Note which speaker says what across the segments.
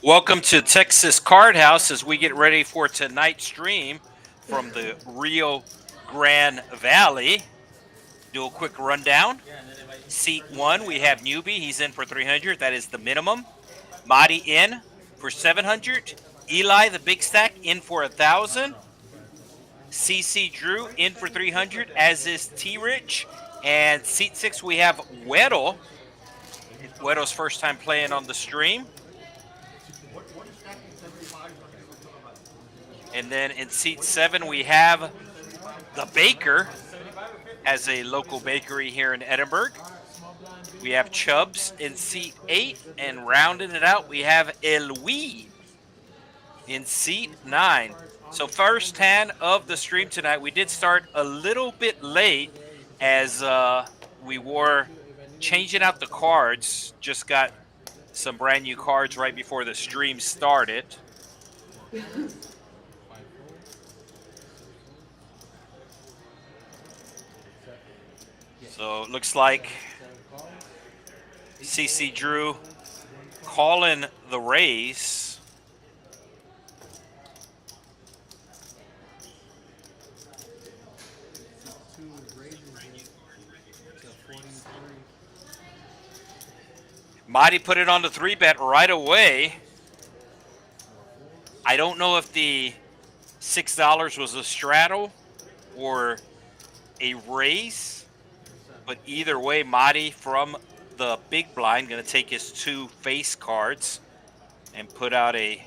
Speaker 1: Welcome to Texas Card House as we get ready for tonight's stream from the Rio Grande Valley. Do a quick rundown. Seat one, we have Newbie. He's in for 300. That is the minimum. Madi in for 700. Eli, the big stack, in for 1,000. CC Drew in for 300, as is T Rich. And seat six, we have Weddle. Weddle's first time playing on the stream. And then in seat seven, we have the Baker, as a local bakery here in Edinburg. We have Chubbs in seat eight, and rounding it out, we have Elwi in seat nine. So first hand of the stream tonight. We did start a little bit late as we were changing out the cards. Just got some brand new cards right before the stream started. So it looks like CC Drew calling the raise. Madi put it on the 3-bet right away. I don't know if the $6 was a straddle or a raise, but either way, Madi from the big blind going to take his two face cards and put out a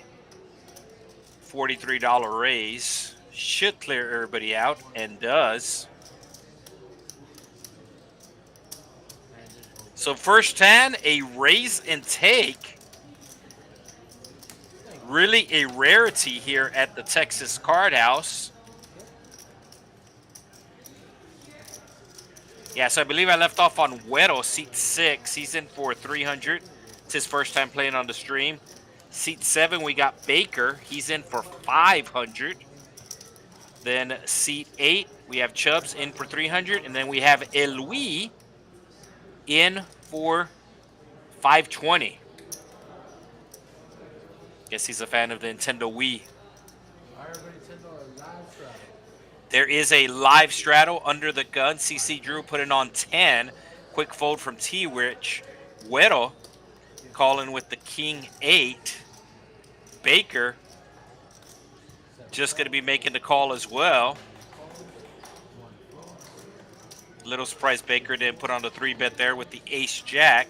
Speaker 1: $43 raise. Should clear everybody out, and does. So first hand, a raise and take. Really a rarity here at the Texas Card House. Yeah, so I believe I left off on Weddle, seat six. He's in for 300. It's his first time playing on the stream. Seat seven, we got Baker. He's in for 500. Then seat eight, we have Chubbs in for 300. And then we have Elwi in for 520. Guess he's a fan of the Nintendo Wii. There is a live straddle under the gun. CC Drew put it on 10. Quick fold from T Rich. Weddle calling with the King 8. Baker just going to be making the call as well. Little surprise Baker didn't put on the 3-bet there with the Ace Jack.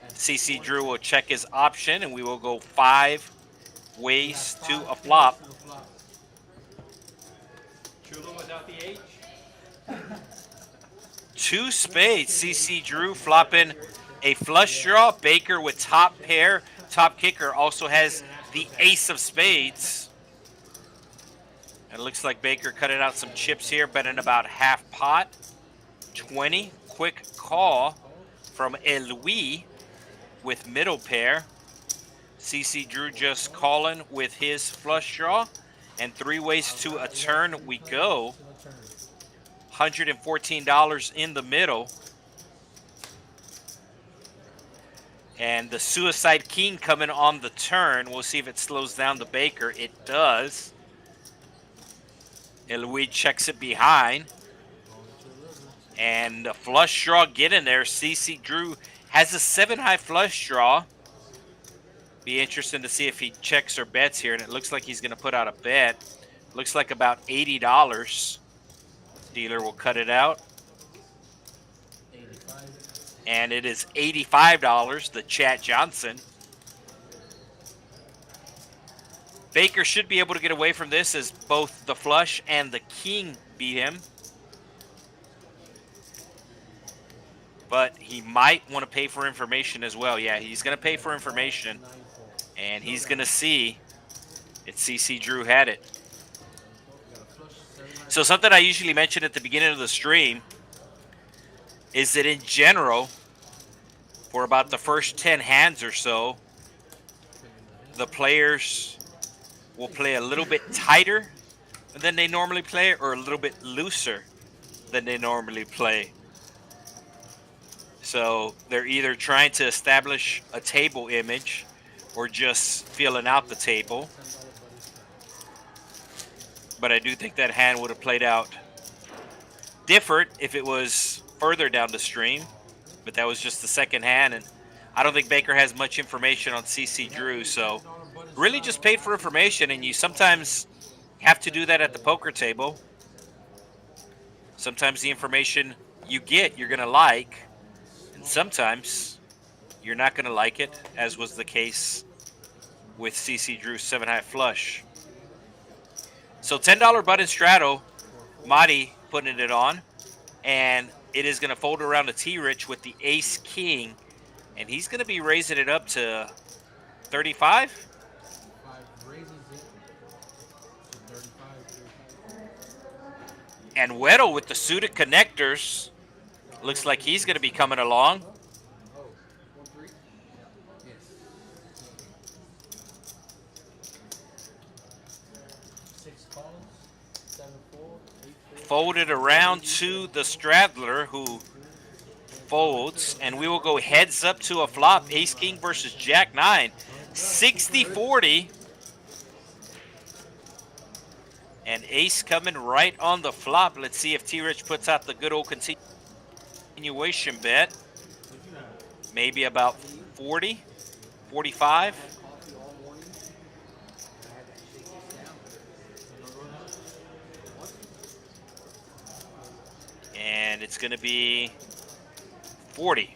Speaker 1: CC Drew will check his option, and we will go 5 ways to a flop. Without the H. Two spades. CC Drew flopping a flush draw. Baker with top pair. Top kicker also has the ace of spades. And it looks like Baker cutting out some chips here, betting about half pot. 20. Quick call from Elwi with middle pair. CC Drew just calling with his flush draw. And 3 ways to a turn we go. $114 in the middle. And the Suicide King coming on the turn. We'll see if it slows down the Baker. It does. Elwi checks it behind. And the flush draw getting there. CC Drew has a 7-high flush draw. Be interesting to see if he checks or bets here, and it looks like he's going to put out a bet. Looks like about $80. Dealer will cut it out. And it is $85, the Chat Johnson. Baker should be able to get away from this as both the flush and the king beat him. But he might want to pay for information as well. Yeah, he's going to pay for information. And he's going to see if CC Drew had it. So something I usually mention at the beginning of the stream is that in general, for about the first 10 hands or so, the players will play a little bit tighter than they normally play or a little bit looser than they normally play. So they're either trying to establish a table image or just feeling out the table. But I do think that hand would have played out different if it was further down the stream. But that was just the second hand, and I don't think Baker has much information on CC Drew, so really just paid for information, and you sometimes have to do that at the poker table. Sometimes the information you get you're going to like, and sometimes you're not going to like it, as was the case with CC Drew's 7-high flush. So $10 button straddle, Marty putting it on, and it is going to fold around to T-Rich with the ace-king, and he's going to be raising it up to 35? And Weddle with the suited connectors. Looks like he's going to be coming along. Folded around to the straddler, who folds, and we will go heads up to a flop. Ace King versus Jack 9. 60-40. And ace coming right on the flop. Let's see if T-Rich puts out the good old continuation bet. Maybe about 40, 45. And it's going to be 40.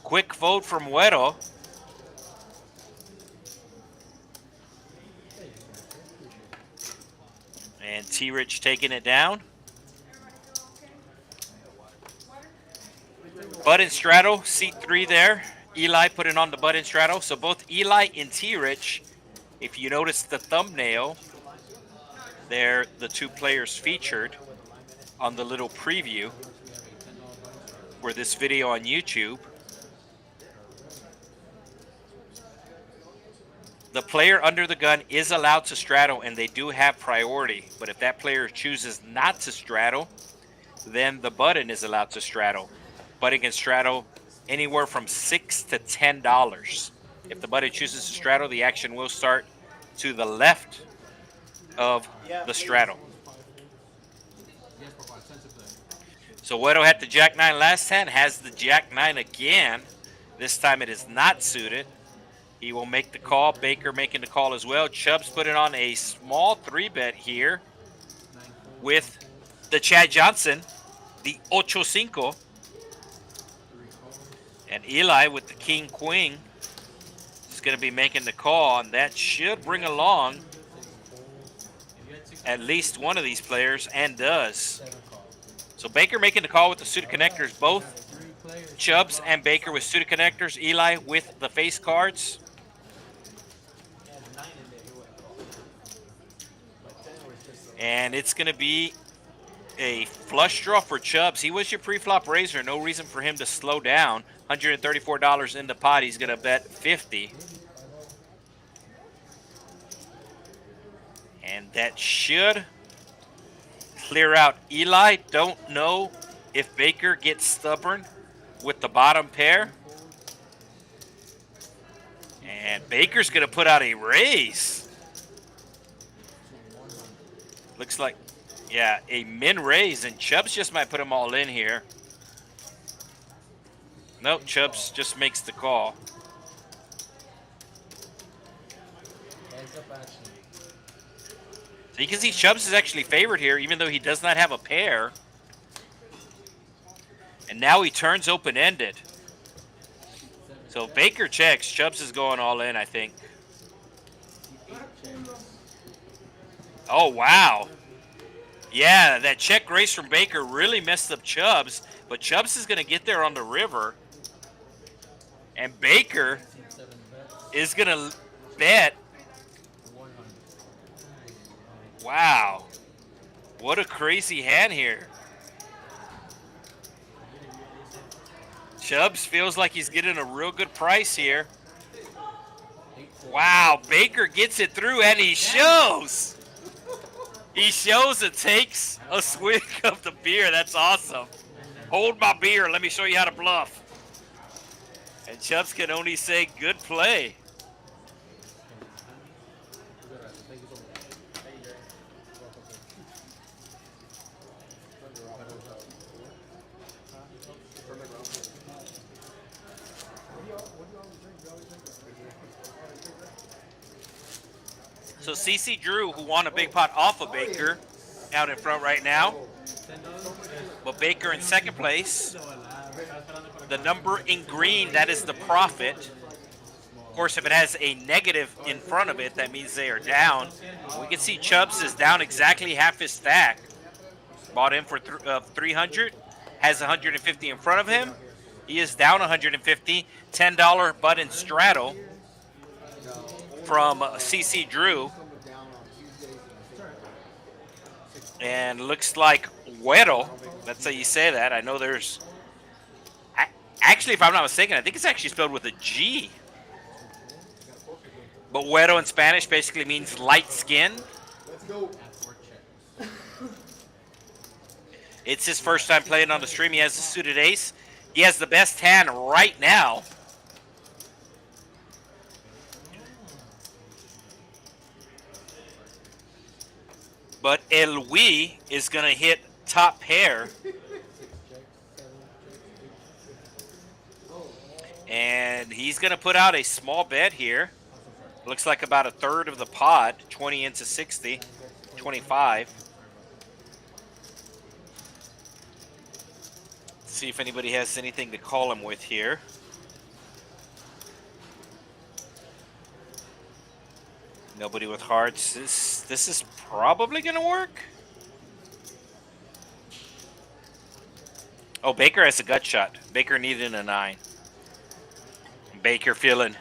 Speaker 1: Quick fold from Weddle. And T-Rich taking it down. Button straddle, seat 3 there. Eli putting on the button straddle. So both Eli and T-Rich, if you notice the thumbnail, they're the two players featured on the little preview for this video on YouTube. The player under the gun is allowed to straddle, and they do have priority. But if that player chooses not to straddle, then the button is allowed to straddle. Button can straddle anywhere from $6 to $10. If the button chooses to straddle, the action will start to the left of the straddle. So Weddle had the Jack 9 last hand, has the Jack 9 again. This time it is not suited. He will make the call. Baker making the call as well. Chubb's putting on a small 3-bet here with the Chad Johnson, the 8-5. And Eli with the king-queen is going to be making the call, and that should bring along at least one of these players, and does. So Baker making the call with the suited connectors. Both Chubbs and Baker with suited connectors. Eli with the face cards. And it's going to be a flush draw for Chubbs. He was your pre-flop raiser. No reason for him to slow down. $134 in the pot. He's going to bet 50. And that should clear out Eli. Don't know if Baker gets stubborn with the bottom pair. And Baker's going to put out a raise. Looks like, yeah, a min raise, and Chubbs just might put them all in here. Nope, Chubbs just makes the call. So you can see Chubbs is actually favored here, even though he does not have a pair. And now he turns open-ended. So Baker checks. Chubbs is going all in, I think. Oh, wow. Yeah, that check raise from Baker really messed up Chubbs, but Chubbs is going to get there on the river. And Baker is going to bet. Wow. What a crazy hand here. Chubbs feels like he's getting a real good price here. Wow, Baker gets it through, and he shows. He shows and takes a swig of the beer. That's awesome. Hold my beer. Let me show you how to bluff. And Chubbs can only say good play. So CC Drew, who won a big pot off of Baker, out in front right now. But Baker in second place. The number in green, that is the profit. Of course, if it has a negative in front of it, that means they are down. We can see Chubbs is down exactly half his stack. Bought in for 300, has 150 in front of him. He is down 150. $10 button straddle from CC Drew. And looks like Weddle, that's how you say that. I know there's, actually, if I'm not mistaken, I think it's actually spelled with a G. But Weddle in Spanish basically means light skin.
Speaker 2: Let's go.
Speaker 1: It's his first time playing on the stream. He has the suited ace. He has the best hand right now. But Elwi is going to hit top pair. And he's going to put out a small bet here. Looks like about a third of the pot, 20 into 60, 25. Let's see if anybody has anything to call him with here. Nobody with hearts. This is probably going to work. Oh, Baker has a gut shot. Baker needed a 9. Baker feeling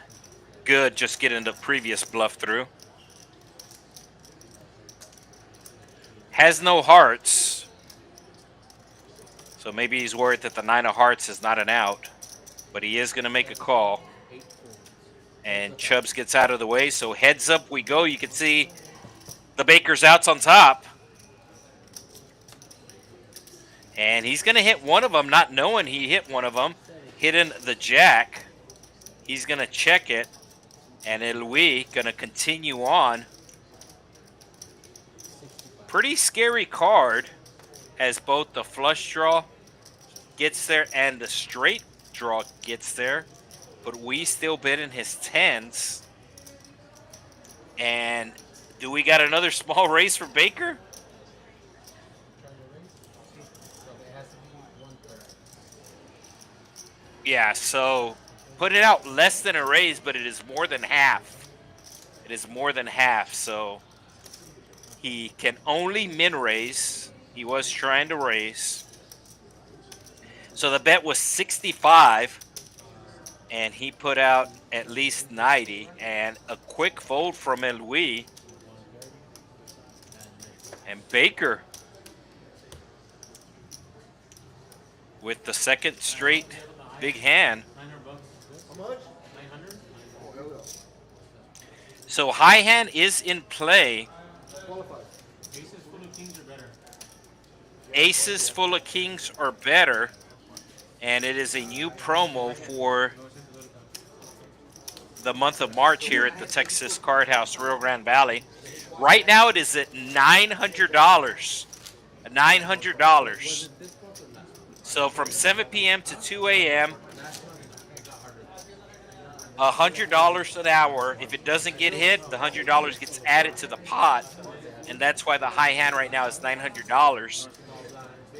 Speaker 1: good just getting the previous bluff through. Has no hearts. So maybe he's worried that the 9 of hearts is not an out. But he is going to make a call. And Chubbs gets out of the way. So heads up we go. You can see the Baker's outs on top. And he's going to hit one of them, not knowing he hit one of them. Hitting the jack. He's going to check it. And Elwi going to continue on. Pretty scary card as both the flush draw gets there and the straight draw gets there. But we still bid in his 10s. And do we got another small raise for Baker? Yeah, so put it out less than a raise, but it is more than half. It is more than half, so he can only min raise. He was trying to raise. So the bet was 65, and he put out at least 90, and a quick fold from Elwi. And Baker with the second straight big hand.
Speaker 2: How much?
Speaker 1: So high hand is in play. Aces full of kings or better. And it is a new promo for the month of March here at the Texas Card House, Rio Grande Valley. Right now it is at $900. $900. So from 7 p.m. to 2 a.m., $100 an hour. If it doesn't get hit, the $100 gets added to the pot, and that's why the high hand right now is $900.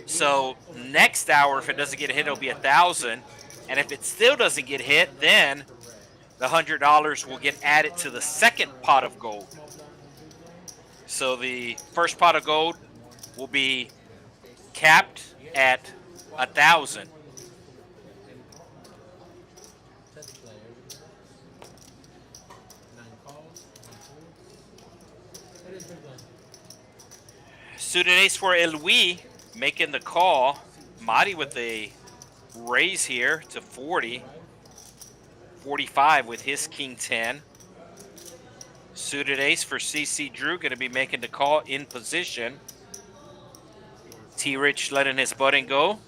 Speaker 1: So next hour, if it doesn't get hit, it'll be $1,000, and if it still doesn't get hit, then the $100 will get added to the second pot of gold. So the first pot of gold will be capped at $1,000. Suited ace for Elwi making the call. Madi with a raise here to 40. 45 with his king 10. Suited ace for CC Drew going to be making the call in position. T-Rich letting his button go.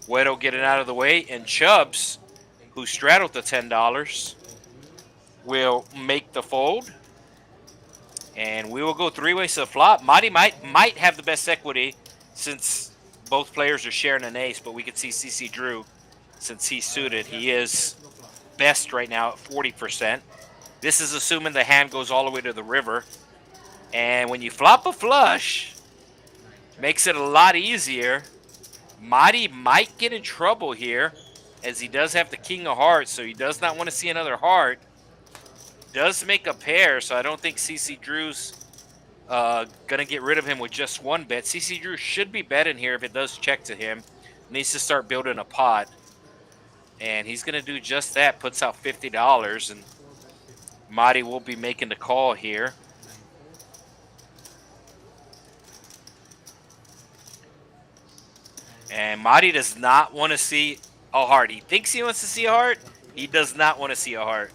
Speaker 1: Weddle getting out of the way. And Chubbs who straddled the $10, will make the fold. And we will go three ways to the flop. Marty might have the best equity since both players are sharing an ace, but we can see CC Drew, since he's suited, he is best right now at 40%. This is assuming the hand goes all the way to the river. And when you flop a flush, makes it a lot easier. Marty might get in trouble here, as he does have the king of hearts, so he does not want to see another heart. Does make a pair, so I don't think CC Drew's gonna get rid of him with just one bet. CC Drew should be betting here if it does check to him. Needs to start building a pot. And he's gonna do just that, puts out $50, and Marty will be making the call here. And Marty does not want to see a heart. He thinks he wants to see a heart. He does not want to see a heart.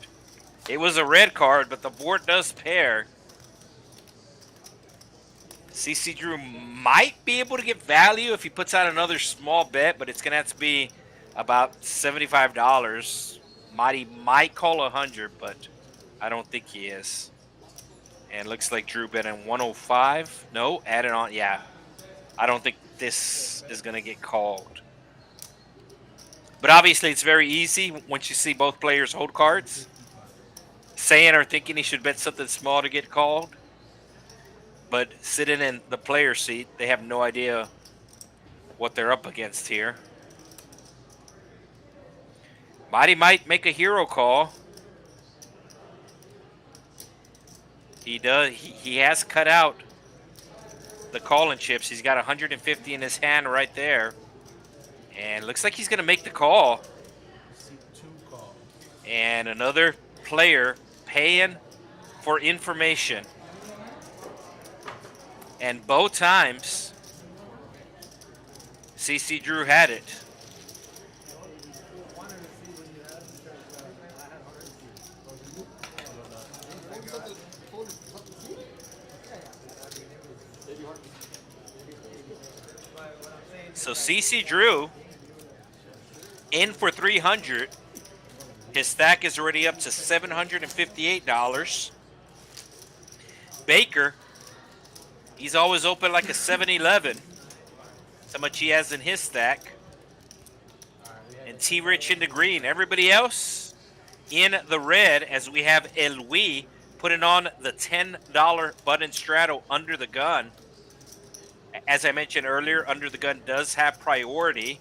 Speaker 1: It was a red card, but the board does pair. CC Drew might be able to get value if he puts out another small bet, but it's going to have to be about $75. Marty might call 100, but I don't think he is. And looks like Drew bet in 105. No, added on. Yeah, I don't think this is going to get called. But obviously, it's very easy once you see both players hold cards, saying or thinking he should bet something small to get called. But sitting in the player seat, they have no idea what they're up against here. Marty might make a hero call. He does. He has cut out the calling chips. He's got 150 in his hand right there. And looks like he's going to make the call. And another player paying for information. And both times, CC Drew had it. So CC Drew in for 300. His stack is already up to $758. Baker, he's always open like a 7-Eleven. That's how much he has in his stack. And T-Rich in the green. Everybody else in the red, as we have Elwi putting on the $10 button straddle under the gun. As I mentioned earlier, under the gun does have priority.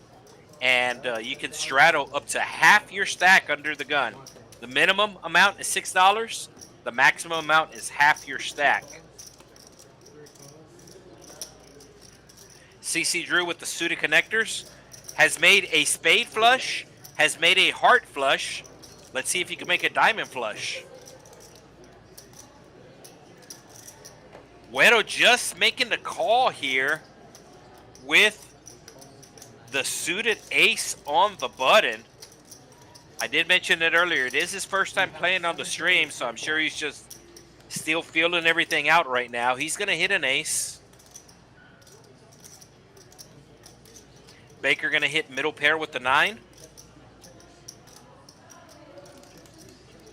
Speaker 1: And you can straddle up to half your stack under the gun. The minimum amount is $6. The maximum amount is half your stack. CC Drew with the suited connectors has made a spade flush, has made a heart flush. Let's see if he can make a diamond flush. Wedo just making the call here with the suited ace on the button. I did mention it earlier. It is his first time playing on the stream, so I'm sure he's just still feeling everything out right now. He's going to hit an ace. Baker going to hit middle pair with the 9.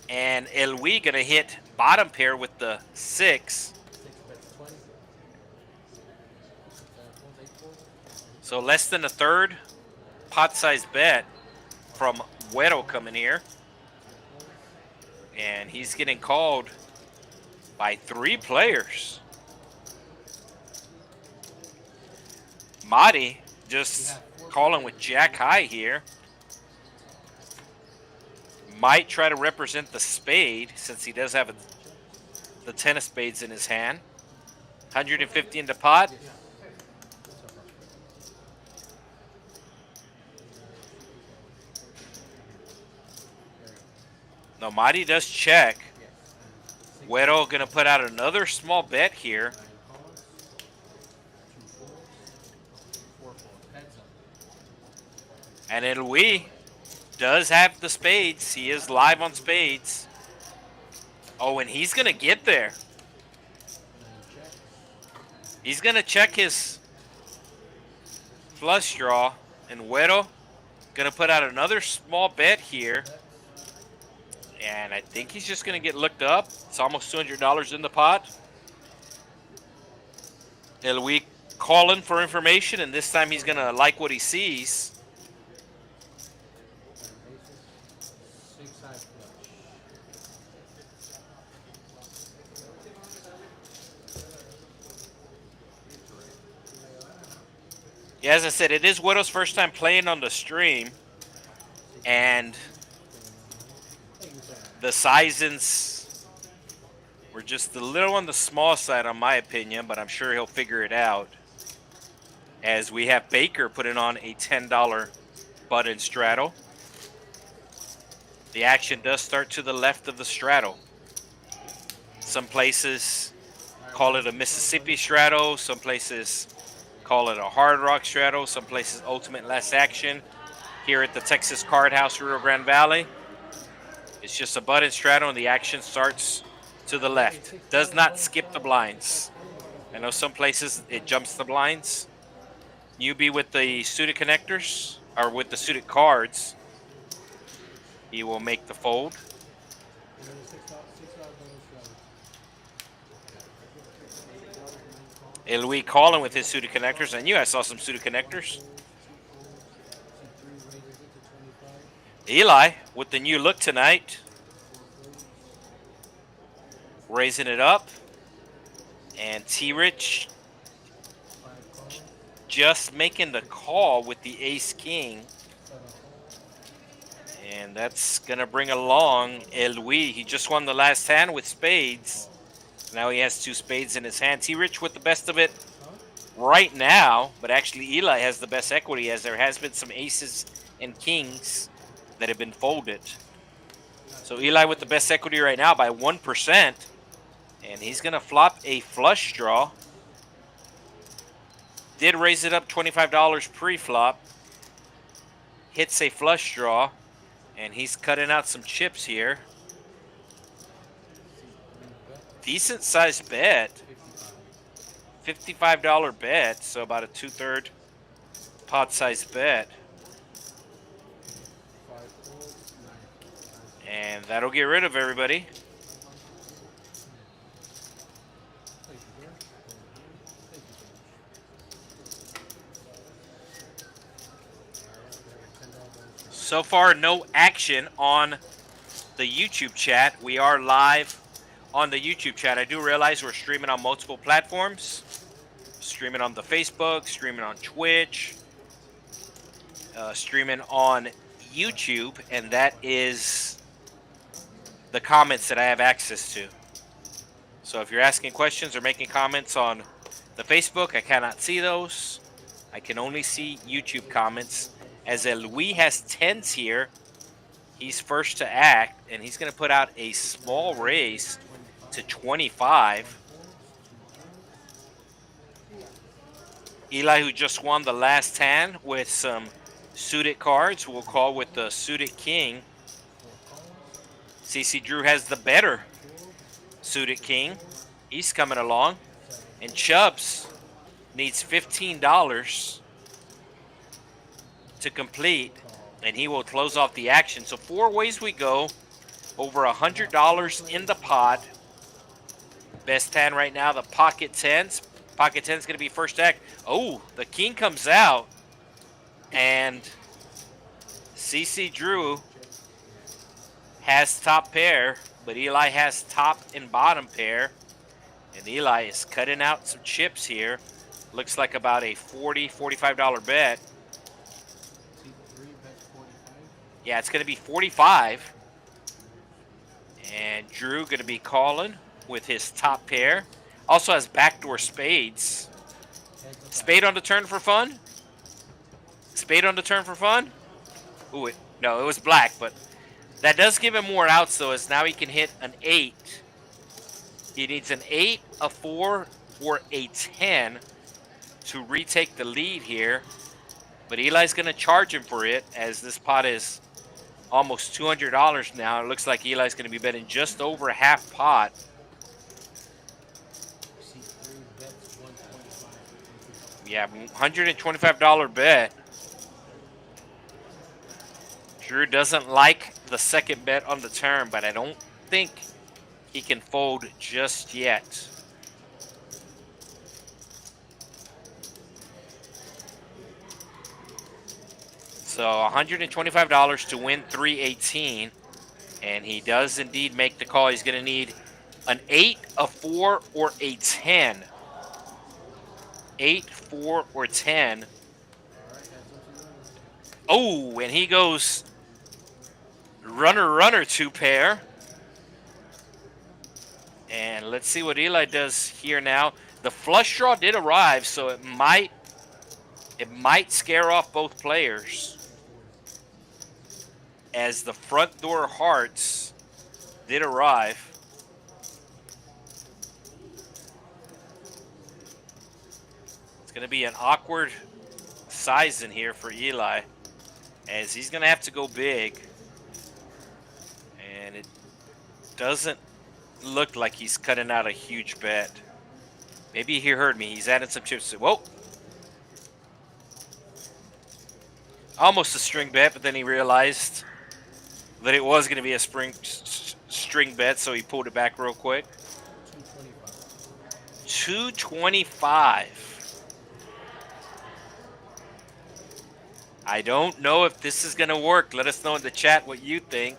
Speaker 1: And Elwi going to hit bottom pair with the 6. So less than a third pot size bet from Wedo coming here. And he's getting called by 3 players. Marty just calling with jack high here. Might try to represent the spade since he does have the 10 of spades in his hand. 150 in the pot. No, Marty does check. Wedo going to put out another small bet here. And Elwi does have the spades. He is live on spades. Oh, and he's going to get there. He's going to check his flush draw. And Wedo Gonna put out another small bet here. And I think he's just gonna get looked up. It's almost $200 in the pot. We call in for information, and this time he's gonna like what he sees. Yeah, as I said, it is Widow's first time playing on the stream, and the sizings were just a little on the small side, on my opinion, but I'm sure he'll figure it out. As we have Baker putting on a $10 button straddle. The action does start to the left of the straddle. Some places call it a Mississippi straddle. Some places call it a Hard Rock straddle. Some places ultimate last action. Here at the Texas Card House Rio Grande Valley, it's just a button straddle, and the action starts to the left. Does not skip the blinds. I know some places it jumps the blinds. Newbie with the suited connectors, or with the suited cards, he will make the fold. Louis calling with his suited connectors. I knew I saw some suited connectors. Eli with the new look tonight. Raising it up. And T-Rich just making the call with the ace-king. And that's going to bring along Louis. He just won the last hand with spades. Now he has 2 spades in his hand. T-Rich with the best of it right now. But actually Eli has the best equity, as there has been some aces and kings that have been folded. So Eli with the best equity right now by 1%. And he's going to flop a flush draw. Did raise it up $25 pre-flop. Hits a flush draw. And he's cutting out some chips here. Decent sized bet. $55 bet. So about a 2/3 pot size bet. And that'll get rid of everybody. So far, no action on the YouTube chat. We are live on the YouTube chat. I do realize we're streaming on multiple platforms. Streaming on the Facebook, streaming on Twitch, streaming on YouTube, and that is the comments that I have access to. So if you're asking questions or making comments on the Facebook, I cannot see those. I can only see YouTube comments. As Louis has 10s here, he's first to act, and he's going to put out a small raise to 25. Eli, who just won the last hand with some suited cards, will call with the suited king. CC Drew has the better suited king. He's coming along. And Chubbs needs $15 to complete, and he will close off the action. So 4 ways we go. Over $100 in the pot. Best hand right now, the pocket 10s. Pocket 10 is going to be first act. Oh, the king comes out, and CC Drew has top pair, but Eli has top and bottom pair. And Eli is cutting out some chips here. Looks like about a $40, $45 bet. Yeah, it's going to be 45. And Drew going to be calling with his top pair. Also has backdoor spades. Spade on the turn for fun? Spade on the turn for fun? Ooh, no, it was black, but that does give him more outs, though, as now he can hit an 8. He needs an 8, a 4, or a 10 to retake the lead here. But Eli's going to charge him for it, as this pot is almost $200 now. It looks like Eli's going to be betting just over half pot. Yeah, $125 bet. Drew doesn't like the second bet on the turn, but I don't think he can fold just yet. So $125 to win 318, and he does indeed make the call. He's going to need an 8, a 4, or a 10. 8, 4, or 10. Oh, and he goes runner, 2 pair. And let's see what Eli does here now. The flush draw did arrive, so it might scare off both players, as the front door hearts did arrive. It's going to be an awkward size in here for Eli, as he's going to have to go big. And it doesn't look like he's cutting out a huge bet. Maybe he heard me. He's adding some chips. Whoa. Almost a string bet, but then he realized that it was going to be a string bet, so he pulled it back real quick. 225. I don't know if this is going to work. Let us know in the chat what you think.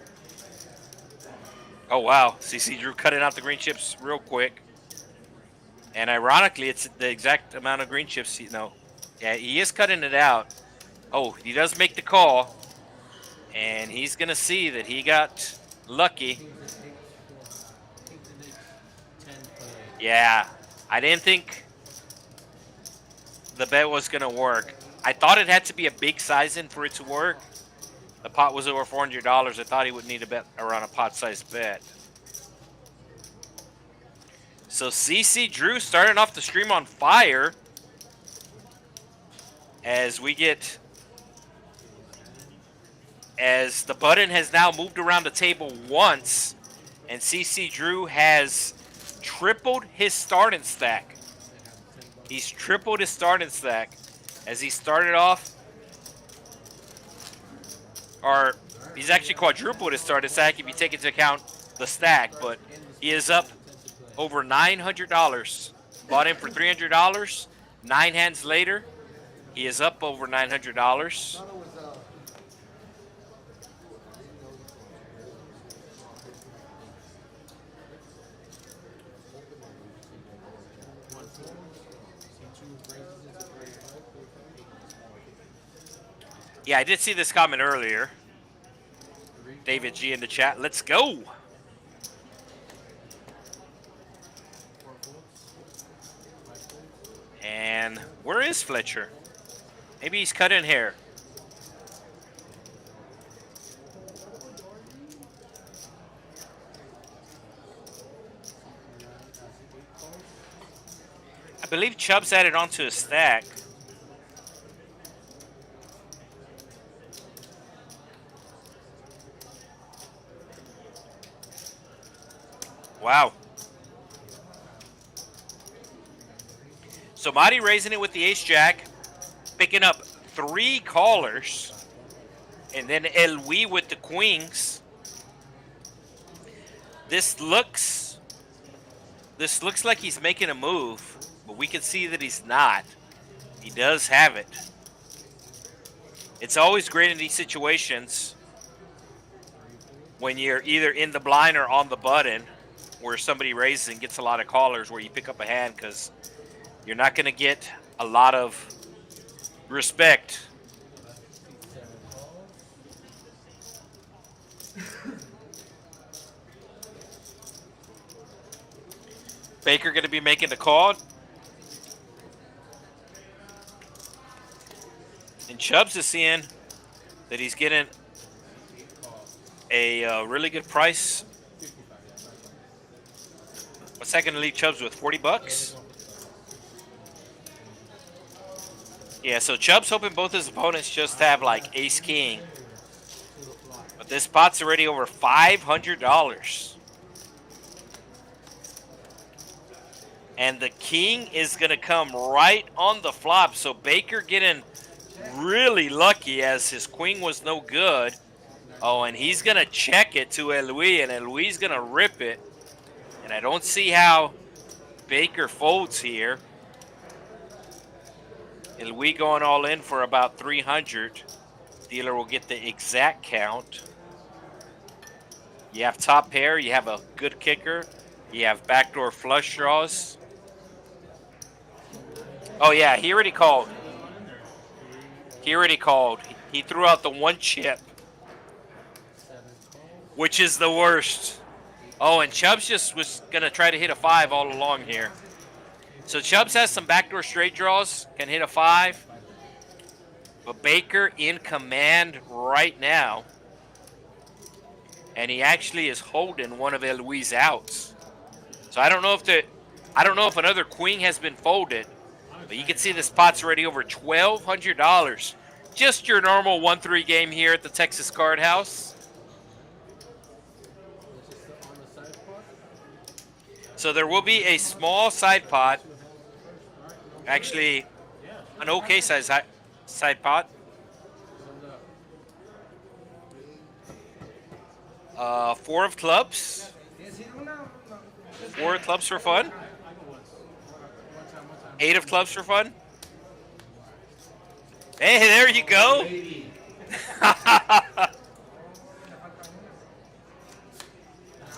Speaker 1: Oh, wow. CC Drew cutting out the green chips real quick. And ironically, it's the exact amount of green chips. Yeah, he is cutting it out. Oh, he does make the call. And he's going to see that he got lucky. Yeah, I didn't think the bet was going to work. I thought it had to be a big size in for it to work. The pot was over $400. I thought he would need a bet around a pot-sized bet. So CC Drew starting off the stream on fire, as the button has now moved around the table once, and CC Drew has tripled his starting stack. He's tripled his starting stack, as he started off, or he's actually quadrupled his starting stack if you take into account the stack, but he is up over $900. Bought in for $300. 9 hands later, he is up over $900. Yeah, I did see this comment earlier. David G in the chat. Let's go. And where is Fletcher? Maybe he's cutting hair. I believe Chubb's added onto a stack. Wow. So Marty raising it with the ace-jack, picking up 3 callers, and then Elwi with the queens. This looks like he's making a move, but we can see that he's not. He does have it. It's always great in these situations when you're either in the blind or on the button, where somebody raises and gets a lot of callers, where you pick up a hand, because you're not going to get a lot of respect. Baker going to be making the call. And Chubbs is seeing that he's getting a really good price. What's that going to leave Chubbs with? 40 bucks? Yeah, so Chubb's hoping both his opponents just have like ace-king. But this pot's already over $500. And the king is going to come right on the flop. So Baker getting really lucky, as his queen was no good. Oh, and he's going to check it to Eloy, and Eloy's going to rip it. And I don't see how Baker folds here. Eloy going all in for about 300. Dealer will get the exact count. You have top pair. You have a good kicker. You have backdoor flush draws. Oh, yeah, he already called. He threw out the one chip, which is the worst. Oh, and Chubbs just was going to try to hit a 5 all along here. So Chubbs has some backdoor straight draws, can hit a 5. But Baker in command right now. And he actually is holding one of Eloy's outs. So I don't know if another queen has been folded. But you can see this pot's already over $1,200. Just your normal 1-3 game here at the Texas Card House. So there will be a small side pot. Actually, an okay size side pot. 4 of clubs. 4 of clubs for fun. 8 of clubs for fun. Hey, there you go.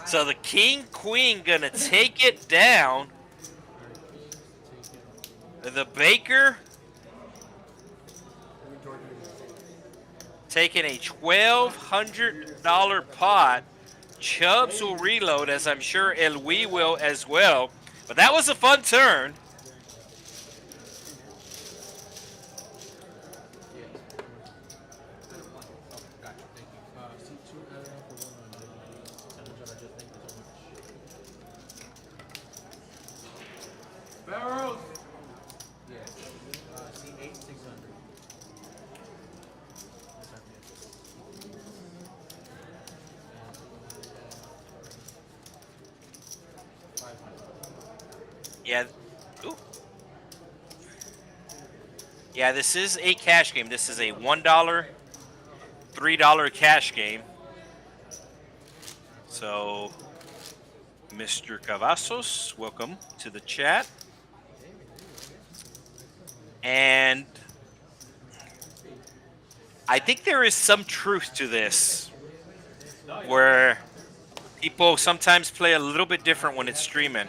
Speaker 1: So the king, queen gonna take it down. The Baker taking a $1,200 pot. Chubbs will reload, as I'm sure Eloy will as well. But that was a fun turn.
Speaker 2: Barrels. Yeah. C8 600.
Speaker 1: Yeah. Ooh. Yeah, this is a cash game. This is a $1, $3 cash game. So, Mr. Cavazos, welcome to the chat. And I think there is some truth to this, where people sometimes play a little bit different when it's streaming.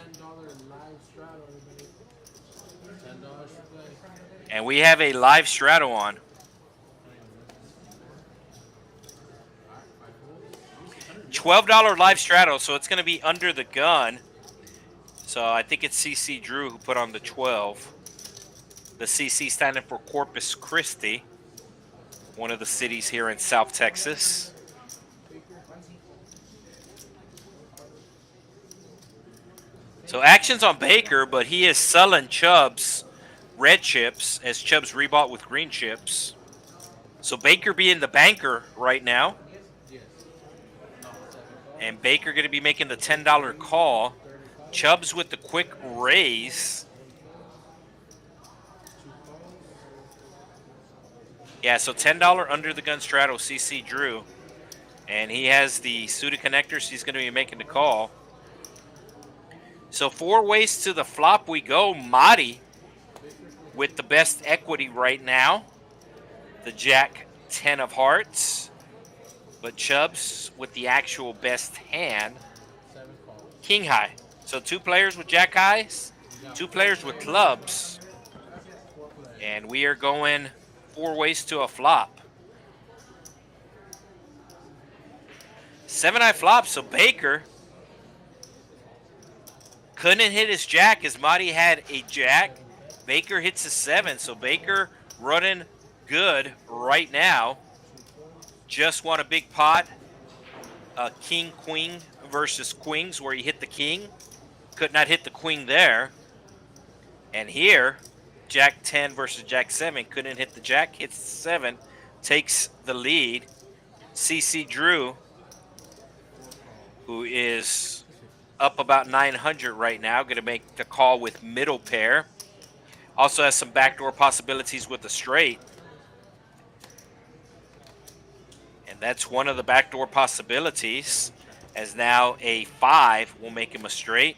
Speaker 1: And we have a live straddle on. $12 live straddle, so it's going to be under the gun. So I think it's CC Drew who put on the 12. The CC standing for Corpus Christi, one of the cities here in South Texas. So action's on Baker, but he is selling Chubbs red chips as Chubbs rebought with green chips. So Baker being the banker right now. And Baker going to be making the $10 call. Chubbs with the quick raise. Yeah, so $10 under the gun straddle, CC Drew. And he has the suited connectors. He's going to be making the call. So 4 ways to the flop we go. Madi with the best equity right now. The Jack 10 of hearts. But Chubbs with the actual best hand. King high. So 2 players with Jack highs. 2 players with clubs. And we are going 4 ways to a flop. 7-high flop, so Baker couldn't hit his jack as Madi had a jack. Baker hits a 7, so Baker running good right now. Just won a big pot. King, queen versus queens where he hit the king. Could not hit the queen there. And here, Jack 10 versus Jack 7. Couldn't hit the jack, hits the 7. Takes the lead. CC Drew, who is up about 900 right now, going to make the call with middle pair. Also has some backdoor possibilities with the straight. And That's one of the backdoor possibilities, as now a 5 will make him a straight.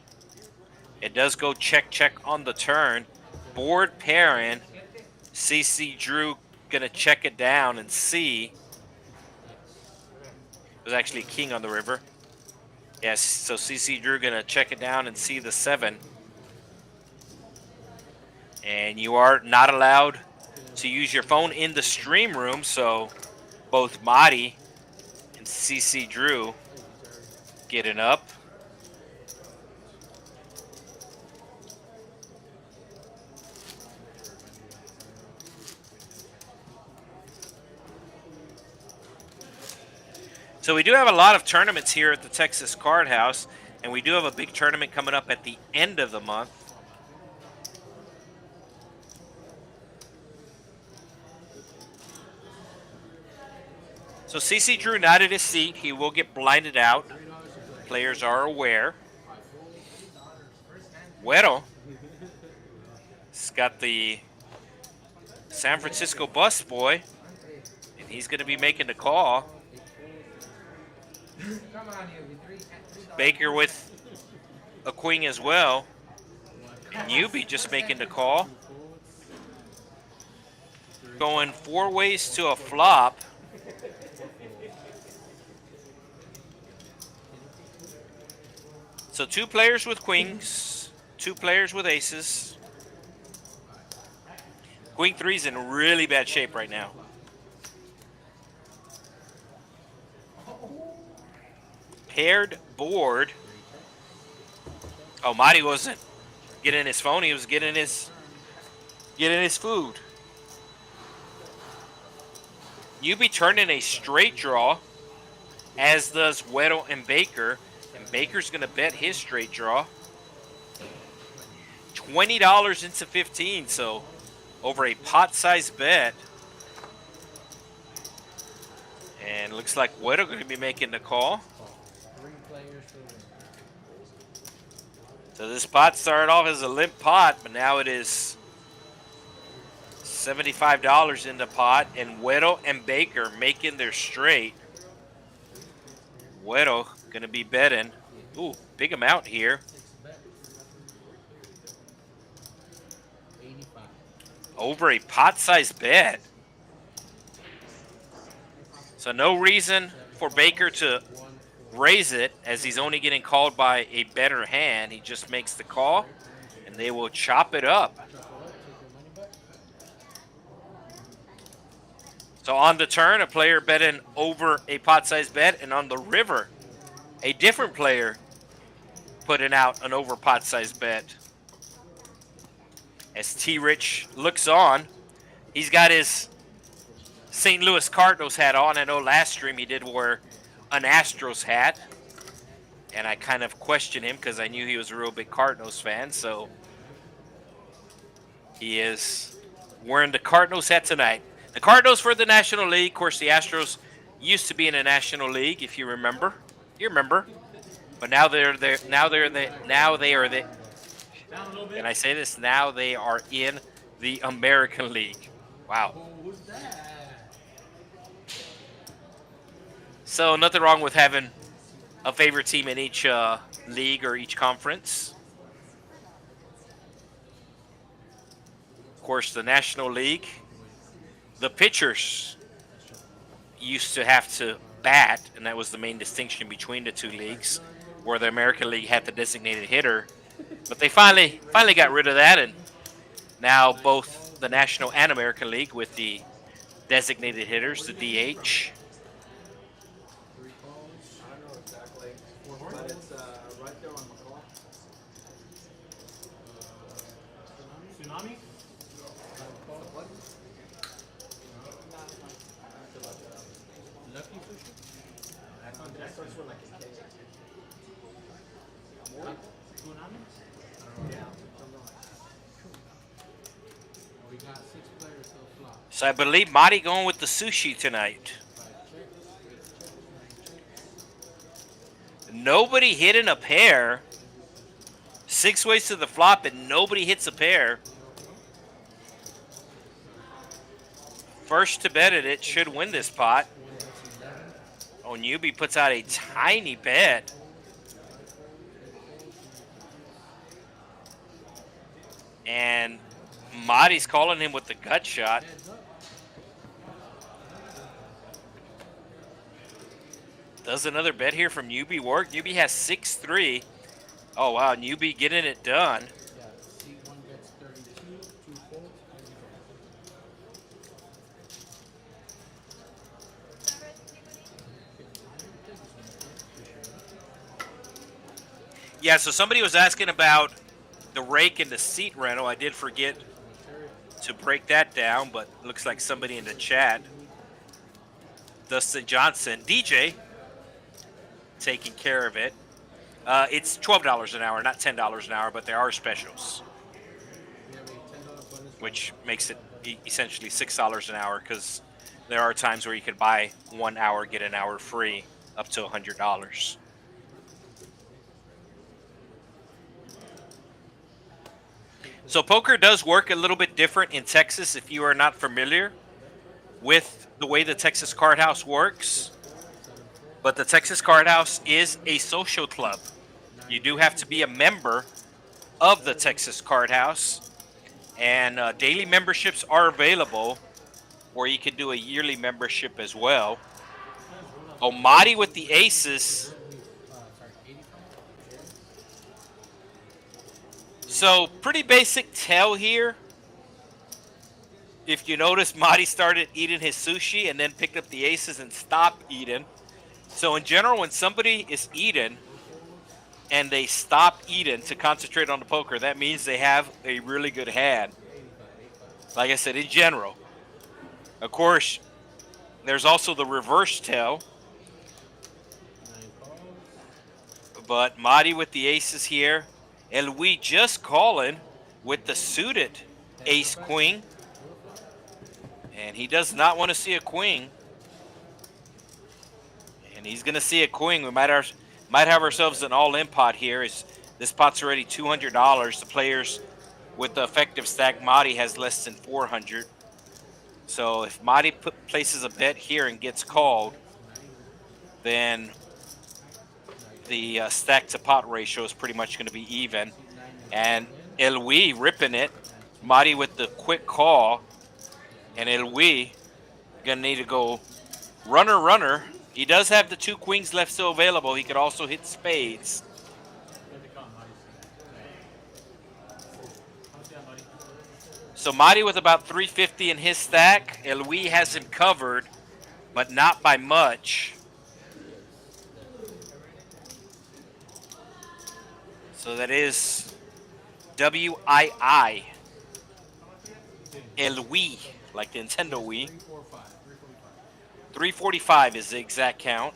Speaker 1: It does go check, check on the turn. Board pairing. CC Drew going to check it down and see. There's actually a king on the river. Yes, so CC Drew going to check it down and see the 7. And you are not allowed to use your phone in the stream room, so both Marty and CC Drew getting up. So we do have a lot of tournaments here at the Texas Card House, and we do have a big tournament coming up at the end of the month. So CC Drew not at his seat. He will get blinded out. Players are aware. Güero has got the San Francisco bus boy, and he's going to be making the call. Baker with a queen as well. And Yubi just making the call. Going 4 ways to a flop. So 2 players with queens, 2 players with aces. Queen 3's in really bad shape right now. Paired board. Oh, Marty wasn't getting his phone. He was getting his food. Yubi turning a straight draw, as does Güero and Baker. And Baker's going to bet his straight draw. $20 into 15, so over a pot-sized bet. And looks like Güero going to be making the call. So this pot started off as a limp pot, but now it is $75 in the pot, and Güero and Baker making their straight. Güero going to be betting. Ooh, big amount here. Over a pot-sized bet. So no reason for Baker to raise it, as he's only getting called by a better hand. He just makes the call, and they will chop it up. So on the turn, a player betting over a pot-sized bet, and on the river, a different player putting out an over pot-sized bet. As T-Rich looks on, he's got his St. Louis Cardinals hat on. I know last stream he did wear an Astros hat, and I kind of questioned him because I knew he was a real big Cardinals fan. So he is wearing the Cardinals hat tonight. The Cardinals for the National League. Of course, the Astros used to be in the National League, if you remember. You remember, but now they are there. Now they are the. And I say this, now they are in the American League. Wow. So nothing wrong with having a favorite team in each league or each conference. Of course, the National League, the pitchers used to have to bat, and that was the main distinction between the 2 leagues, where the American League had the designated hitter. But they finally got rid of that, and now both the National and American League with the designated hitters, the DH.
Speaker 2: Tsunami? Lucky Sushi? That starts with like a K. Tsunami? Yeah. We got 6 players so flop.
Speaker 1: So I believe Marty going with the sushi tonight. Nobody hitting a pair. 6 ways to the flop, and nobody hits a pair. First to bet it should win this pot. Onyubi puts out a tiny bet. And Marty's calling him with the gut shot. Does another bet here from Newbie work? Newbie has 6-3. Oh, wow. Newbie getting it done.
Speaker 2: Yeah, C1 gets 32, 2 folds, and you
Speaker 1: Yeah, so somebody was asking about the rake and the seat rental. I did forget to break that down, but looks like somebody in the chat, Dustin Johnson, DJ, taking care of it. It's $12 an hour, not $10 an hour, but there are specials, which makes it essentially $6 an hour because there are times where you could buy 1 hour, get an hour free, up to $100. So poker does work a little bit different in Texas if you are not familiar with the way the Texas Card House works. But the Texas Card House is a social club. You do have to be a member of the Texas Card House. And daily memberships are available, or you can do a yearly membership as well. Omadi with the aces. So pretty basic tell here. If you notice, Madi started eating his sushi and then picked up the aces and stopped eating. So in general, when somebody is eating and they stop eating to concentrate on the poker, that means they have a really good hand. Like I said, in general. Of course, there's also the reverse tell. But Madi with the aces here. And we just calling with the suited ace-queen. And he does not want to see a queen. And he's going to see a queen. We might have ourselves an all-in pot here. This pot's already $200. The players with the effective stack, Madi has less than $400. So if Madi places a bet here and gets called, then the stack to pot ratio is pretty much going to be even. And Elwi ripping it. Madi with the quick call. And Elwi going to need to go runner, runner. He does have the 2 queens left still available. He could also hit spades. So Madi with about 350 in his stack. Elwi has him covered, but not by much. So that is WII. Elwi, like the Nintendo Wii. 345 is the exact count.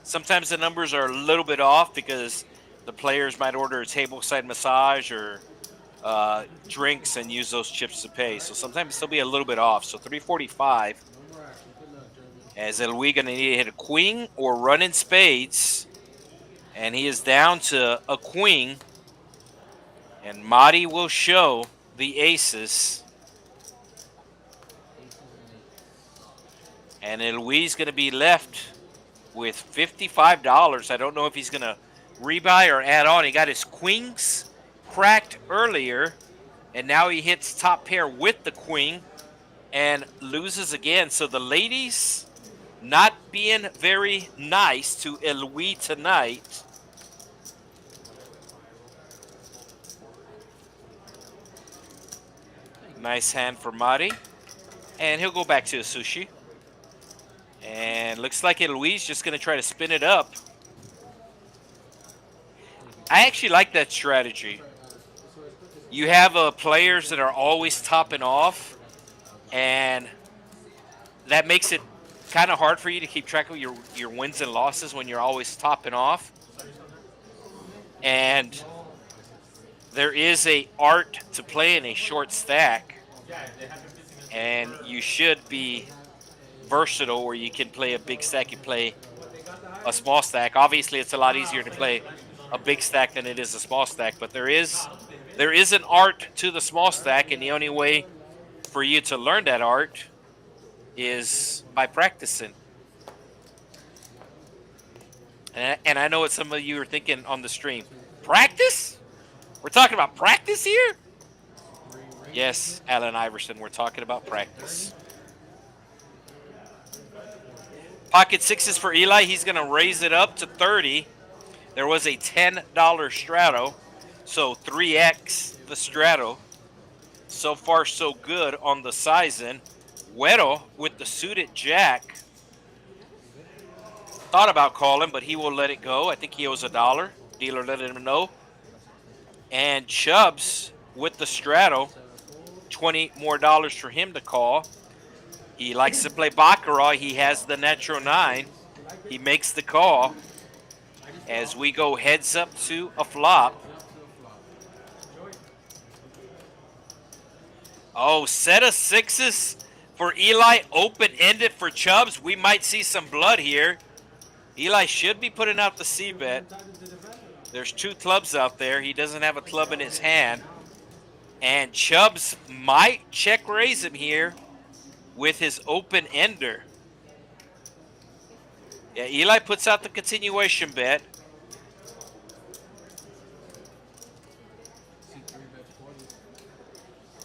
Speaker 1: Sometimes the numbers are a little bit off because the players might order a tableside massage or drinks and use those chips to pay. So sometimes they'll be a little bit off. So 345. As Elwi going to need to hit a queen or run in spades. And he is down to a queen. And Madi will show the aces. And Elwi's going to be left with $55. I don't know if he's going to rebuy or add on. He got his queens cracked earlier. And now he hits top pair with the queen and loses again. So the ladies not being very nice to Elwi tonight. Nice hand for Madi. And he'll go back to the sushi. And looks like Elwi's just going to try to spin it up. I actually like that strategy. You have players that are always topping off. And that makes it kind of hard for you to keep track of your wins and losses when you're always topping off. And there is a art to playing a short stack. And you should be versatile where you can play a big stack, you play a small stack. Obviously, it's a lot easier to play a big stack than it is a small stack, but there is an art to the small stack, and the only way for you to learn that art is by practicing. And I know what some of you are thinking on the stream. Practice? We're talking about practice here? Yes, Allen Iverson, we're talking about practice. Pocket sixes for Eli. He's going to raise it up to 30. There was a $10 straddle, so 3x the straddle. So far, so good on the sizing. Weddle with the suited jack. Thought about calling, but he will let it go. I think he owes $1. Dealer let him know. And Chubbs with the straddle. $20 more for him to call. He likes to play Baccarat. He has the natural 9. He makes the call as we go heads up to a flop. Oh, set of sixes for Eli, open-ended for Chubbs. We might see some blood here. Eli should be putting out the C-bet. There's 2 clubs out there. He doesn't have a club in his hand. And Chubbs might check raise him here with his open-ender. Yeah, Eli puts out the continuation bet.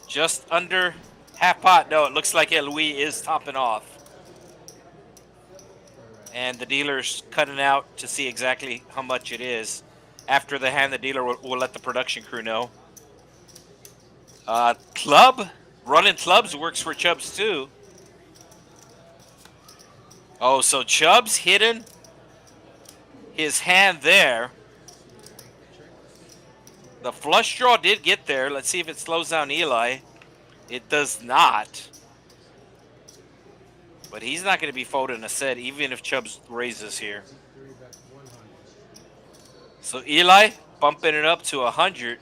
Speaker 1: Just under half pot. No, it looks like Louis is topping off. And the dealer's cutting out to see exactly how much it is. After the hand, the dealer will let the production crew know. Club, running clubs works for Chubbs too. Oh, so Chubbs hidden his hand there. The flush draw did get there. Let's see if it slows down Eli. It does not. But he's not going to be folding a set, even if Chubbs raises here. So Eli bumping it up to 100.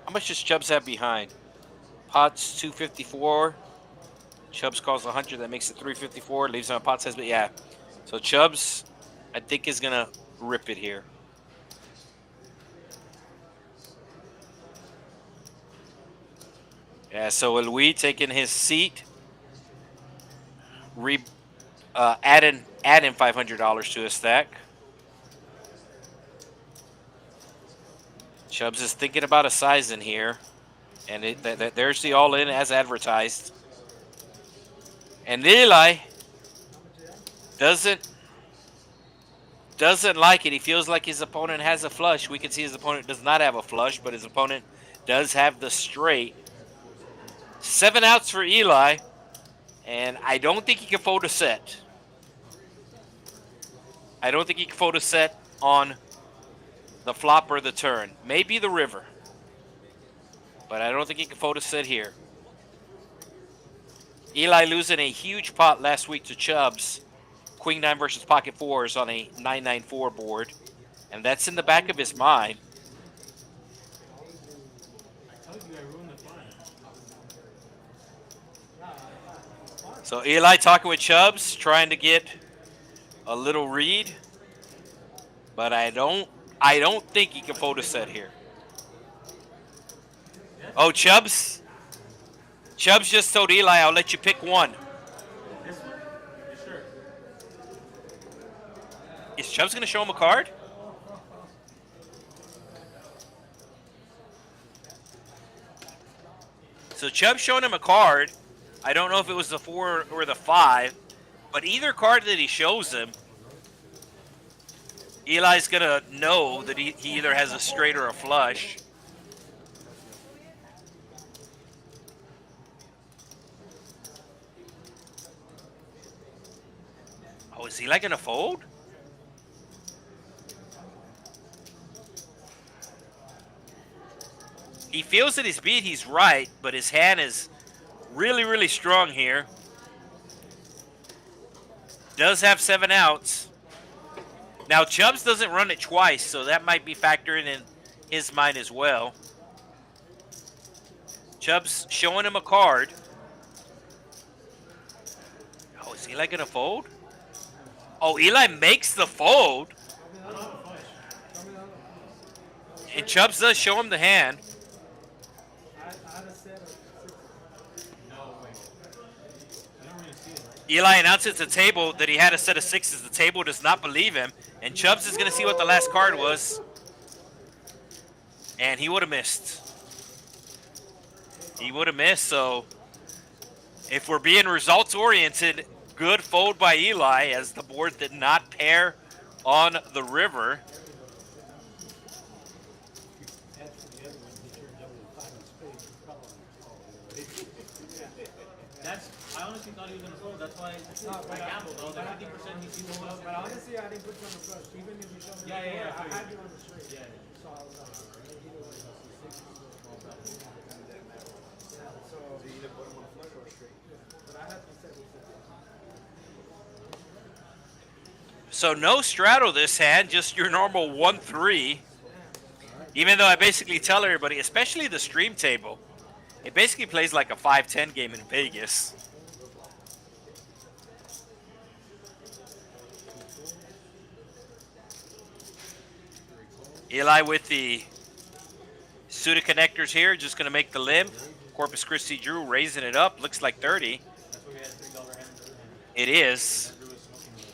Speaker 1: How much does Chubbs have behind? Pot's 254. Chubbs calls 100. That makes it 354. Leaves him on pot size, but yeah. So Chubbs, I think, is going to rip it here. Yeah, so Louis taking his seat, adding $500 to his stack. Chubbs is thinking about a size in here, and there's the all-in as advertised. And Eli doesn't like it. He feels like his opponent has a flush. We can see his opponent does not have a flush, but his opponent does have the straight. 7 outs for Eli, and I don't think he can fold a set. I don't think he can fold a set on the flop or the turn. Maybe the river, but I don't think he can fold a set here. Eli losing a huge pot last week to Chubbs. Queen 9 versus pocket 4s on a 994 board, and that's in the back of his mind. So Eli talking with Chubbs, trying to get a little read, but I don't think he can fold a set here. Oh, Chubbs just told Eli, "I'll let you pick one."
Speaker 2: This one? Yeah, sure.
Speaker 1: Is Chubbs going to show him a card? So Chubbs showing him a card. I don't know if it was the 4 or the 5, but either card that he shows him, Eli's going to know that he either has a straight or a flush. Oh, is Eli going to fold? He feels that he's beat, he's right, but his hand is really, really strong here. Does have 7 outs. Now, Chubbs doesn't run it twice, so that might be factoring in his mind as well. Chubbs showing him a card. Oh, is Eli going to fold? Oh, Eli makes the fold. And Chubbs does show him the hand. Eli announces at the table that he had a set of 6s. The table does not believe him. And Chubbs is going to see what the last card was. And he would have missed. He would have missed. So if we're being results oriented, good fold by Eli as the board did not pair on the river.
Speaker 2: I honestly thought he was gonna fold. That's why I gambled. I was like 50% he sees fold.
Speaker 3: But honestly, I didn't put you on the flush. Even if you showed me,
Speaker 2: Yeah.
Speaker 3: I had you on the straight.
Speaker 2: Yeah.
Speaker 3: So I was like, so you either put him on flush or straight. But I had to set it.
Speaker 1: So no straddle this hand, just your normal 1-3. Even though I basically tell everybody, especially the stream table, it basically plays like a 5-10 game in Vegas. Eli with the suited connectors here, just going to make the limp. Corpus Christi Drew raising it up. Looks like 30.
Speaker 2: That's why we had a $3 hand.
Speaker 1: It is.
Speaker 2: Drew was smoking with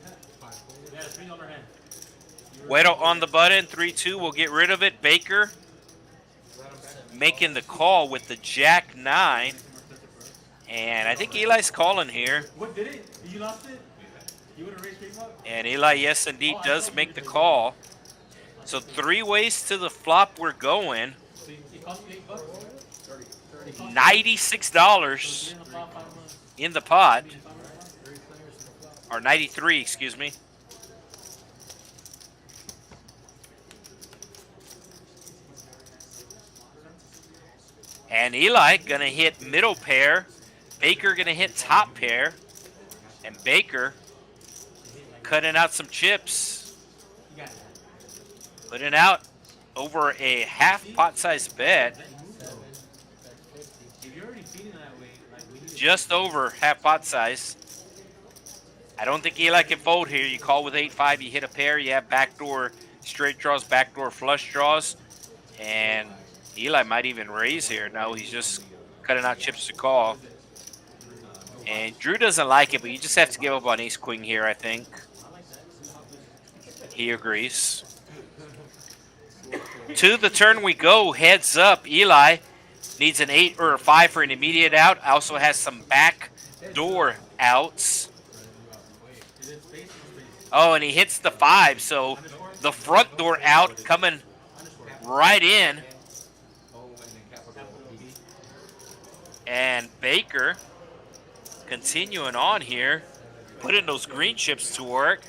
Speaker 2: it. We had a $3 hand.
Speaker 1: Weddle on the button. 3-2. We'll get rid of it. Baker making the call with the Jack 9. And I think Eli's calling here.
Speaker 2: What did it? You lost it? You would have raised straight up?
Speaker 1: And Eli, yes, indeed, does make the call. So 3 ways to the flop we're going.
Speaker 2: So it cost you $8?
Speaker 1: $96 in the pot. Or 93, excuse me. And Eli going to hit middle pair. Baker going to hit top pair. And Baker cutting out some chips. Putting out over a half pot size bet. Just over half pot size. I don't think Eli can fold here. You call with 8-5, you hit a pair, you have backdoor straight draws, backdoor flush draws. And Eli might even raise here. No, he's just cutting out chips to call. And Drew doesn't like it, but you just have to give up on ace queen here, I think. He agrees. To the turn we go, heads up. Eli needs an 8 or a 5 for an immediate out. Also has some back door outs. Oh, and he hits the 5, so the front door out coming right in. And Baker continuing on here, putting those green chips to work.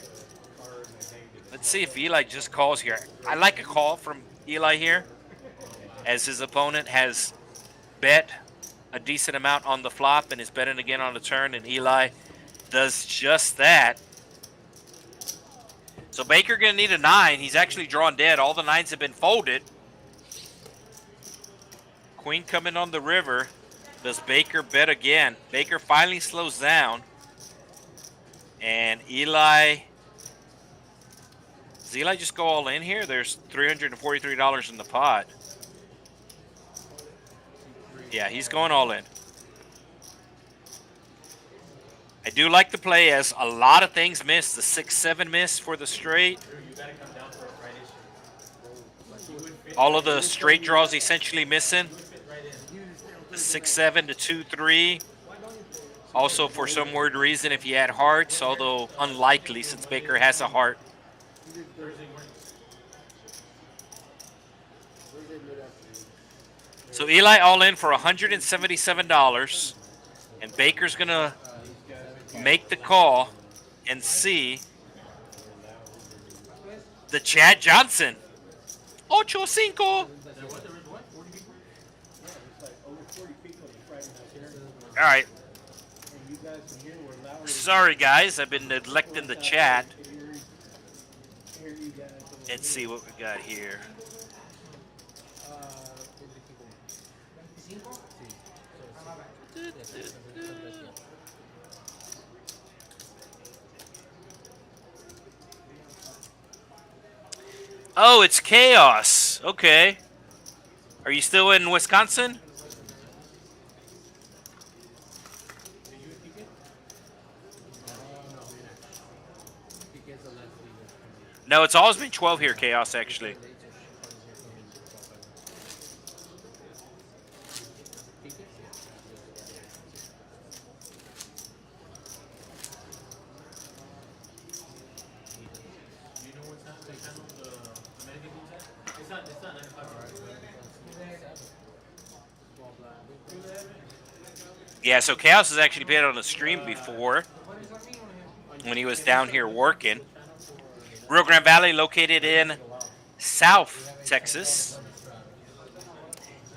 Speaker 1: Let's see if Eli just calls here. I like a call from Eli here, as his opponent has bet a decent amount on the flop and is betting again on the turn, and Eli does just that. So Baker going to need a 9. He's actually drawn dead. All the 9s have been folded. Queen coming on the river. Does Baker bet again? Baker finally slows down. And Eli... Does Eli just go all in here? There's $343 in the pot. Yeah, he's going all in. I do like the play as a lot of things miss. The 6-7 miss for the straight. All of the straight draws essentially missing. The 6-7 to 2-3. Also, for some weird reason, if you had hearts, although unlikely since Baker has a heart. So Eli all in for $177, and Baker's gonna make the call and see the Chad Johnson. 8-5. All right. Sorry, guys. I've been neglecting the chat. Let's see what we got here. Oh, it's chaos. Okay. Are you still in Wisconsin? No, it's always been 12 here, Chaos, actually.
Speaker 2: You know what time they handle the American games at? It's not 9 o'clock, right?
Speaker 1: Yeah, so Chaos has actually been on the stream before when he was down here working. Rio Grande Valley, located in South Texas.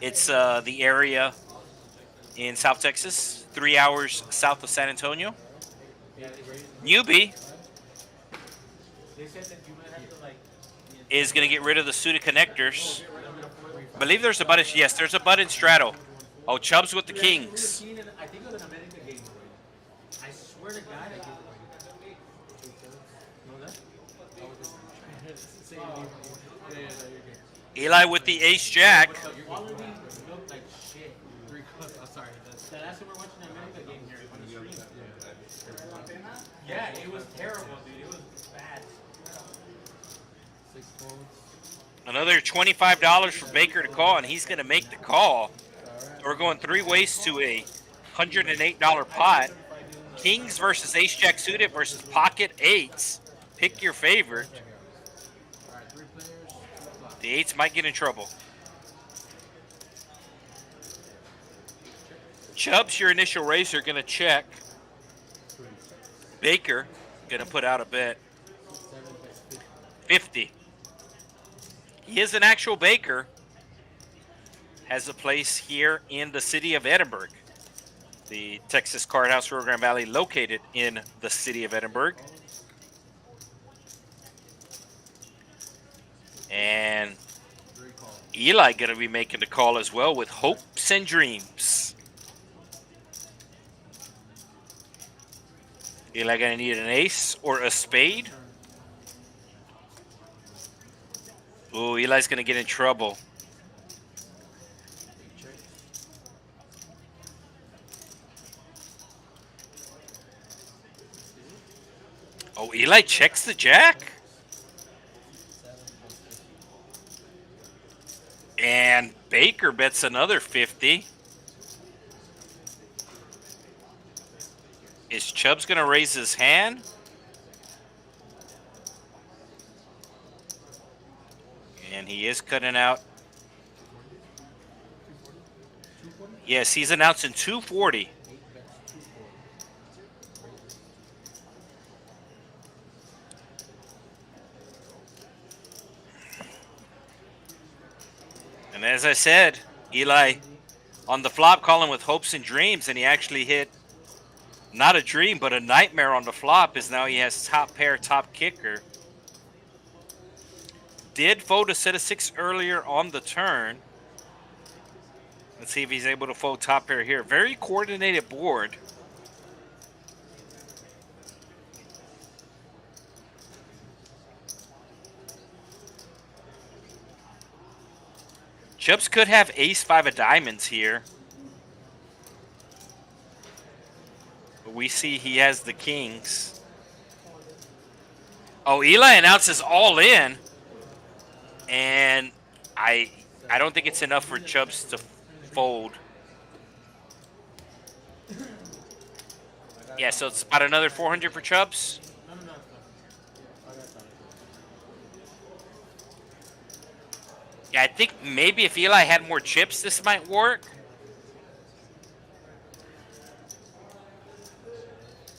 Speaker 1: It's the area in South Texas, 3 hours south of San Antonio. Newbie
Speaker 2: They said that you might have to like.
Speaker 1: is going to get rid of the suited connectors. I believe there's a button. Yes, there's a button straddle. Oh, Chubbs with the Kings.
Speaker 2: I think it was an American game. I swear to God, I did. Know that?
Speaker 1: Eli with the ace jack.
Speaker 2: The quality looked like shit. Sorry. The last time we were watching the American game here on the stream. Yeah, it was terrible, dude. It was bad.
Speaker 3: 6 folds.
Speaker 1: Another $25 for Baker to call, and he's going to make the call. We're going 3 ways to a $108 pot. Kings versus ace jack suited versus pocket eights. Pick your favorite.
Speaker 3: Alright, 3 players, 2 flops.
Speaker 1: The eights might get in trouble. Chubbs, your initial raiser, going to check. Baker going to put out a bet. 50. He is an actual Baker. Has a place here in the city of Edinburg. The Texas Card House Rio Grande Valley, located in the city of Edinburg. And Eli going to be making the call as well with hopes and dreams. Eli going to need an ace or a spade. Ooh, Eli's going to get in trouble. Oh, Eli checks the jack. And Baker bets another 50. Is Chubbs going to raise his hand? And he is cutting out. Yes, he's announcing 240. And as I said, Eli on the flop calling with hopes and dreams, and he actually hit not a dream, but a nightmare on the flop, is now he has top pair, top kicker. Did fold a set of 6 earlier on the turn. Let's see if he's able to fold top pair here. Very coordinated board. Chubbs could have ace-5 of diamonds here. But we see he has the kings. Oh, Eli announces all in. And I don't think it's enough for Chubbs to fold. Yeah, so it's about another 400 for Chubbs. Yeah, I think maybe if Eli had more chips, this might work.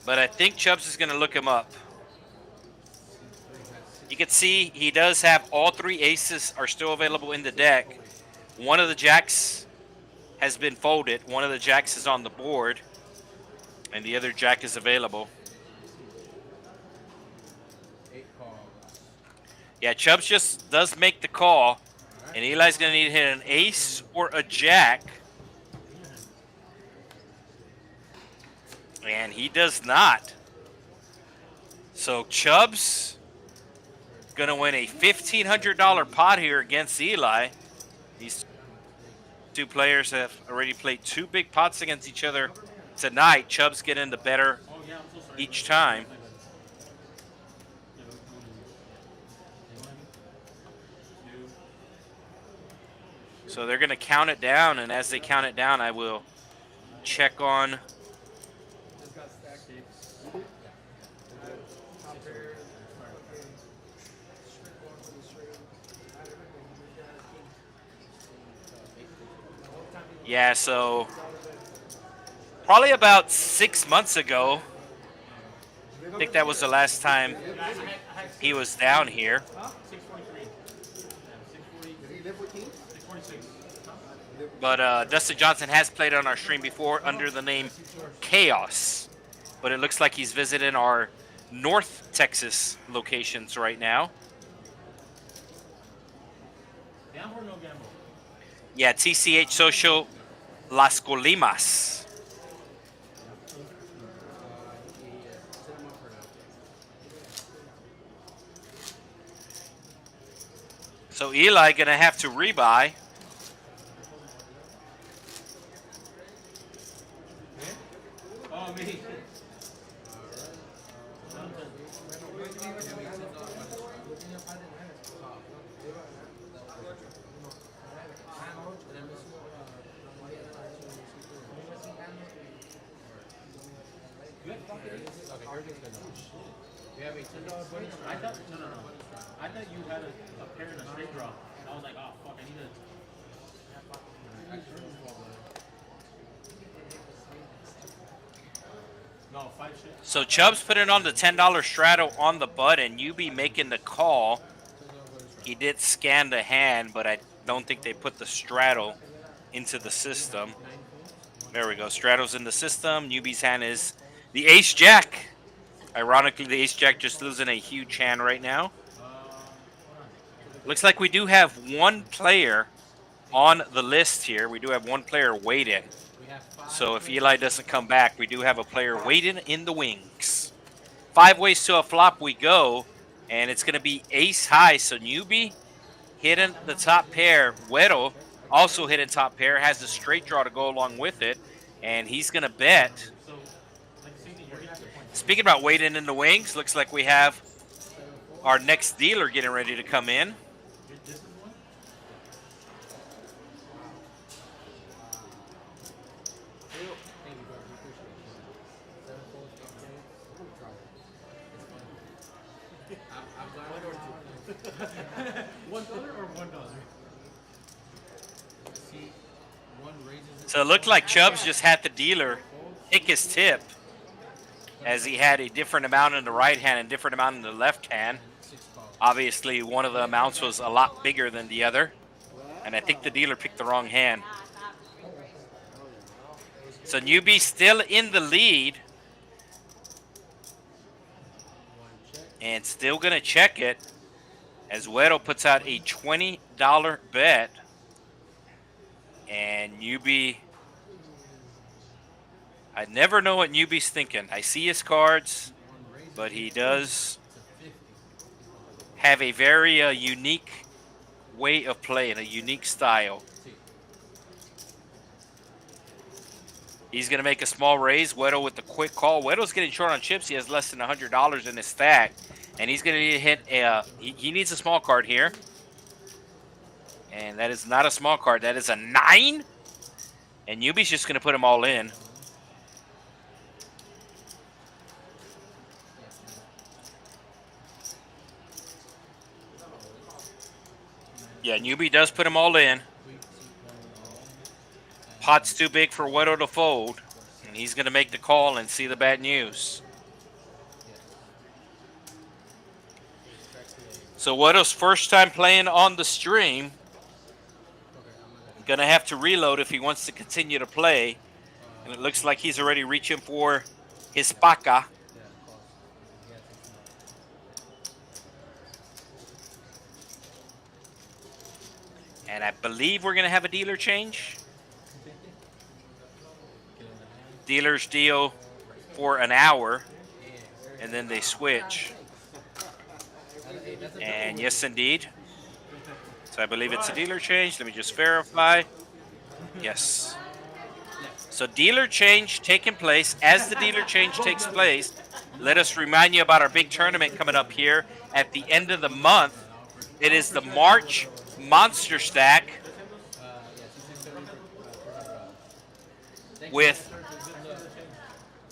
Speaker 1: But I think Chubbs is going to look him up. You can see he does have all 3 aces are still available in the deck. One of the jacks has been folded. One of the jacks is on the board. And the other jack is available.
Speaker 3: 8 calls.
Speaker 1: Yeah, Chubbs just does make the call. And Eli's going to need to hit an ace or a jack. And he does not. So Chubbs going to win a $1,500 pot here against Eli. These 2 players have already played 2 big pots against each other tonight. Chubbs getting the better each time. So they're going to count it down, and as they count it down, I will check on.
Speaker 3: Just got stacked. Top pair, fucking straight one for the straight. Not everything.
Speaker 1: Yeah, so probably about 6 months ago, I think that was the last time he was down here.
Speaker 2: 643. 640.
Speaker 3: Did he live with King?
Speaker 2: 646.
Speaker 1: But Dustin Johnson has played on our stream before under the name Chaos. But it looks like he's visiting our North Texas locations right now.
Speaker 2: Gamble or no gamble?
Speaker 1: Yeah, TCH Social Las Colimas. So Eli gonna have to rebuy.
Speaker 2: Oh, me. I thought no. I thought you had a pair and a straight draw, and I was like, oh fuck, I need a. No, 5 shit.
Speaker 1: So Chubb's putting on the $10 straddle on the button. You be making the call. He did scan the hand, but I don't think they put the straddle into the system. There we go. Straddle's in the system. Newbie's hand is the ace jack. Ironically, the ace jack just losing a huge hand right now. Looks like we do have one player on the list here. We do have one player waiting. So if Eli doesn't come back, we do have a player waiting in the wings. 5 ways to a flop we go, and it's going to be ace high. So Newbie hitting the top pair. Weddle also hitting top pair, has the straight draw to go along with it, and he's going to bet. Speaking about waiting in the wings, looks like we have our next dealer getting ready to come in.
Speaker 2: $1 or $1?
Speaker 1: So it looked like Chubbs just had the dealer pick his tip, as he had a different amount in the right hand and different amount in the left hand. Obviously, one of the amounts was a lot bigger than the other, and I think the dealer picked the wrong hand. So Newbie still in the lead, and still going to check it, as Weddle puts out a $20 bet, and Newbie, I never know what Newbie's thinking. I see his cards, but he does have a very unique way of playing, a unique style. He's going to make a small raise. Weddle with the quick call. Weddle's getting short on chips. He has less than $100 in his stack, and he's going to hit he needs a small card here. And that is not a small card. That is a 9. And Newbie's just going to put them all in. Yeah, Newbie does put them all in. Pot's too big for Weddle to fold. And he's going to make the call and see the bad news. So Weddle's first time playing on the stream. Going to have to reload if he wants to continue to play. And it looks like he's already reaching for his paca. And I believe we're going to have a dealer change. Dealers deal for an hour, and then they switch. And yes, indeed. So I believe it's a dealer change. Let me just verify. Yes. So dealer change taking place. As the dealer change takes place, let us remind you about our big tournament coming up here at the end of the month. It is the March Monster Stack with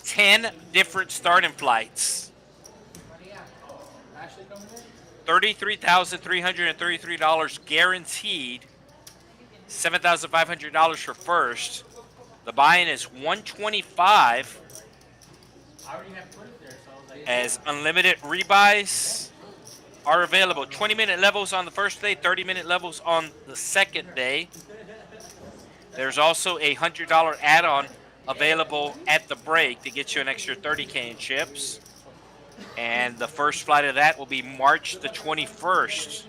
Speaker 1: 10 different starting flights.
Speaker 2: Ashley coming in?
Speaker 1: $33,333 guaranteed. $7,500 for first. The buy-in is $125
Speaker 2: I already have put it there, so I was like,
Speaker 1: as unlimited rebuys are available. 20-minute levels on the first day, 30-minute levels on the second day. There's also a $100 add-on available at the break to get you an extra 30K in chips. And the first flight of that will be March the 21st.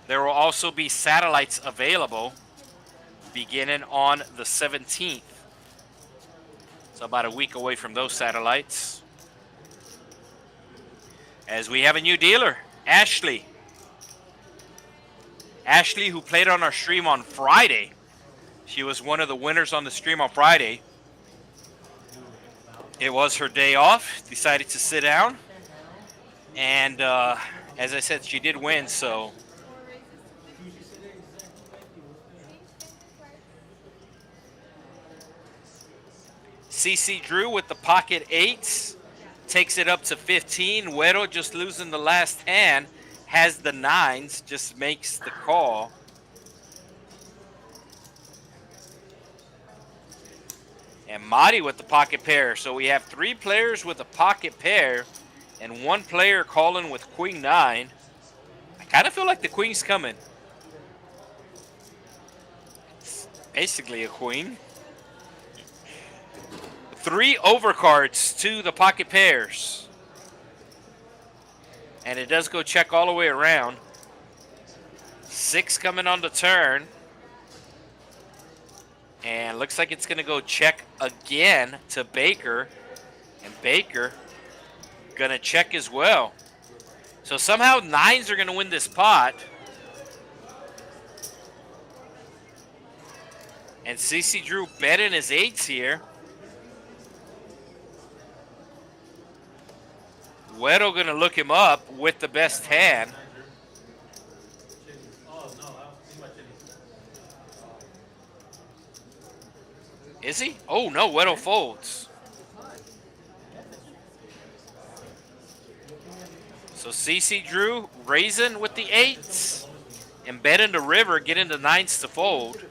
Speaker 1: There will also be satellites available beginning on the 17th. So about a week away from those satellites. As we have a new dealer, Ashley. Ashley, who played on our stream on Friday. She was one of the winners on the stream on Friday. It was her day off, decided to sit down. And as I said, she did win, so. CC Drew with the pocket eights. Takes it up to 15. Güero just losing the last hand. Has the nines. Just makes the call. And Madi with the pocket pair. So we have 3 players with a pocket pair. And 1 player calling with queen 9. I kind of feel like the queen's coming. It's basically a queen. 3 overcards to the pocket pairs. And it does go check all the way around. 6 coming on the turn. And looks like it's going to go check again to Baker. And Baker going to check as well. So somehow 9s are going to win this pot. And CC Drew betting his 8s here. Güero going to look him up with the best hand. Is he? Oh, no, Güero folds. So CC Drew raising with the 8s. And betting the river, getting the 9s to fold.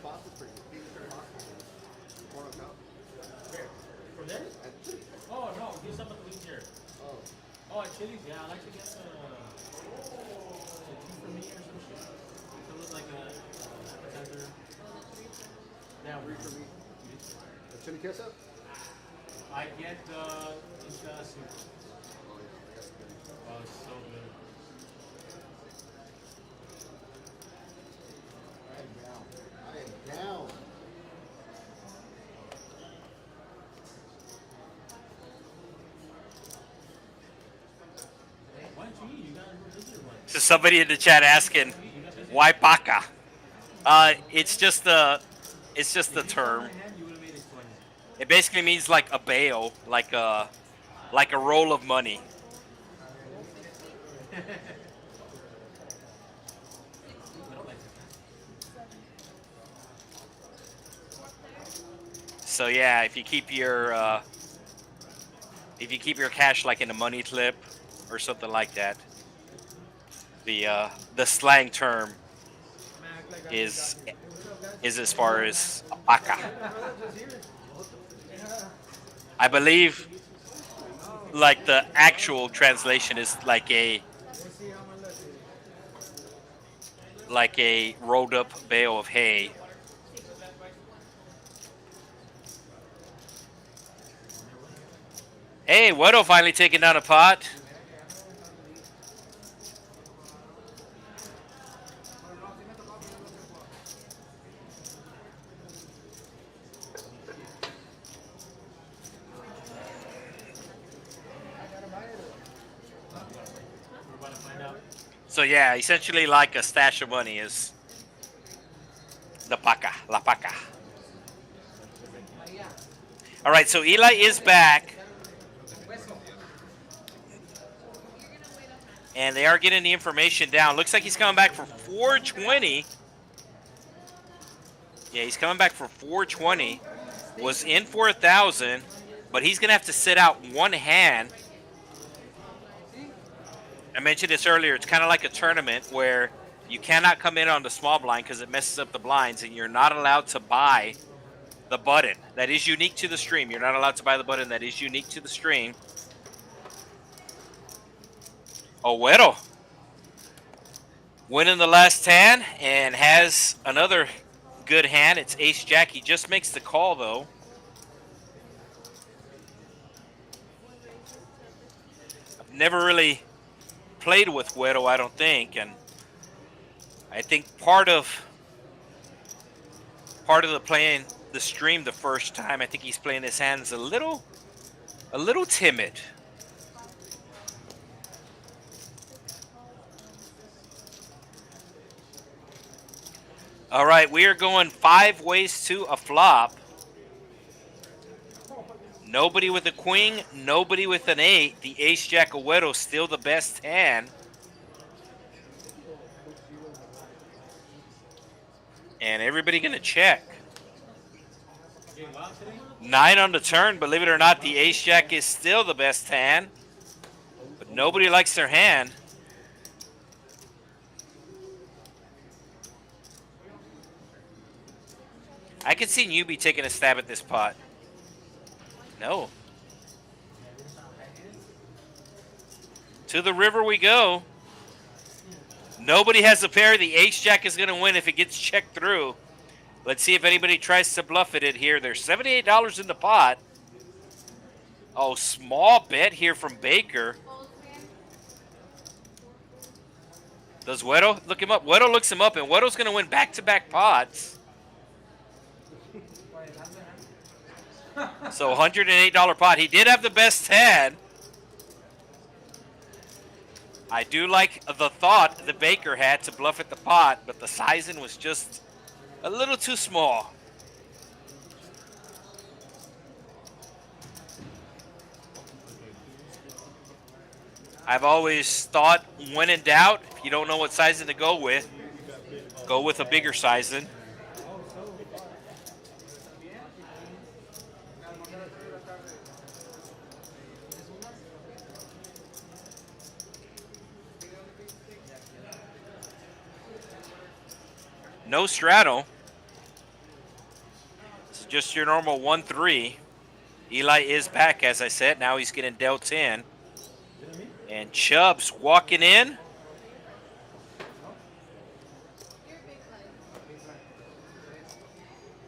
Speaker 2: oh no, get some of the wings here. Oh, at Chili's, yeah, I like to get the 2 for me or some shit. It looks like a appetizer. Yeah,
Speaker 3: 3 for me. Chili queso?
Speaker 2: I get the enchilada soup. Oh, it's so good.
Speaker 3: I am down.
Speaker 2: Why don't you eat? You got a visitor one.
Speaker 1: So somebody in the chat asking, why paca? It's just the term.
Speaker 2: You would have made it 20.
Speaker 1: It basically means like a bail, like a roll of money. So yeah, if you keep your cash like in a money clip or something like that, the slang term is as far as a paca. I believe like the actual translation is like a rolled up bale of hay. Hey, Güero finally taking down a pot. So yeah, essentially like a stash of money is the paca, la paca. All right, so Eli is back. And they are getting the information down. Looks like he's coming back for 420. Yeah, he's coming back for 420. Was in for 1,000, but he's gonna have to sit out one hand. I mentioned this earlier. It's kind of like a tournament where you cannot come in on the small blind because it messes up the blinds, and you're not allowed to buy the button that is unique to the stream. You're not allowed to buy the button that is unique to the stream. Owedo winning the last hand and has another good hand. It's ace jack. He just makes the call though. I've never really played with Wedo, I don't think, and I think part of the playing the stream the first time, I think he's playing his hands a little timid. All right, we are going 5 ways to a flop. Nobody with a queen, nobody with an 8. The ace jack of Wedo still the best hand. And everybody gonna check. 9 on the turn, believe it or not, the ace jack is still the best hand. But nobody likes their hand. I could see Newbie taking a stab at this pot. No. To the river we go. Nobody has a pair. The ace jack is going to win if it gets checked through. Let's see if anybody tries to bluff it in here. There's $78 in the pot. Oh, small bet here from Baker. Does Wedo look him up? Wedo looks him up, and Wedo's going to win back-to-back pots. So $108 pot. He did have the best hand. I do like the thought the Baker had to bluff at the pot, but the sizing was just a little too small. I've always thought, when in doubt, if you don't know what sizing to go with a bigger sizing. No straddle. It's just your normal 1-3. Eli is back, as I said. Now he's getting dealt in. And Chubb's walking in.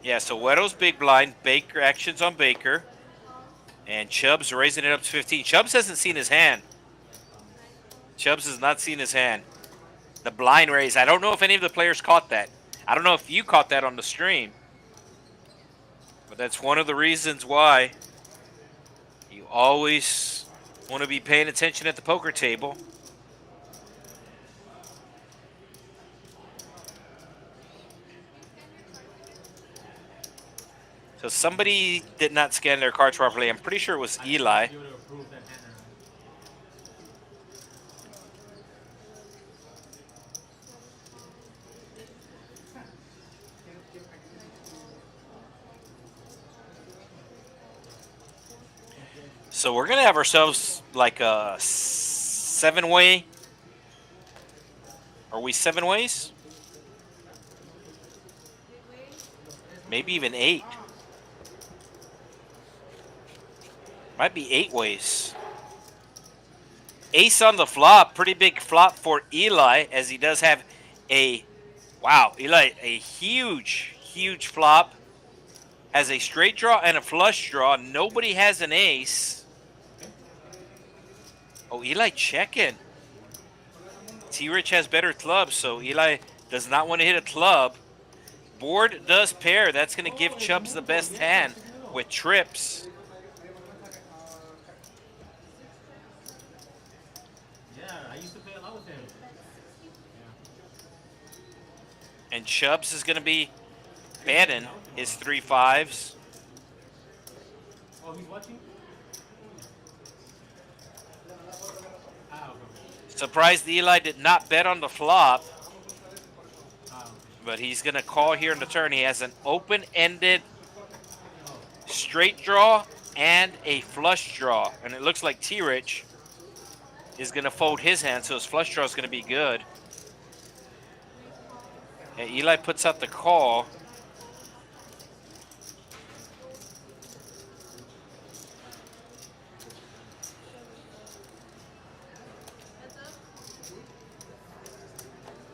Speaker 1: Yeah, so Wedo's big blind. Baker actions on Baker. And Chubb's raising it up to 15. Chubbs hasn't seen his hand. Chubbs has not seen his hand. The blind raise. I don't know if any of the players caught that. I don't know if you caught that on the stream. But that's one of the reasons why you always want to be paying attention at the poker table. So somebody did not scan their cards properly. I'm pretty sure it was Eli. So we're going to have ourselves like a 7-way. Are we 7 ways? Maybe even 8. Might be 8 ways. Ace on the flop. Pretty big flop for Eli, as he does have a... Wow, Eli, a huge, huge flop. Has a straight draw and a flush draw. Nobody has an ace. Oh, Eli checking. T-Rich has better clubs, so Eli does not want to hit a club. Board does pair. That's going to give Chubbs the best hand with trips.
Speaker 2: Yeah, I used to play a lot with him.
Speaker 1: And Chubbs is going to be banning his 3-5s.
Speaker 2: Oh, he's watching?
Speaker 1: Surprised Eli did not bet on the flop. But he's going to call here in the turn. He has an open-ended straight draw and a flush draw. And it looks like T-Rich is going to fold his hand, so his flush draw is going to be good. And Eli puts out the call.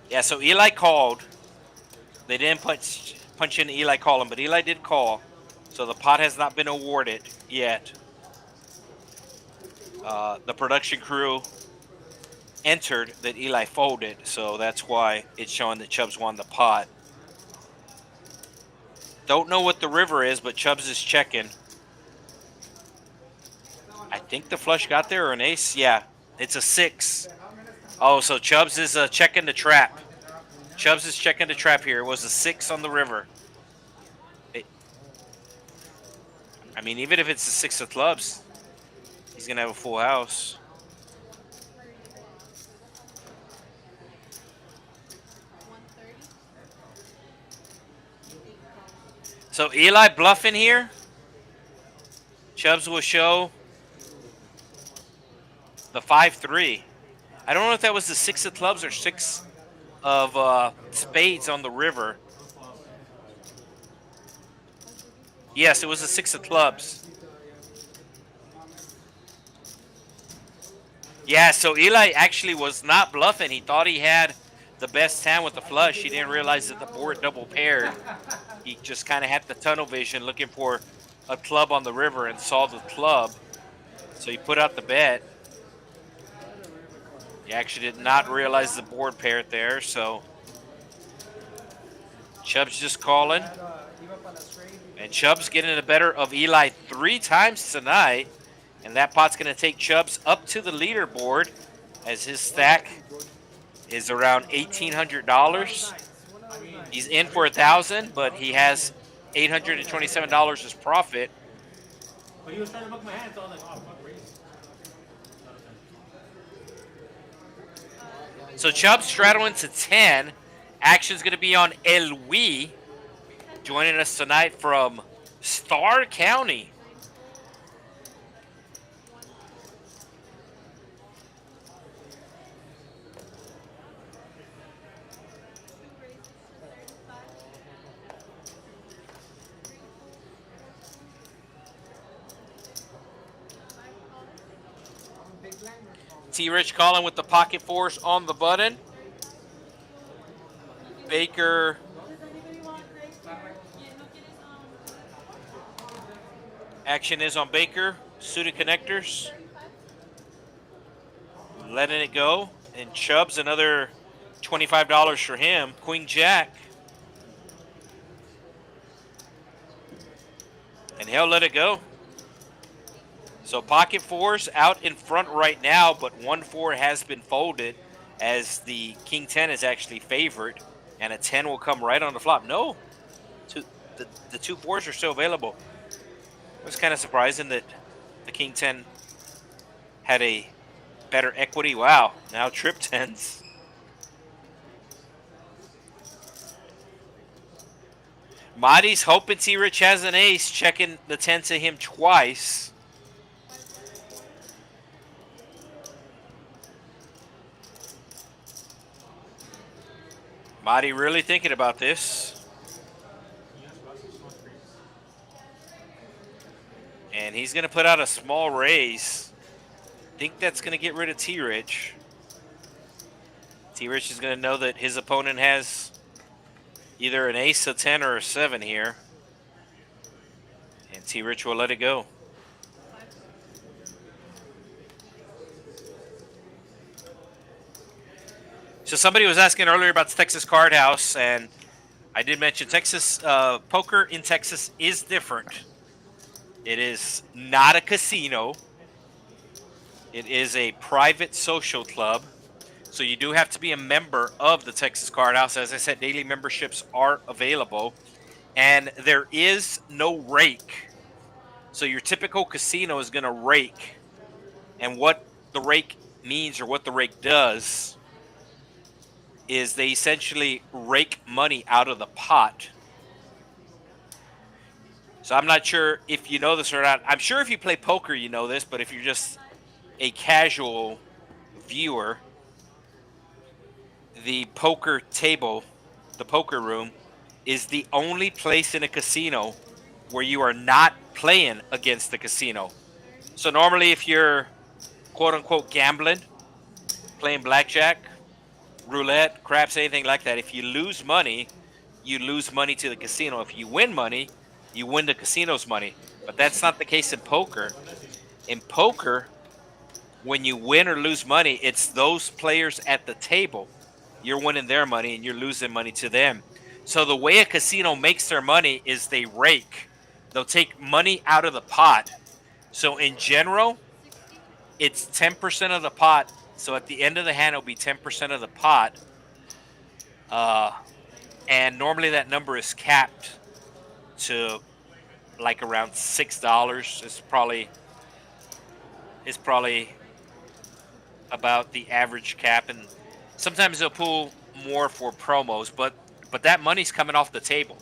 Speaker 1: Yeah, so Eli called. They didn't punch in Eli calling, but Eli did call. So the pot has not been awarded yet. The production crew entered that Eli folded, so that's why it's showing that Chubbs won the pot. Don't know what the river is, but Chubbs is checking. I think the flush got there, or an ace. Yeah, it's a 6. Oh, so Chubbs is checking the trap. Chubbs is checking the trap here. It was a 6 on the river. I mean, even if it's a 6 of clubs, he's going to have a full house. So Eli bluffing here. Chubbs will show the 5-3. I don't know if that was the 6 of clubs or 6 of spades on the river. Yes, it was a 6 of clubs. Yeah, so Eli actually was not bluffing. He thought he had the best hand with the flush. He didn't realize that the board double paired. He just kind of had the tunnel vision looking for a club on the river and saw the club. So he put out the bet. He actually did not realize the board paired there, so Chubbs just calling. And Chubbs getting the better of Eli 3 times tonight. And that pot's going to take Chubbs up to the leaderboard as his stack is around $1,800. He's in for $1,000, but he has $827 as profit.
Speaker 2: But he was trying to book my hand, so I was like, oh, fuck, raise.
Speaker 1: So Chubbs straddling to 10. Action's going to be on Elwi, joining us tonight from Starr County. T-Rich calling with the pocket force on the button. Baker action is on Baker. Suited connectors. Letting it go. And Chubbs another $25 for him. Queen Jack. And he'll let it go. So pocket fours out in front right now, but 1-4 has been folded as the King 10 is actually favored, and a 10 will come right on the flop. No, the 2 4s are still available. It was kind of surprising that the King 10 had a better equity. Wow, now trip 10s. Marty's hoping T-Rich has an ace, checking the 10 to him twice. Marty really thinking about this. And he's going to put out a small raise. Think that's going to get rid of T-Rich. T-Rich is going to know that his opponent has either an ace, a 10, or a 7 here. And T-Rich will let it go. So somebody was asking earlier about the Texas Card House, and I did mention Texas poker in Texas is different. It is not a casino. It is a private social club. So you do have to be a member of the Texas Card House. As I said, daily memberships are available. And there is no rake. So your typical casino is going to rake. And what the rake means or what the rake does is they essentially rake money out of the pot. So I'm not sure if you know this or not. I'm sure if you play poker, you know this, but if you're just a casual viewer, the poker table, the poker room, is the only place in a casino where you are not playing against the casino. So normally if you're quote unquote gambling, playing blackjack, roulette, craps, anything like that, if you lose money, you lose money to the casino. If you win money, you win the casino's money. But that's not the case in poker. In poker, when you win or lose money, it's those players at the table. You're winning their money and you're losing money to them. So the way a casino makes their money is they rake. They'll take money out of the pot. So in general, it's 10% of the pot. So at the end of the hand, it'll be 10% of the pot. And normally that number is capped to like around $6. It's probably about the average cap, and sometimes they'll pull more for promos, but that money's coming off the table.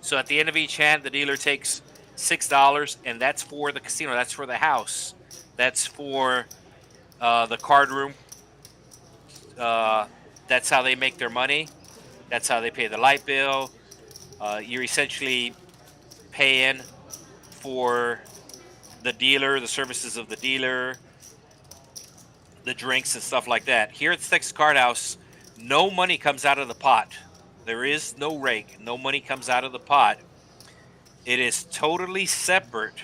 Speaker 1: So at the end of each hand, the dealer takes $6, and that's for the casino. That's for the house. That's for the card room. That's how they make their money. That's how they pay the light bill. You're essentially paying for the dealer, the services of the dealer, the drinks and stuff like that. Here at the Texas Card House, no money comes out of the pot. There is no rake. No money comes out of the pot. It is totally separate,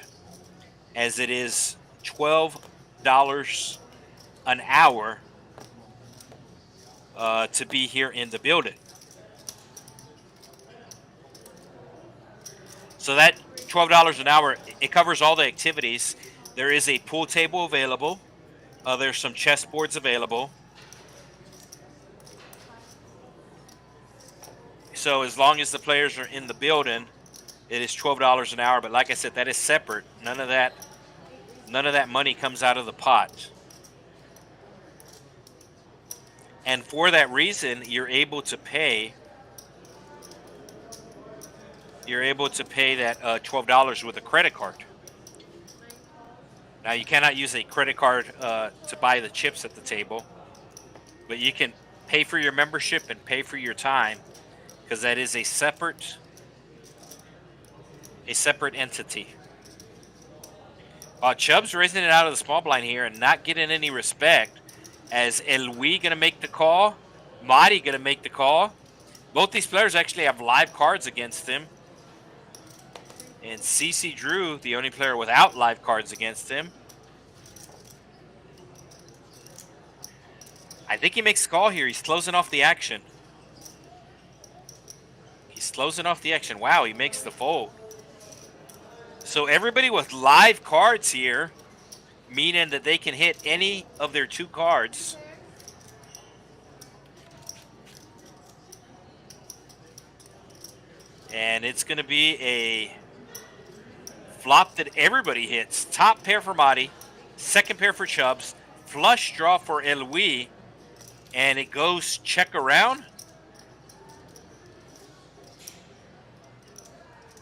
Speaker 1: as it is $12 an hour to be here in the building. So that $12 an hour, it covers all the activities. There is a pool table available. There's some chessboards available. So as long as the players are in the building, it is $12 an hour. But like I said, that is separate. None of that money comes out of the pot. And for that reason, you're able to pay that $12 with a credit card. Now, you cannot use a credit card to buy the chips at the table, but you can pay for your membership and pay for your time, because that is a separate entity. Chubb's raising it out of the small blind here and not getting any respect. As Elwi going to make the call, Madi going to make the call. Both these players actually have live cards against him. And CC Drew, the only player without live cards against him. I think he makes a call here. He's closing off the action. Wow, he makes the fold. So everybody with live cards here, meaning that they can hit any of their two cards. And it's going to be a flop that everybody hits. Top pair for Madi, second pair for Chubbs, flush draw for Elwi, and it goes check around.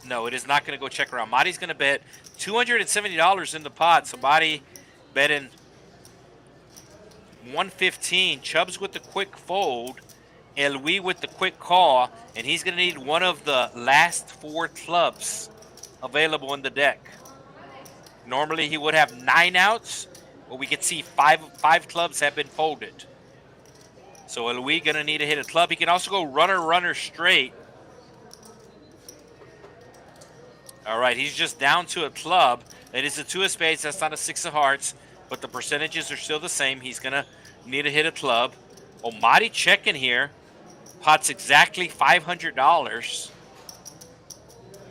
Speaker 1: No, it is not going to go check around. Madi's going to bet $270 in the pot. So Madi betting $115. Chubbs with the quick fold. Elwi with the quick call. And he's going to need one of the last four clubs available in the deck. Normally he would have 9 outs, but we can see five clubs have been folded. So Elwi going to need to hit a club. He can also go runner straight. All right, he's just down to a club. It is a 2 of spades. That's not a 6 of hearts, but the percentages are still the same. He's going to need to hit a club. Oh, Madi checking here. Pot's exactly $500.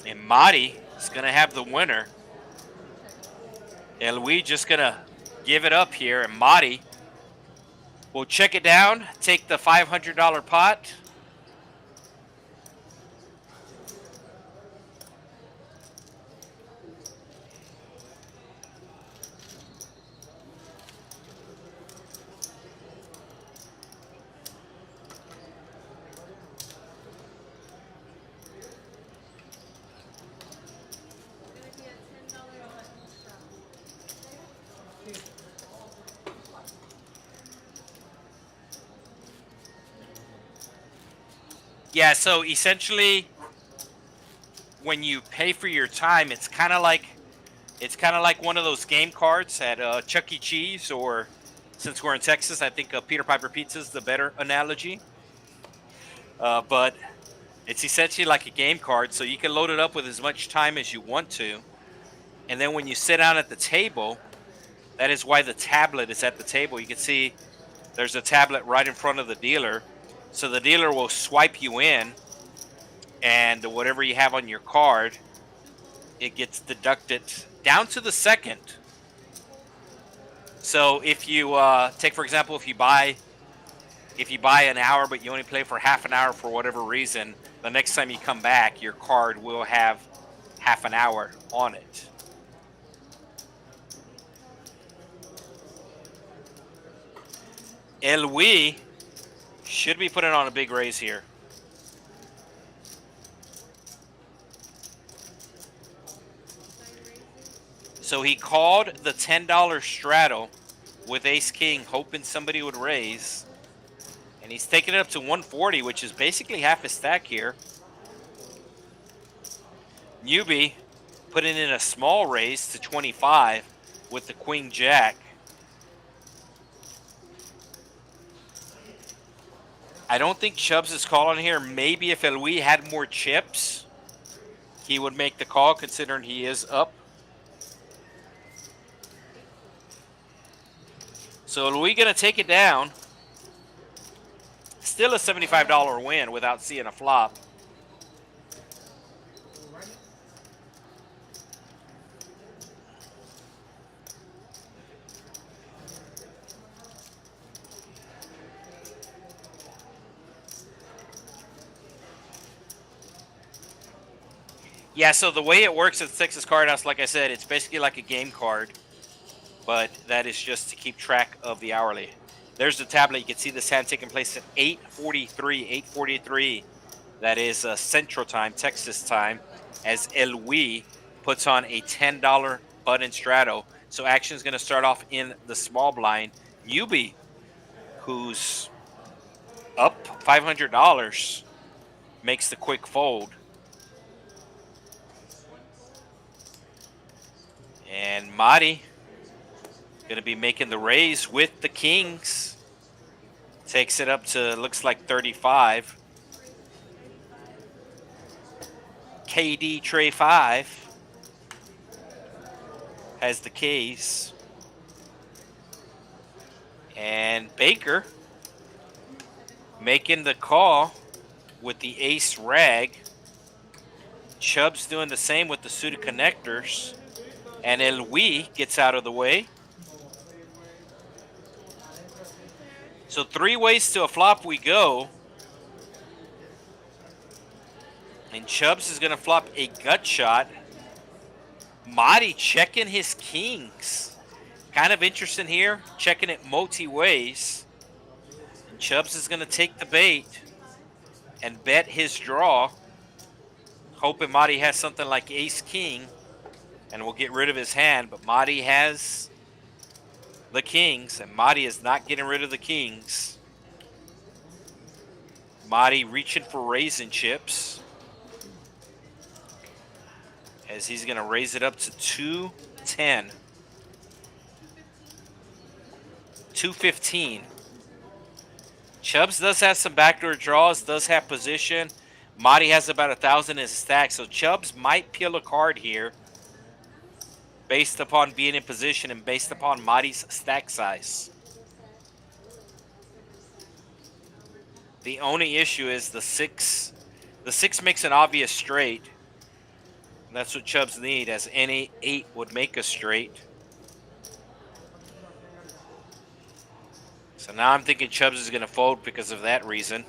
Speaker 1: And Madi is going to have the winner. Elwi just going to give it up here. And Madi will check it down, take the $500 pot. Yeah, so essentially, when you pay for your time, it's kind of like one of those game cards at Chuck E. Cheese, or since we're in Texas, I think Peter Piper Pizza is the better analogy. But it's essentially like a game card, so you can load it up with as much time as you want to. And then when you sit down at the table, that is why the tablet is at the table. You can see there's a tablet right in front of the dealer. So the dealer will swipe you in, and whatever you have on your card, it gets deducted down to the second. So if you take, for example, if you buy an hour but you only play for half an hour for whatever reason, the next time you come back, your card will have half an hour on it. Louis should be putting on a big raise here. So he called the $10 straddle with ace king, hoping somebody would raise. And he's taking it up to 140, which is basically half his stack here. Newbie putting in a small raise to 25 with the queen jack. I don't think Chubbs is calling here. Maybe if Louis had more chips, he would make the call, considering he is up. So Louis going to take it down. Still a $75 win without seeing a flop. Yeah, so the way it works at the Texas Card House, like I said, it's basically like a game card, but that is just to keep track of the hourly. There's the tablet. You can see this hand taking place at 8:43. That is Central Time, Texas time, as Louis puts on a $10 button straddle. So action is going to start off in the small blind. Newbie, who's up $500, makes the quick fold. And Madi going to be making the raise with the kings. Takes it up to, looks like 35. KD Tray 5 has the case. And Baker making the call with the ace rag. Chubb's doing the same with the suited connectors. And Louis gets out of the way. So 3 ways to a flop we go. And Chubbs is going to flop a gut shot. Madi checking his kings. Kind of interesting here. Checking it multi-ways. And Chubbs is going to take the bait and bet his draw. Hoping Madi has something like ace-king and will get rid of his hand. But Madi has the kings, and Madi is not getting rid of the kings. Madi reaching for raising chips, as he's going to raise it up to 210. 215. Chubbs does have some backdoor draws, does have position. Madi has about 1,000 in his stack, so Chubbs might peel a card here based upon being in position and based upon Madi's stack size. The only issue is the 6. The 6 makes an obvious straight. And that's what Chubbs need, as any 8 would make a straight. So now I'm thinking Chubbs is going to fold because of that reason.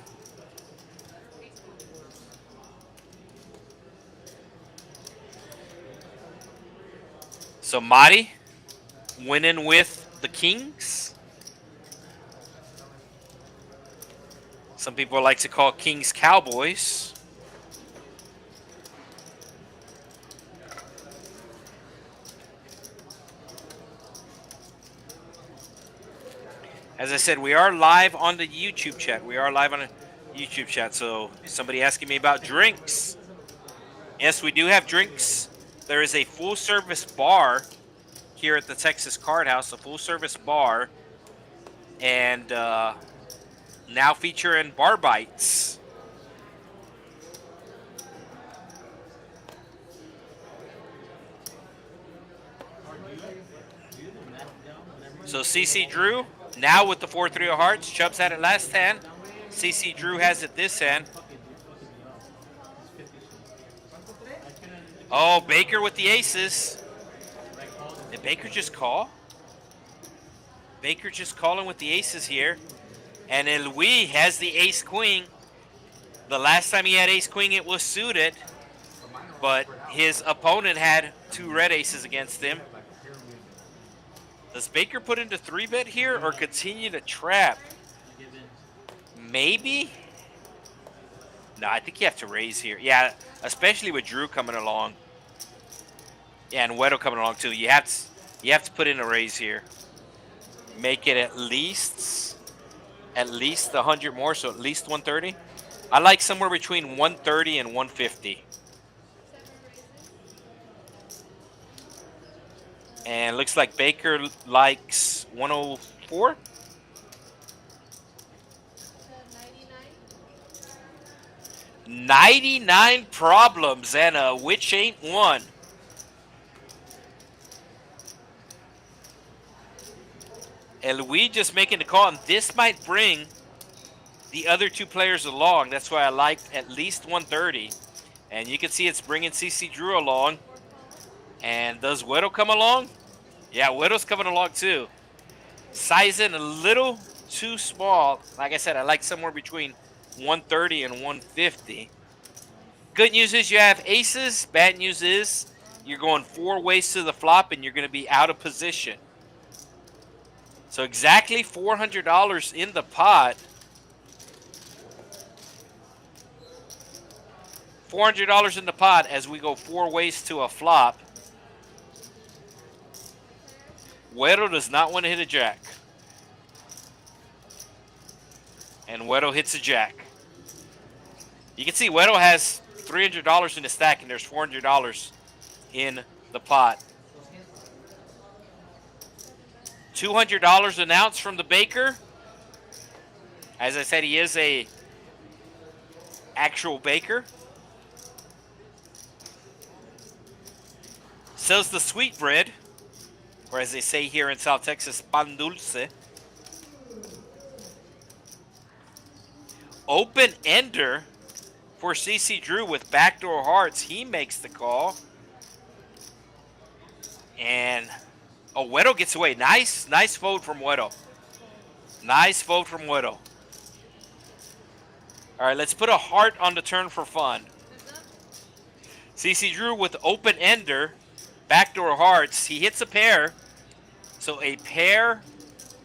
Speaker 1: So Madi winning with the kings. Some people like to call kings cowboys. As I said, we are live on the YouTube chat. We are live on the YouTube chat. So somebody asking me about drinks. Yes, we do have drinks. There is a full-service bar here at the Texas Card House, a full-service bar, and now featuring bar bites. So CC Drew now with the 4-3 of hearts. Chubbs had it last hand. CC Drew has it this hand. Oh, Baker with the aces. Did Baker just call? Baker just calling with the aces here. And then Louis has the ace-queen. The last time he had ace-queen, it was suited. But his opponent had 2 red aces against him. Does Baker put into 3-bet here or continue to trap? Maybe? No, I think you have to raise here. Yeah, especially with Drew coming along. Yeah, and Weddle coming along too. You have to put in a raise here. Make it at least 100 more, so at least 130. I like somewhere between 130 and 150. And looks like Baker likes 104. 99 problems and a which ain't one. And Louis just making the call, and this might bring the other 2 players along. That's why I like at least 130. And you can see it's bringing CC Drew along. And does Weddle come along? Yeah, Weddle's coming along too. Sizing a little too small. Like I said, I like somewhere between 130 and 150. Good news is you have aces. Bad news is you're going 4 ways to the flop and you're going to be out of position. So exactly $400 in the pot. $400 in the pot as we go 4 ways to a flop. Weddle does not want to hit a jack. And Weddle hits a jack. You can see Weddle has $300 in the stack and there's $400 in the pot. $200 an ounce from the Baker. As I said, he is a actual baker. Sells the sweetbread, or as they say here in South Texas, pan dulce. Open ender for CC Drew with backdoor hearts. He makes the call. And Weddle gets away. Nice fold from Weddle. Nice fold from Weddle. All right, let's put a heart on the turn for fun. CC Drew with open ender, backdoor hearts. He hits a pair. So a pair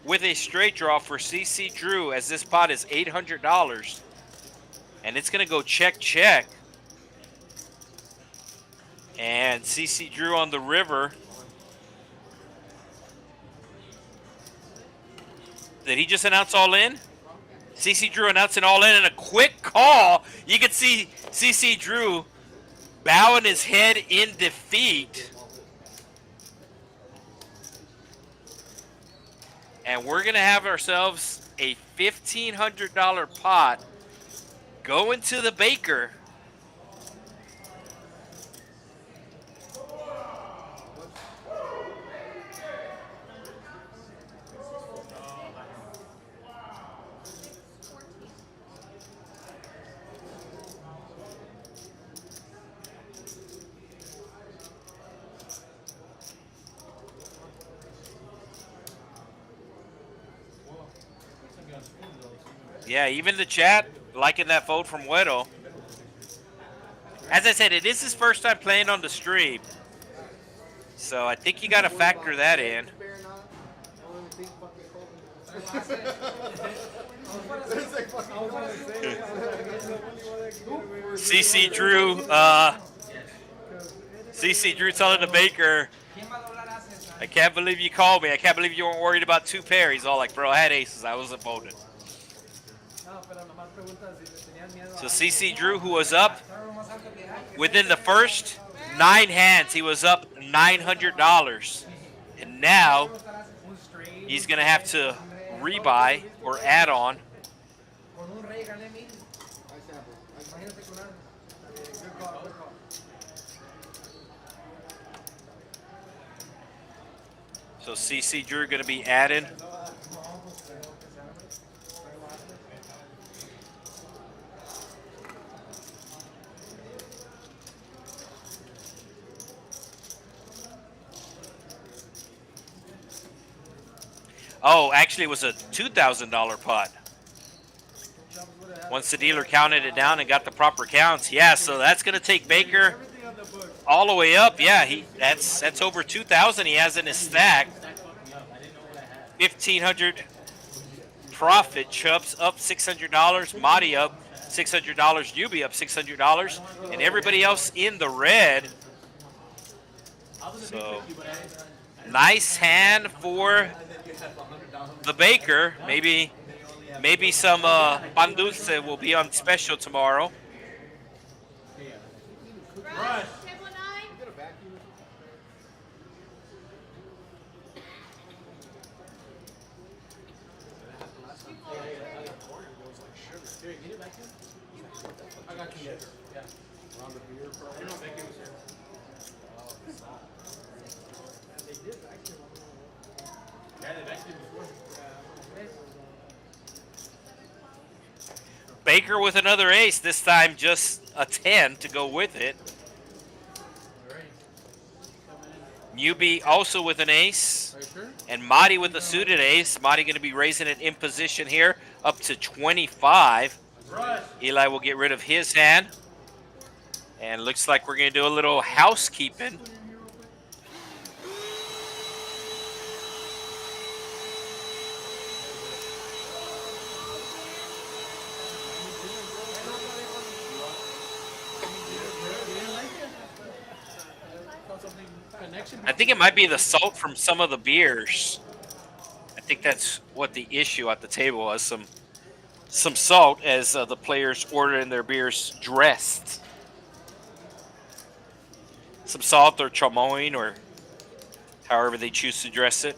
Speaker 1: with a straight draw for CC Drew as this pot is $800. And it's going to go check, check. And CC Drew on the river. Did he just announce all in? CC Drew announcing all in and a quick call. You can see CC Drew bowing his head in defeat. And we're going to have ourselves a $1,500 pot going to the Baker. Yeah, even the chat liking that fold from Weddle. As I said, it is his first time playing on the stream. So I think you got to factor that in. CC Drew telling the Baker, I can't believe you called me. I can't believe you weren't worried about 2 pair. He's all like, bro, I had aces. I wasn't folding. So CC Drew, who was up within the first 9 hands, he was up $900. And now he's going to have to rebuy or add on. So CC Drew going to be adding. Oh, actually, it was a $2,000 pot. Once the dealer counted it down and got the proper counts, yeah. So that's going to take Baker all the way up. Yeah, that's over 2,000 he has in his stack. 1,500 profit. Chubb's up $600. Marty up $600. Yubi up $600, and everybody else in the red. So nice hand for the Baker. Maybe some pan dulce will be on special tomorrow. Baker with another ace, this time just a 10 to go with it. Newbie also with an ace. And Marty with a suited ace. Marty going to be raising it in position here up to 25. Eli will get rid of his hand. And looks like we're going to do a little housekeeping. I think it might be the salt from some of the beers. I think that's what the issue at the table was. Some salt as the players ordering their beers dressed. Some salt or chamoy or however they choose to dress it.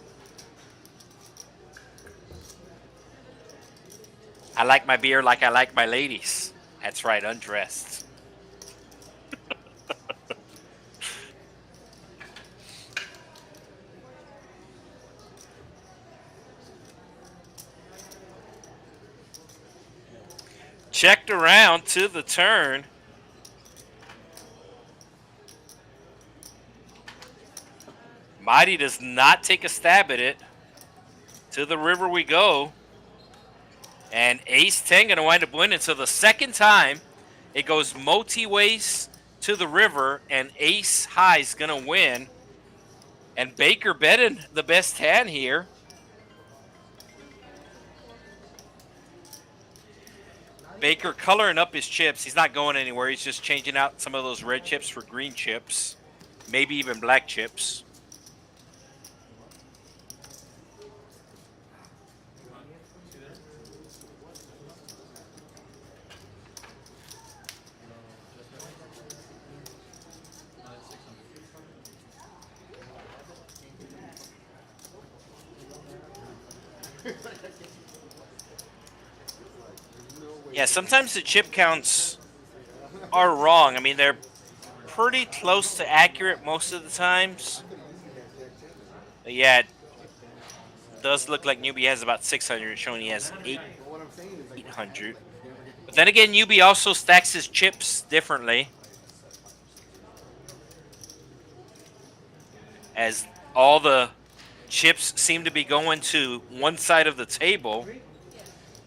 Speaker 1: I like my beer like I like my ladies. That's right, undressed. Checked around to the turn. Mighty does not take a stab at it. To the river we go. And ace 10 going to wind up winning. So the second time it goes multi-ways to the river and ace high is going to win. And Baker betting the best hand here. Baker coloring up his chips. He's not going anywhere. He's just changing out some of those red chips for green chips. Maybe even black chips. Yeah, sometimes the chip counts are wrong. I mean, they're pretty close to accurate most of the times. But yeah, it does look like Newbie has about 600, showing he has 800. But then again, Newbie also stacks his chips differently, as all the chips seem to be going to one side of the table.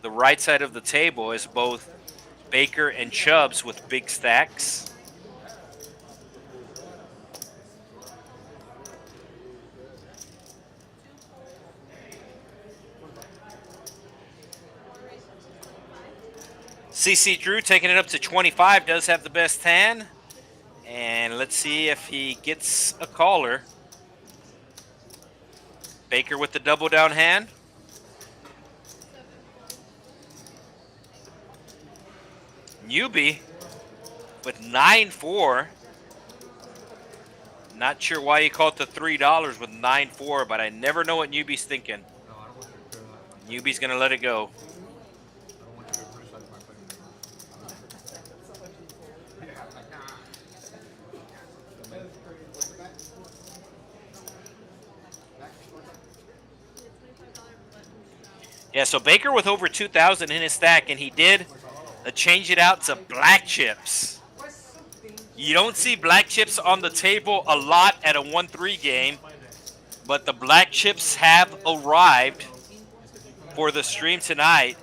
Speaker 1: The right side of the table is both Baker and Chubbs with big stacks. CC Drew taking it up to 25, does have the best hand. And let's see if he gets a caller. Baker with the double down hand. Newbie with 9-4. Not sure why he called the $3 with 9-4, but I never know what Newbie's thinking.
Speaker 2: No, I don't want you to criticize my
Speaker 1: Newbie's gonna let it go.
Speaker 2: I don't want you to criticize my fucking yeah, like, nah.
Speaker 1: Yeah, so Baker with over 2,000 in his stack, and he did change it out to black chips. You don't see black chips on the table a lot at a 1-3 game, but the black chips have arrived for the stream tonight.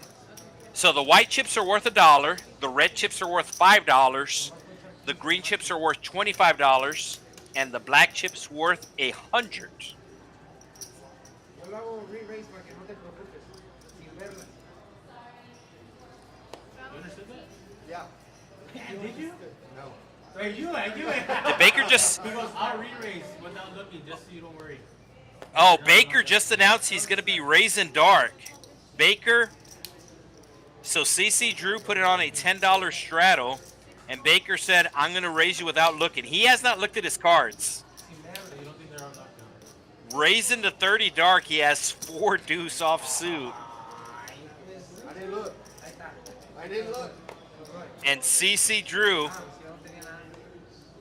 Speaker 1: So the white chips are worth $1, the red chips are worth $5, the green chips are worth $25, and the black chips worth $100.
Speaker 3: Yo lo hago re-raise para que no te preocupes. Sin verla.
Speaker 2: You understood that?
Speaker 3: Yeah.
Speaker 2: Did you?
Speaker 3: No.
Speaker 2: Wait, you.
Speaker 1: Did Baker just...
Speaker 2: He goes, I'll re-raise without looking, just so you don't worry.
Speaker 1: Oh, Baker just announced he's going to be raising dark. Baker... So CC Drew put it on a $10 straddle, and Baker said, I'm going to raise you without looking. He has not looked at his cards.
Speaker 2: You don't think they're on lockdown?
Speaker 1: Raising to 30 dark, he has 4 deuce off suit.
Speaker 3: I didn't look. I didn't look.
Speaker 1: And CC Drew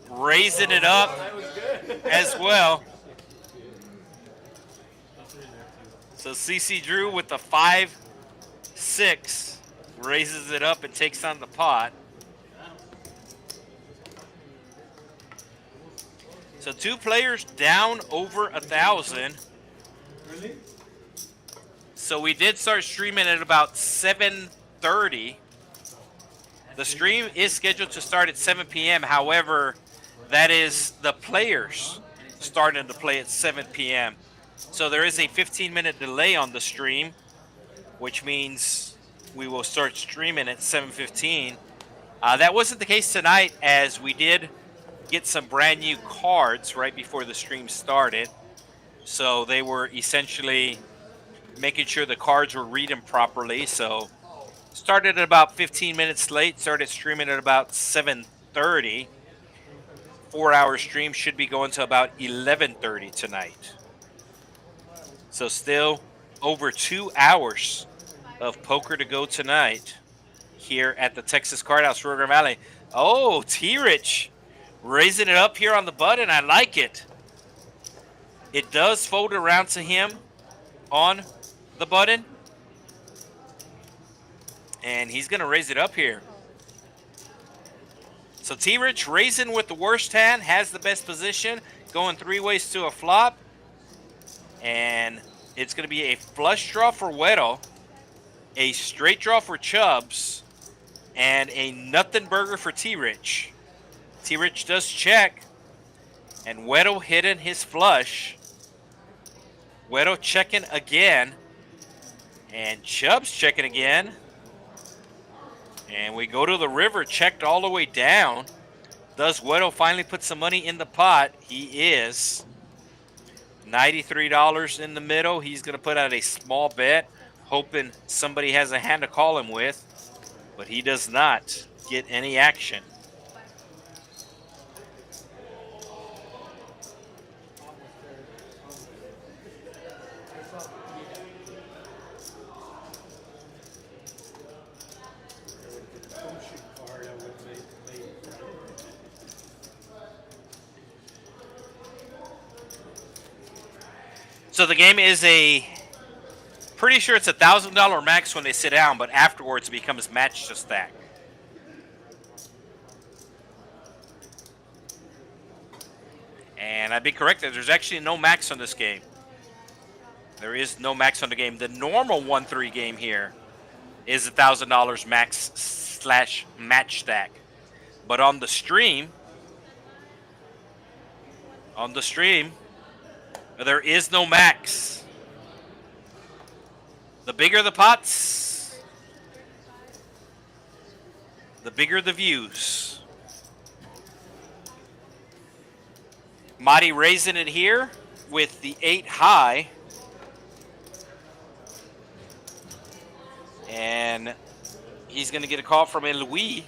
Speaker 1: raising it up as well. So CC Drew with the 5-6 raises it up and takes on the pot. So 2 players down over 1,000.
Speaker 2: Really?
Speaker 1: So we did start streaming at about 7:30. The stream is scheduled to start at 7 p.m. However, that is the players starting to play at 7 p.m. So there is a 15-minute delay on the stream, which means we will start streaming at 7:15. That wasn't the case tonight, as we did get some brand new cards right before the stream started. So they were essentially making sure the cards were reading properly. So started at about 15 minutes late, started streaming at about 7:30. 4-hour stream should be going to about 11:30 tonight. So still over 2 hours of poker to go tonight here at the Texas Card House Rio Grande Valley. Oh, T-Rich raising it up here on the button. I like it. It does fold around to him on the button. And he's going to raise it up here. So T-Rich raising with the worst hand, has the best position, going 3 ways to a flop. And it's going to be a flush draw for Weddle, a straight draw for Chubbs, and a nothing burger for T-Rich. T-Rich does check, and Weddle hitting his flush. Weddle checking again, and Chubbs checking again. And we go to the river, checked all the way down. Does Weddle finally put some money in the pot? He is. $93 in the middle. He's going to put out a small bet, hoping somebody has a hand to call him with, but he does not get any action. So the game is pretty sure it's $1,000 max when they sit down, but afterwards it becomes match to stack. And I'd be correct that there's actually no max on this game. There is no max on the game. The normal 1-3 game here is $1,000 max / match stack. But on the stream, there is no max. The bigger the pots, the bigger the views. Marty raising it here with the 8 high. And he's going to get a call from El Louis.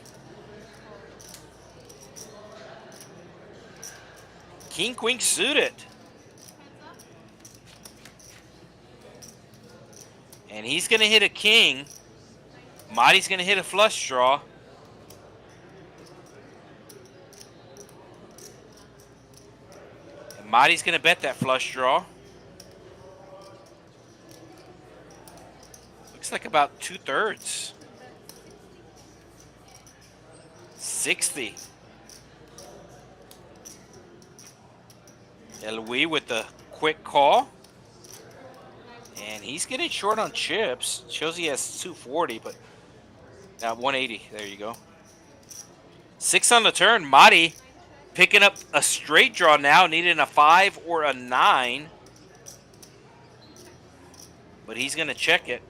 Speaker 1: King, queen suited. And he's going to hit a king. Marty's going to hit a flush draw. And Marty's going to bet that flush draw. Looks like about 2/3. 60. Louis with the quick call. And he's getting short on chips. Shows he has 240, but now 180. There you go. 6 on the turn. Marty picking up a straight draw now, needing a 5 or a 9. But he's going to check it.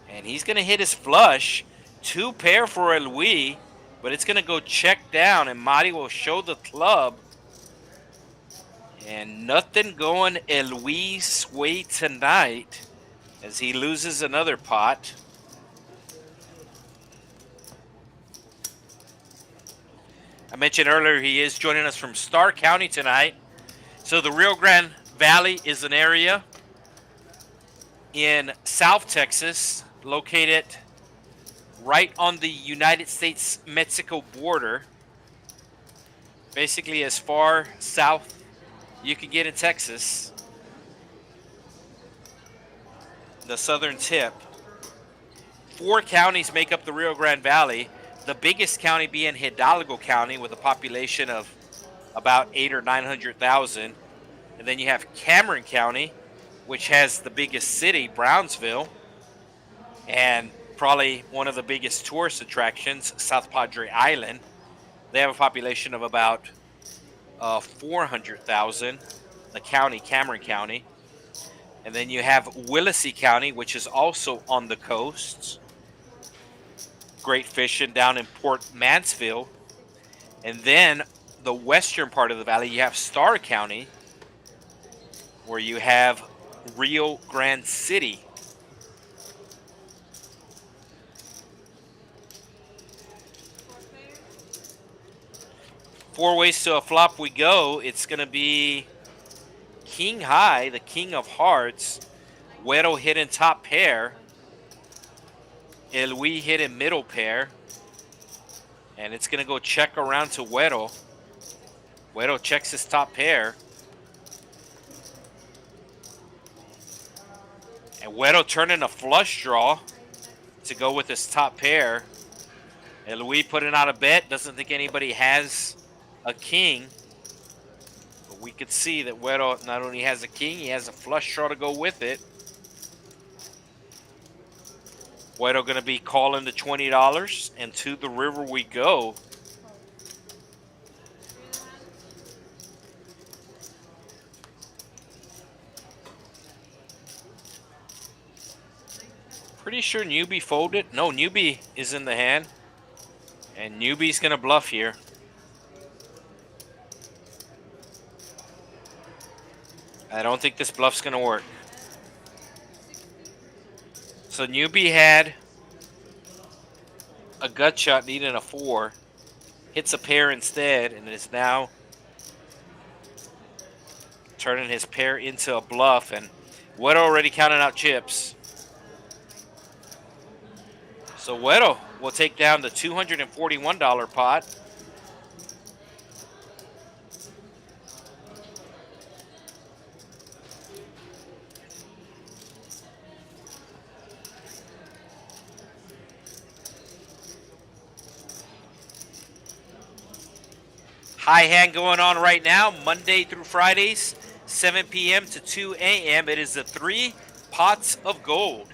Speaker 1: And he's going to hit his flush. 2 pair for Louis, but it's going to go check down, and Marty will show the club. And nothing going Louis' way tonight as he loses another pot. I mentioned earlier he is joining us from Starr County tonight. So the Rio Grande Valley is an area in South Texas, located right on the United States-Mexico border. Basically as far south you can get in Texas. The southern tip. 4 counties make up the Rio Grande Valley. The biggest county being Hidalgo County with a population of about 800,000 or 900,000. And then you have Cameron County, which has the biggest city, Brownsville, and probably one of the biggest tourist attractions, South Padre Island. They have a population of about 400,000, the county, Cameron County. And then you have Willacy County, which is also on the coast. Great fishing down in Port Mansfield. And then the western part of the valley, you have Starr County, where you have Rio Grande City. Four ways to a flop we go. It's going to be king high, the king of hearts. Güero hitting top pair. Louis hitting middle pair. And it's going to go check around to Güero. Güero checks his top pair. And Güero turning a flush draw to go with his top pair. And Louis putting out a bet. Doesn't think anybody has a king. But we could see that Güero not only has a king, he has a flush draw to go with it. Güero going to be calling the $20, and to the river we go. Pretty sure newbie folded. No, newbie is in the hand. And newbie's going to bluff here. I don't think this bluff's going to work. So newbie had a gut shot needing a 4. Hits a pair instead and is now turning his pair into a bluff. And Güero already counting out chips. So Güero will take down the $241 pot. High hand going on right now, Monday through Fridays, 7 p.m. to 2 a.m. It is the 3 pots of gold.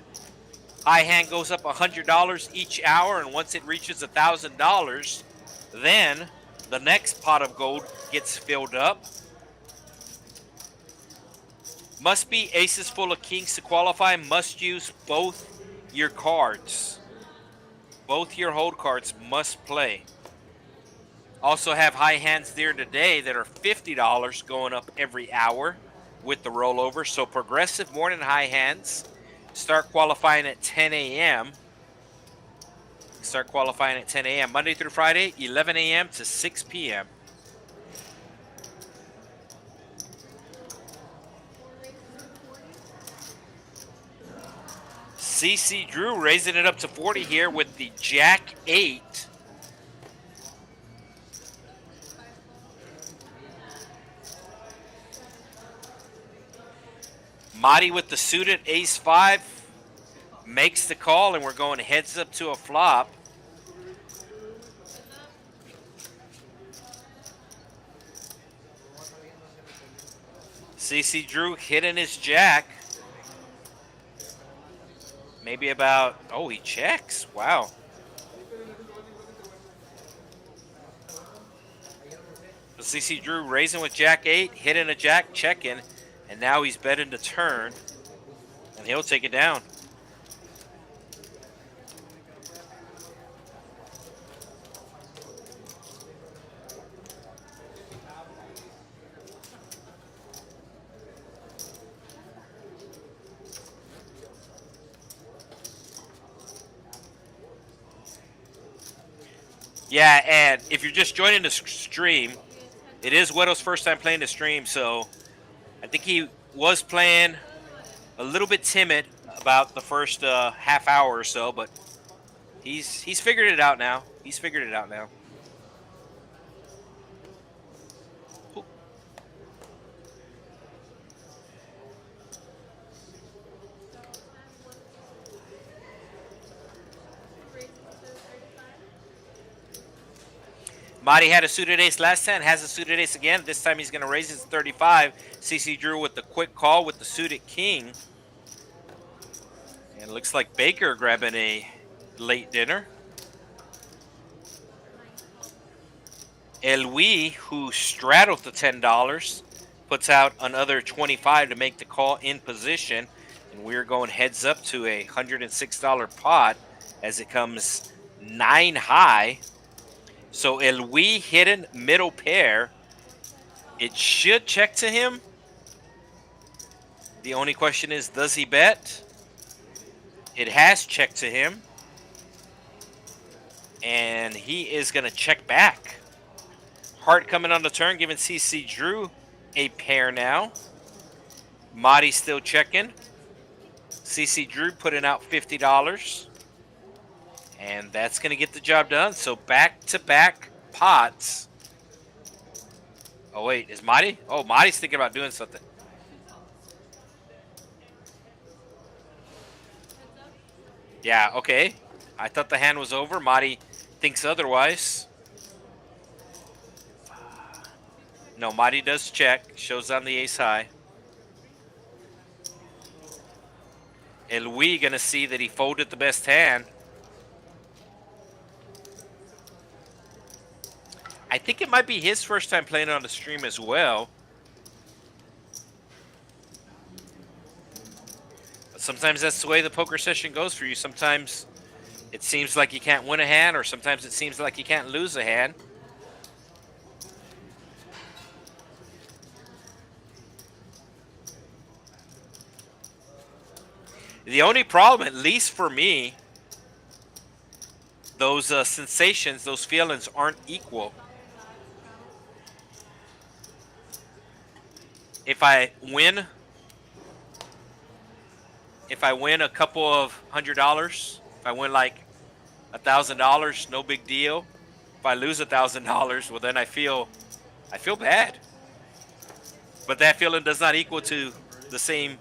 Speaker 1: High hand goes up $100 each hour, and once it reaches $1,000, then the next pot of gold gets filled up. Must be aces full of kings to qualify. Must use both your cards. Both your hold cards must play. Also have high hands there today that are $50 going up every hour with the rollover. So progressive morning high hands start qualifying at 10 a.m. Start qualifying at 10 a.m. Monday through Friday, 11 a.m. to 6 p.m. CC Drew raising it up to 40 here with the Jack 8. Marty with the suited Ace 5 makes the call, and we're going heads up to a flop. CC Drew hitting his Jack. Maybe about, oh, he checks. Wow. CC Drew raising with Jack 8, hitting a Jack, checking, and now he's betting the turn, and he'll take it down. Yeah, and if you're just joining the stream, it is Weddle's first time playing the stream, so I think he was playing a little bit timid about the first half hour or so, but he's figured it out now. He's figured it out now. Ooh. Marty had a suited ace last time, has a suited ace again. This time he's going to raise it to 35. CC Drew with the quick call with the suited king. And it looks like Baker grabbing a late dinner. Elwi, who straddled the $10, puts out another 25 to make the call in position. And we're going heads up to a $106 pot as it comes 9 high. So Elwi hidden middle pair. It should check to him. The only question is, does he bet? It has checked to him. And he is going to check back. Heart coming on the turn, giving CC Drew a pair now. Marty still checking. CC Drew putting out $50. And that's going to get the job done. So back-to-back pots. Oh, wait. Is Marty? Oh, Marty's thinking about doing something. Yeah, okay. I thought the hand was over. Marty thinks otherwise. No, Marty does check. Shows on the ace high. Elwi going to see that he folded the best hand. I think it might be his first time playing on the stream as well. But sometimes that's the way the poker session goes for you. Sometimes it seems like you can't win a hand, or sometimes it seems like you can't lose a hand. The only problem, at least for me, those sensations, those feelings aren't equal. If I win a couple of $100, if I win like $1,000, no big deal. If I lose $1,000, well then I feel bad. But that feeling does not equal to the same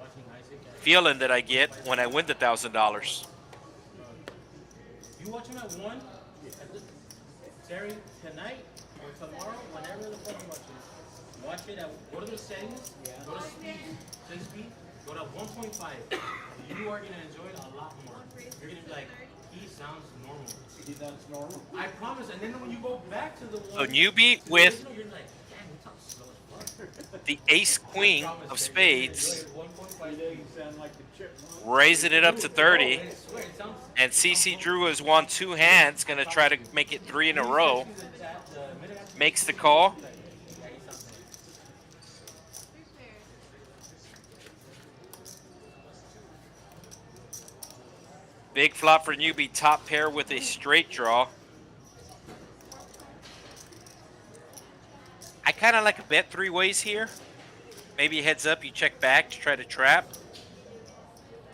Speaker 1: feeling that I get when I win the $1,000.
Speaker 2: You watching at 1? Terry, tonight or tomorrow, whenever the fuck you watch it. Watch it at, go to the settings, go to speed, set speed, go to 1.5. You are going to enjoy it a lot more. You're going to be like, he sounds normal. He sounds normal? I promise. And then when you go back to the one,
Speaker 1: So newbie with
Speaker 2: you're like, damn, he talks slow as fuck.
Speaker 1: the ace queen of spades, raising it up to 30. And CC Drew has won 2 hands, going to try to make it 3 in a row. Makes the call. Big flop for newbie, top pair with a straight draw. I kind of like a bet 3 ways here. Maybe heads up, you check back to try to trap.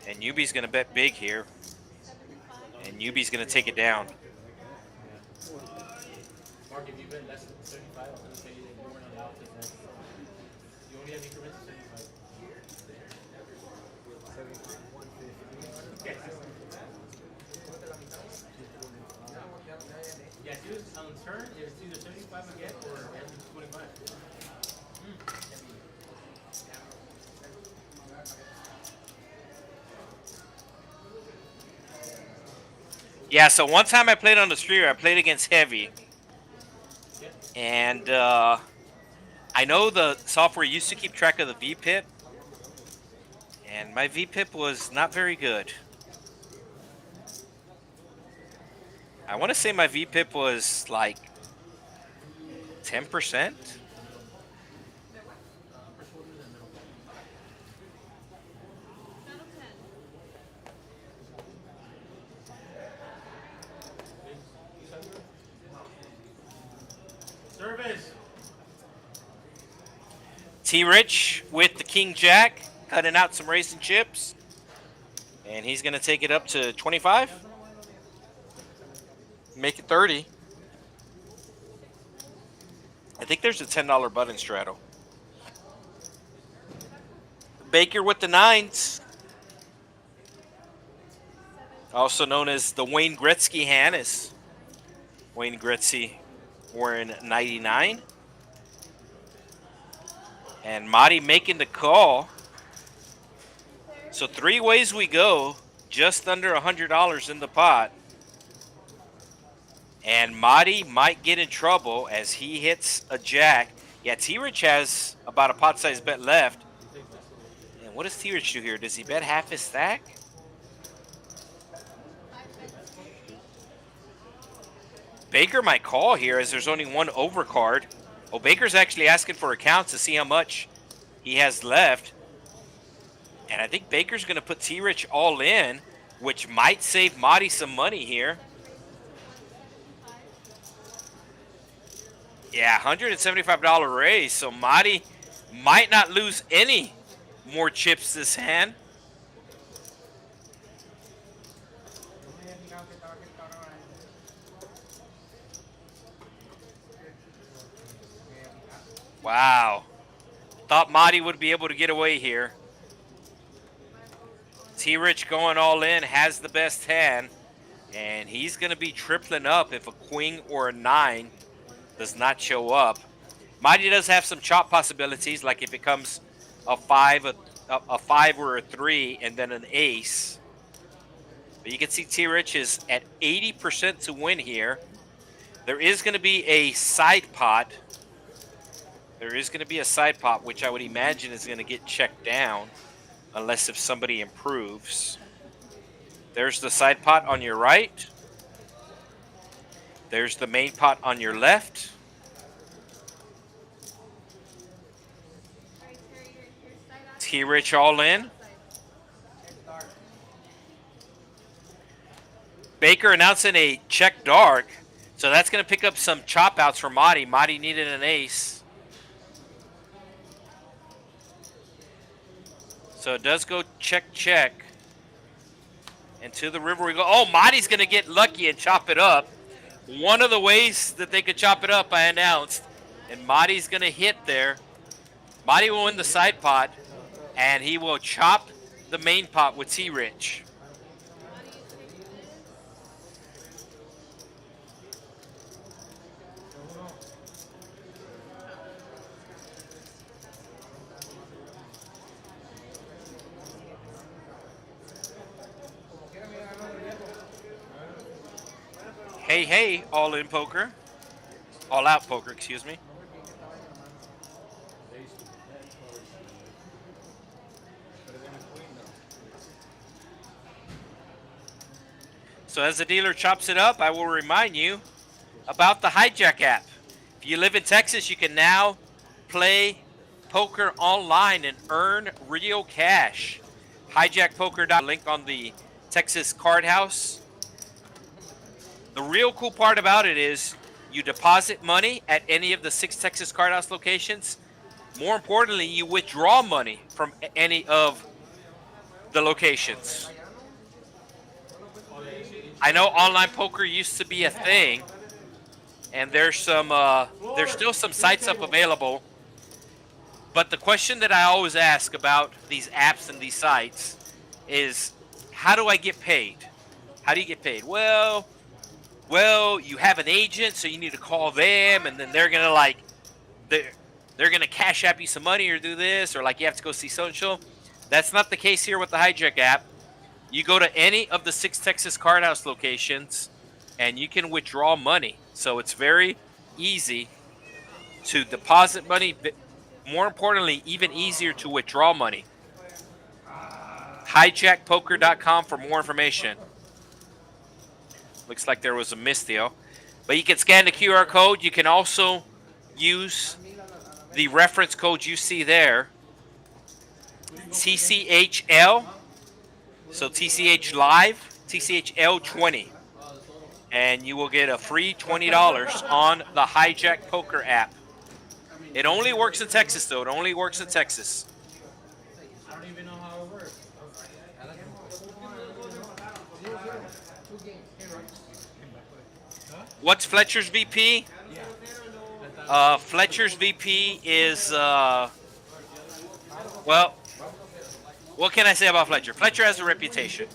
Speaker 1: And newbie's going to bet big here. And Yubi's going to take it down.
Speaker 2: Mark, if you bet less than 75, I'm going to tell you that you weren't allowed to bet. You only have increments of 75. Yes, yeah, on turn, it's either 75 again or 25.
Speaker 1: Yeah, so one time I played on the streamer, I played against Heavy. And I know the software used to keep track of the VPIP. And my VPIP was not very good. I want to say my VPIP was like 10%.
Speaker 2: Service.
Speaker 1: T-Rich with the King Jack, cutting out some racing chips. And he's going to take it up to 25. Make it 30. I think there's a $10 button straddle. Baker with the 9s. Also known as the Wayne Gretzky hand, is Wayne Gretzky wearing 99. And Marty making the call. So 3 ways we go, just under $100 in the pot. And Marty might get in trouble as he hits a jack. Yeah, T-Rich has about a pot-sized bet left. And what does T-Rich do here? Does he bet half his stack? Baker might call here as there's only one overcard. Oh, Baker's actually asking for accounts to see how much he has left. And I think Baker's going to put T-Rich all in, which might save Marty some money here. Yeah, $175 raise, so Marty might not lose any more chips this hand. Wow. Thought Marty would be able to get away here. T-Rich going all in, has the best hand, and he's going to be tripling up if a queen or a 9 does not show up. Marty does have some chop possibilities, like if it comes a 5 or a 3 and then an ace. But you can see T-Rich is at 80% to win here. There is going to be a side pot. There is going to be a side pot, which I would imagine is going to get checked down, unless if somebody improves. There's the side pot on your right. There's the main pot on your left. T-Rich all in. Baker announcing a check dark. So that's going to pick up some chop outs for Marty. Marty needed an ace. So it does go check, check. And to the river we go. Oh, Marty's going to get lucky and chop it up. One of the ways that they could chop it up, I announced. And Marty's going to hit there. Marty will win the side pot. And he will chop the main pot with T-Rich. Hey, hey, all in poker. All out poker, excuse me. So as the dealer chops it up, I will remind you about the Hijack app. If you live in Texas, you can now play poker online and earn real cash. Hijackpoker. Link on the Texas Card House. The real cool part about it is you deposit money at any of the 6 Texas Card House locations. More importantly, you withdraw money from any of the locations. I know online poker used to be a thing, and there's still some sites up available. But the question that I always ask about these apps and these sites is, how do I get paid? How do you get paid? Well, you have an agent, so you need to call them, and then they're gonna they're gonna cash app you some money or do this, or like you have to go see so and so. That's not the case here with the Hijack app. You go to any of the 6 Texas Card House locations, and you can withdraw money. So it's very easy to deposit money. But more importantly, even easier to withdraw money. Hijackpoker.com for more information. Looks like there was a misdeal. But you can scan the QR code. You can also use the reference code you see there, TCHL. So TCH Live, TCHL20. And you will get a free $20 on the Hijack Poker app. It only works in Texas, though. It only works in Texas.
Speaker 2: I don't even know how it works.
Speaker 1: What's Fletcher's VP? Fletcher's VP is, well, what can I say about Fletcher? Fletcher has a reputation.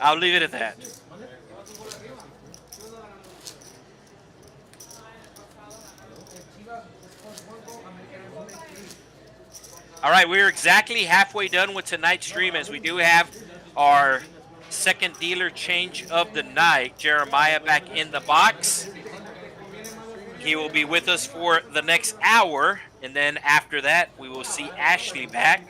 Speaker 1: I'll leave it at that. All right, we're exactly halfway done with tonight's stream, as we do have our second dealer change of the night. Jeremiah back in the box. He will be with us for the next hour, and then after that, we will see Ashley back.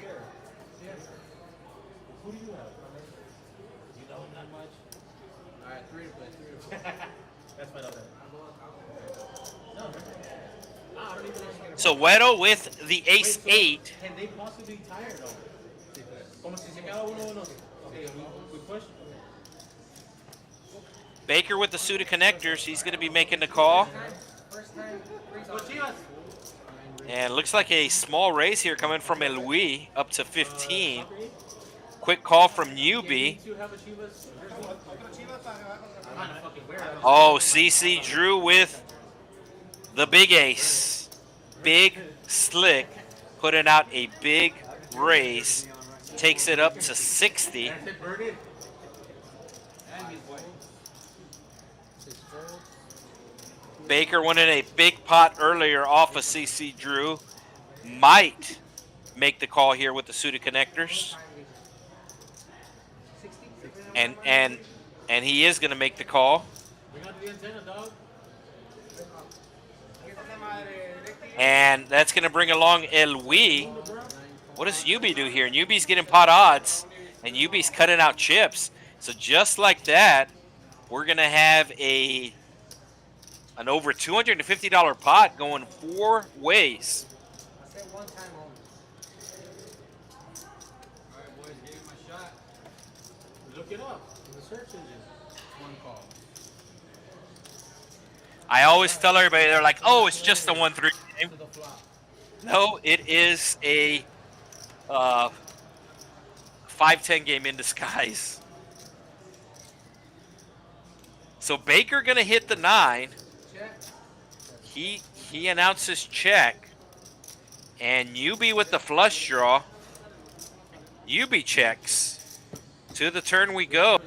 Speaker 1: So Weddle with the ace-8.
Speaker 2: Can they possibly tire though? Como si se queda uno. Okay, we push.
Speaker 1: Baker with the suited connectors. He's going to be making the call. And looks like a small raise here coming from Louis up to 15. Quick call from Newbie. Oh, CC Drew with the big ace. Big Slick putting out a big raise. Takes it up to 60. Baker winning a big pot earlier off of CC Drew. Might make the call here with the suited connectors. And he is going to make the call. And that's going to bring along Louis. What does Newbie do here? Newbie's getting pot odds, and Newbie's cutting out chips. So just like that, we're going to have an over $250 pot going 4 ways.
Speaker 2: Look it up in the search engine. One call.
Speaker 1: I always tell everybody, they're like, oh, it's just a 1-3 game. No, it is a 5-10 game in disguise. So Baker going to hit the 9. He announces check. And Newbie with the flush draw. Newbie checks. To the turn we go.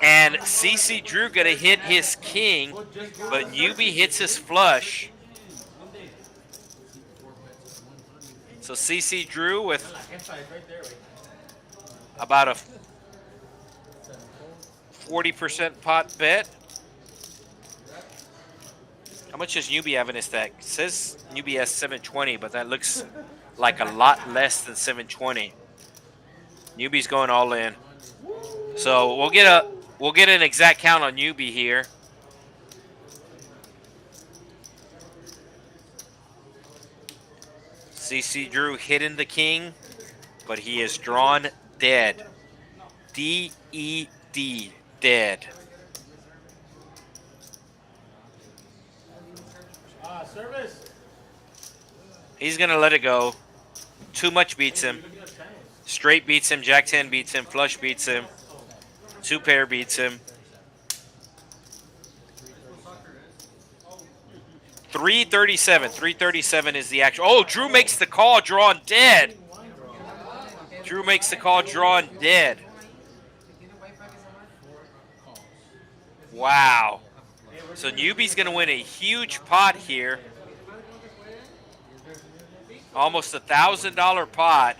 Speaker 1: And CC Drew gonna hit his king, but Newbie hits his flush. So CC Drew with about a 40% pot bet. How much does Newbie have in his stack? It says Newbie has 720, but that looks like a lot less than 720. Newbie's going all in. So we'll get an exact count on Newbie here. CC Drew hitting the king, but he is drawn dead. D-E-D, dead.
Speaker 2: Service.
Speaker 1: He's going to let it go. Too much beats him. Straight beats him. Jack 10 beats him. Flush beats him. Two pair beats him. 337. 337 is the actual. Oh, Drew makes the call, drawn dead. Drew makes the call, drawn dead. Wow. So Newbie's going to win a huge pot here. Almost $1,000 pot.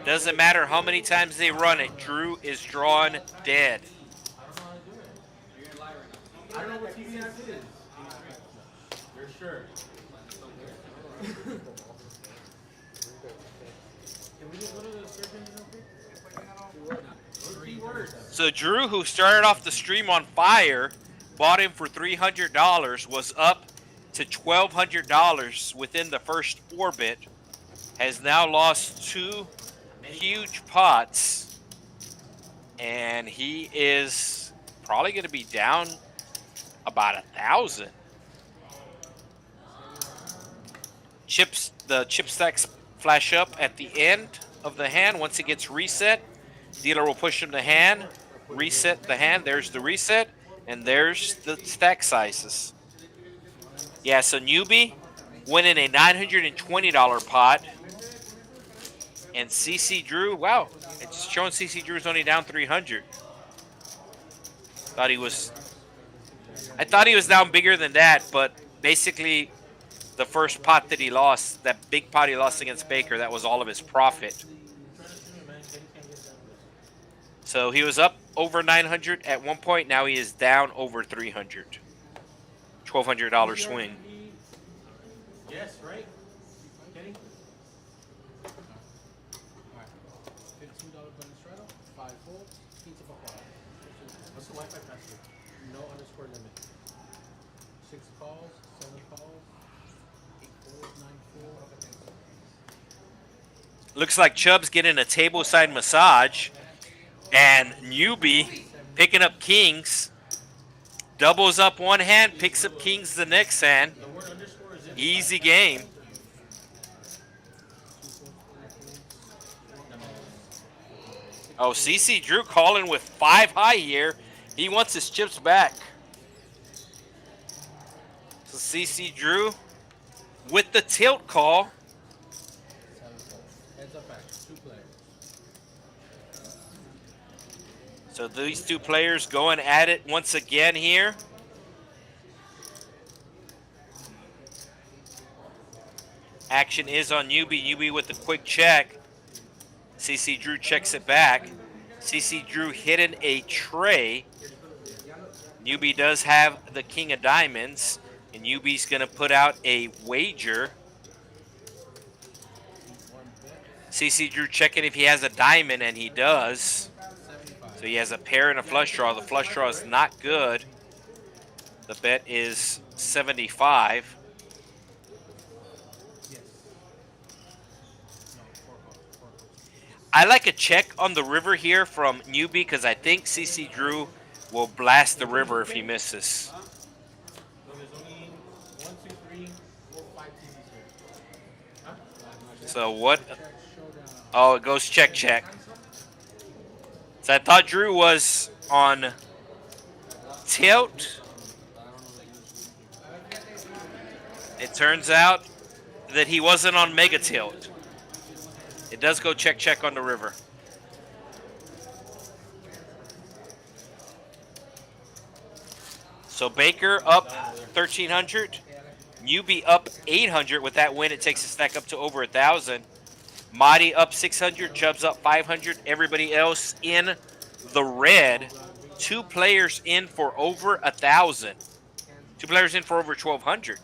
Speaker 1: Doesn't matter how many times they run it. Drew is drawn dead.
Speaker 2: I don't know what TBS is. You're sure? Can we just go to the surgeon real quick? Three words.
Speaker 1: So Drew, who started off the stream on fire, bought him for $300, was up to $1,200 within the first orbit, has now lost two huge pots, and he is probably going to be down about 1,000. The chip stacks flash up at the end of the hand. Once it gets reset, dealer will push him to hand, reset the hand. There's the reset, and there's the stack sizes. Yeah, so Newbie winning a $920 pot. And CC Drew, wow, it's showing CC Drew's only down 300. I thought he was down bigger than that, but basically the first pot that he lost, that big pot he lost against Baker, that was all of his profit. So he was up over 900 at one point. Now he is down over 300. $1,200 swing.
Speaker 2: Yes, right? Kenny?
Speaker 3: $15 bonus straddle, 5 full, pizza for five.
Speaker 2: What's the Wi-Fi password?
Speaker 3: No underscore limit. 6 calls, 7 calls, 8 calls, 9 full.
Speaker 1: Looks like Chubb's getting a tableside massage. And Newbie picking up kings. Doubles up one hand, picks up kings the next hand. Easy game. Oh, CC Drew calling with 5 high here. He wants his chips back. So CC Drew with the tilt call.
Speaker 3: Heads up back, 2 players.
Speaker 1: So these two players going at it once again here. Action is on Newbie. Newbie with the quick check. CC Drew checks it back. CC Drew hitting a tray. Newbie does have the king of diamonds. And Newbie's going to put out a wager. CC Drew checking if he has a diamond, and he does. So he has a pair and a flush draw. The flush draw is not good. The bet is 75. I like a check on the river here from Newbie because I think CC Drew will blast the river if he misses.
Speaker 2: So there's only 1, 2, 3, 4, 5 TVs here. Huh?
Speaker 1: So what? Oh, it goes check, check. So I thought Drew was on tilt. It turns out that he wasn't on mega tilt. It does go check, check on the river. So Baker up 1,300. Newbie up 800. With that win, it takes the stack up to over 1,000. Mahdi up 600. Chubb's up 500. Everybody else in the red. 2 players in for over 1,000. 2 players in for over 1,200.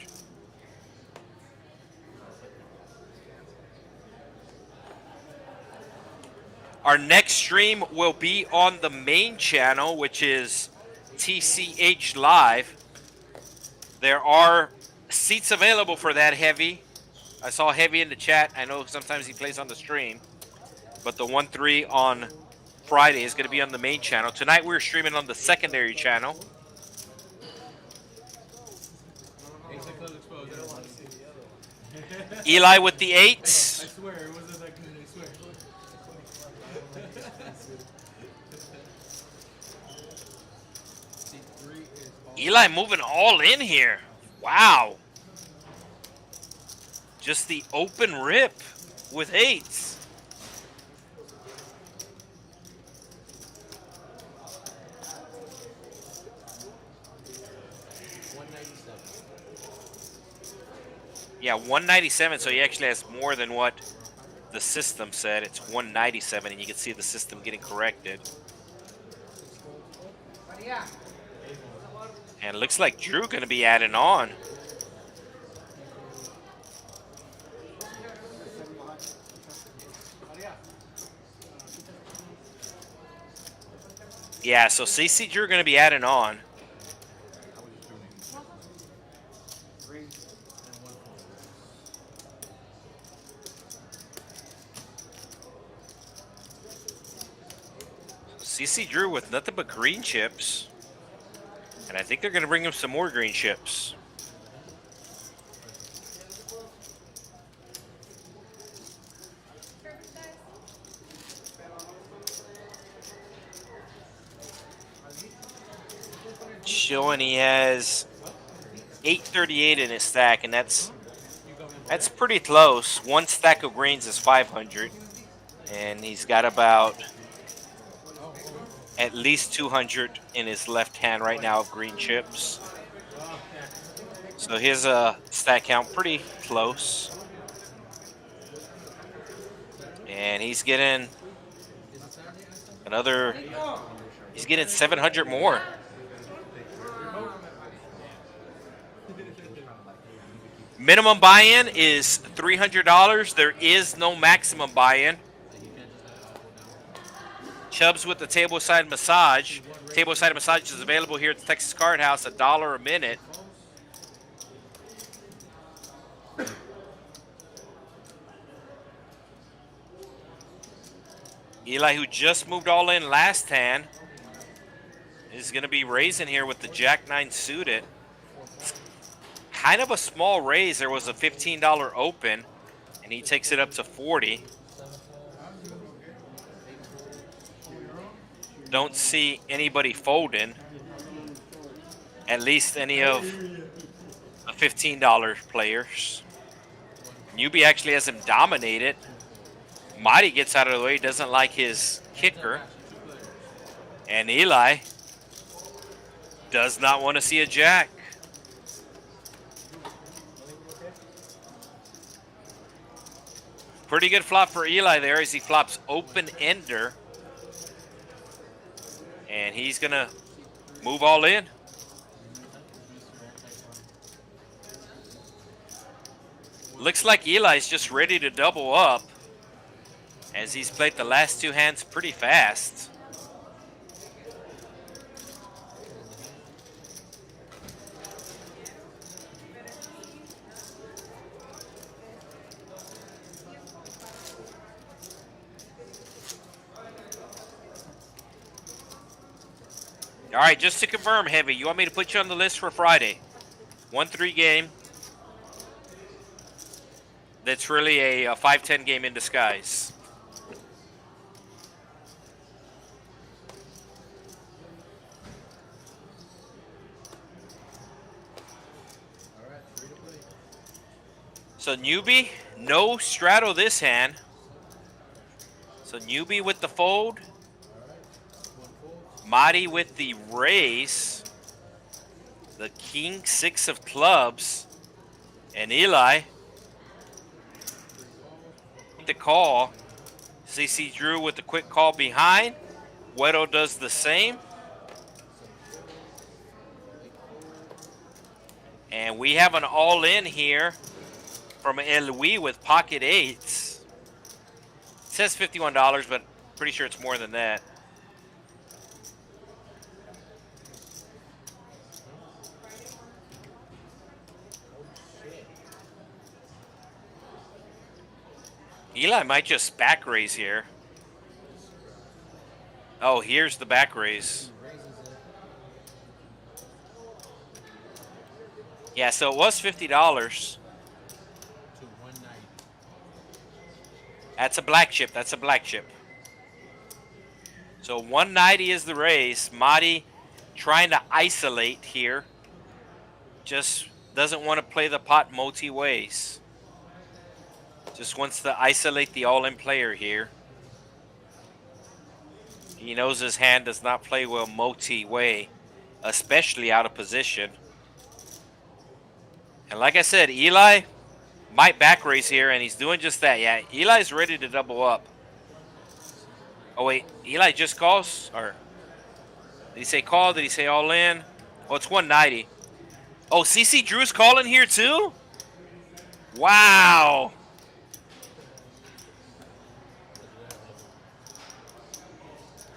Speaker 1: Our next stream will be on the main channel, which is TCH Live. There are seats available for that, Heavy. I saw Heavy in the chat. I know sometimes he plays on the stream. But the 1-3 on Friday is going to be on the main channel. Tonight we're streaming on the secondary channel. Eli with the 8s.
Speaker 2: I swear, it wasn't that good, I swear.
Speaker 3: C3 is all.
Speaker 1: Eli moving all in here. Wow. Just the open rip with eights. Yeah, 197, so he actually has more than what the system said. It's 197, and you can see the system getting corrected. And it looks like Drew going to be adding on. Yeah, so CC Drew going to be adding on. CC Drew with nothing but green chips. And I think they're going to bring him some more green chips. Showing he has 838 in his stack, and that's pretty close. One stack of greens is 500, and he's got about at least 200 in his left hand right now of green chips. So his stack count pretty close. And he's getting he's getting 700 more. Minimum buy-in is $300. There is no maximum buy-in. Chubbs with the tableside massage. Tableside massage is available here at the Texas Card House, $1 a minute. Eli, who just moved all in last hand, is going to be raising here with the Jack-9 suited. Kind of a small raise. There was a $15 open, and he takes it up to 40. Don't see anybody folding, at least any of the $15 players. Newbie actually has him dominated. Mighty gets out of the way, doesn't like his kicker. And Eli does not want to see a jack. Pretty good flop for Eli there as he flops open ender. And he's going to move all in. Looks like Eli's just ready to double up as he's played the last two hands pretty fast. All right, just to confirm, Heavy, you want me to put you on the list for Friday? 1-3 game. That's really a 5-10 game in disguise. So Newbie, no straddle this hand. So Newbie with the fold. Madi with the raise, the king six of clubs, and Eli the call. CC Drew with the quick call behind. Wedo does the same. And we have an all-in here from Elwi with pocket eights. It says $51, but pretty sure it's more than that. Eli might just back raise here. Oh, here's the back raise. Yeah, so it was $50. That's a black chip. That's a black chip. So 190 is the raise. Marty trying to isolate here. Just doesn't want to play the pot multi ways. Just wants to isolate the all-in player here. He knows his hand does not play well multi-way, especially out of position. And like I said, Eli might back raise here, and he's doing just that. Yeah, Eli's ready to double up. Oh, wait. Eli just calls? Or did he say call? Did he say all in? Oh, it's 190. Oh, CC Drew's calling here too? Wow.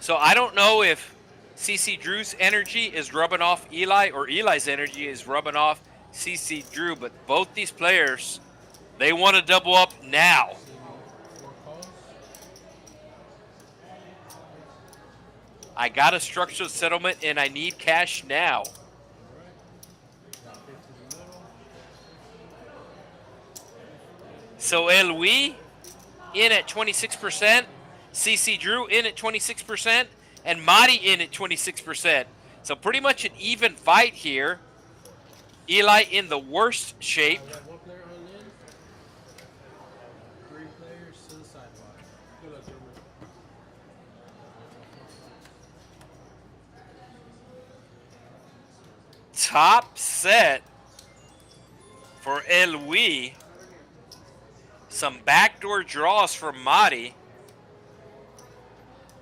Speaker 1: So I don't know if CC Drew's energy is rubbing off Eli or Eli's energy is rubbing off CC Drew, but both these players, they want to double up now.
Speaker 3: 4 calls.
Speaker 1: I got a structured settlement and I need cash now.
Speaker 3: Got 50 in the middle.
Speaker 1: So Elwi in at 26%, CC Drew in at 26%, and Marty in at 26%. So pretty much an even fight here. Eli in the worst shape.
Speaker 3: We got 1 player on in. 3 players to the sidewalk. Good luck, gentlemen.
Speaker 1: Top set for Elwi. Some backdoor draws for Marty.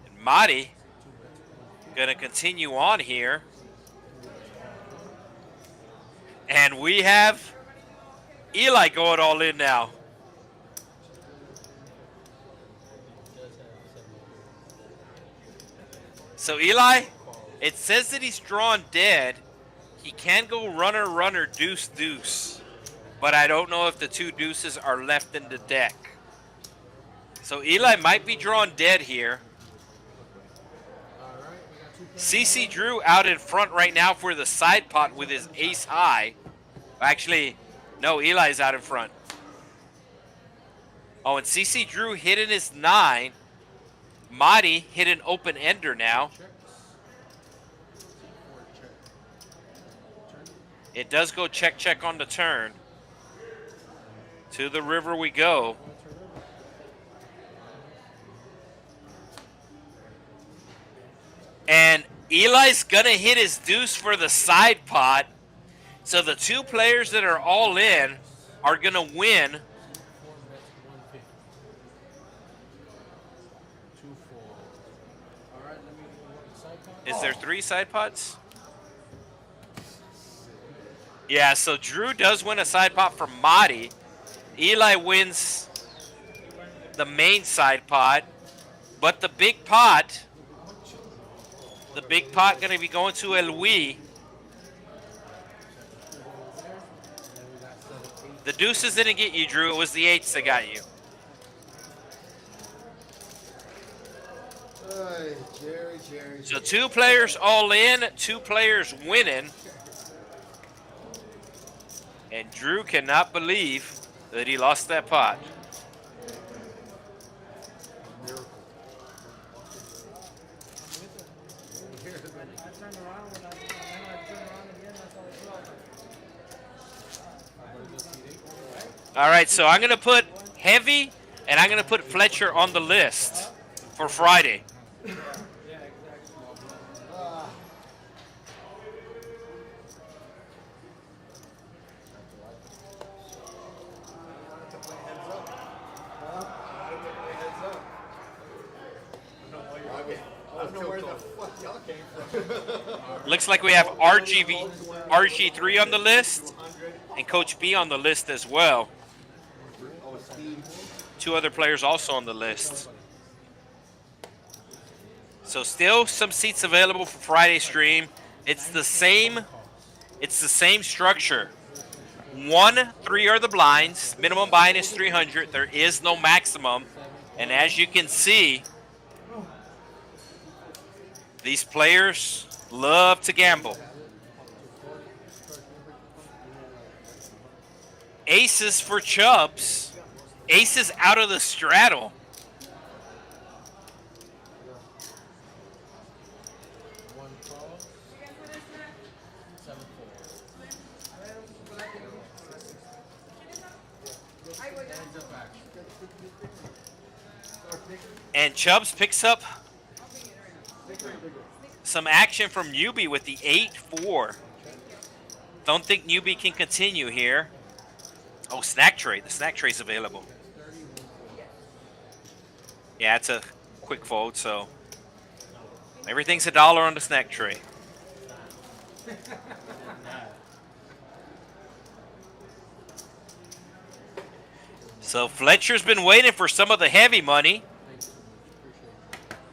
Speaker 1: And Marty gonna continue on here. And we have Eli going all in now. So Eli, it says that he's drawn dead. He can go runner, runner, deuce, deuce. But I don't know if the 2 deuces are left in the deck. So Eli might be drawn dead here.
Speaker 3: Alright, we got 2 players.
Speaker 1: CC Drew out in front right now for the side pot with his ace high. Actually, no, Eli's out in front. Oh, and CC Drew hitting his 9. Marty hit an open ender now.
Speaker 3: Checks. 4 check. Turn.
Speaker 1: It does go check, check on the turn. To the river we go.
Speaker 3: Turn over.
Speaker 1: And Eli's gonna hit his deuce for the side pot. So the 2 players that are all in are gonna win.
Speaker 3: 4 bets 150. 2 4. Alright, let me work the side pot.
Speaker 1: Is there 3 side pots? Yeah, so Drew does win a side pot for Marty. Eli wins the main side pot. But the big pot gonna be going to Elwi. The deuces didn't get you, Drew. It was the 8s that got you.
Speaker 4: Jerry.
Speaker 1: So 2 players all in, 2 players winning. And Drew cannot believe that he lost that pot. All right, so I'm going to put Heavy and I'm going to put Fletcher on the list for Friday.
Speaker 4: I don't know where the fuck y'all came from.
Speaker 1: Looks like we have RG3 on the list and Coach B on the list as well. 2 other players also on the list. So still some seats available for Friday stream. It's the same structure. 1, 3 are the blinds. Minimum buy-in is 300. There is no maximum. And as you can see, these players love to gamble. Aces for Chubbs. Aces out of the straddle.
Speaker 3: calls. 7 folds. Hands up action.
Speaker 1: And Chubbs picks up some action from Newbie with the 8-4. Don't think Newbie can continue here. Oh, snack tray. The snack tray's available. Yeah, it's a quick fold, so everything's $1 on the snack tray. So Fletcher's been waiting for some of the heavy money.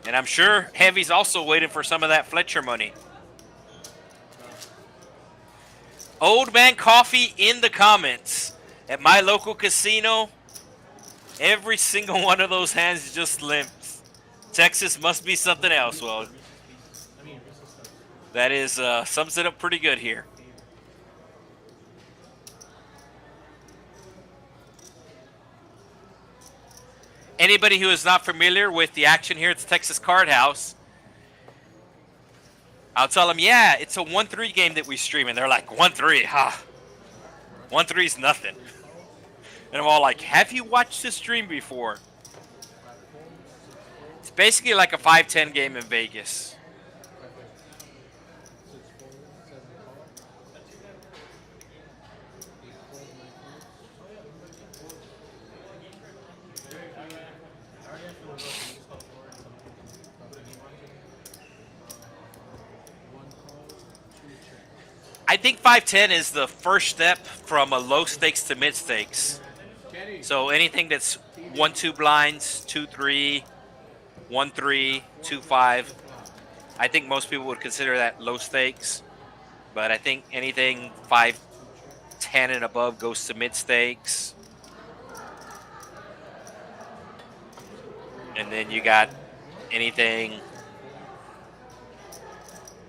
Speaker 1: And I'm sure Heavy's also waiting for some of that Fletcher money. Old Man Coffee in the comments. At my local casino, every single one of those hands just limps. Texas must be something else. Well, that is sums it up pretty good here. Anybody who is not familiar with the action here at the Texas Card House, I'll tell them, yeah, it's a 1-3 game that we stream. And they're like, 1-3, ha. 1-3 is nothing. And I'm all like, have you watched this stream before? It's basically like a 5-10 game in Vegas. I think 5-10 is the first step from a low stakes to mid stakes. So anything that's 1-2 blinds, 2-3, 1-3, 2-5. I think most people would consider that low stakes. But I think anything 5-10 and above goes to mid stakes. And then you got anything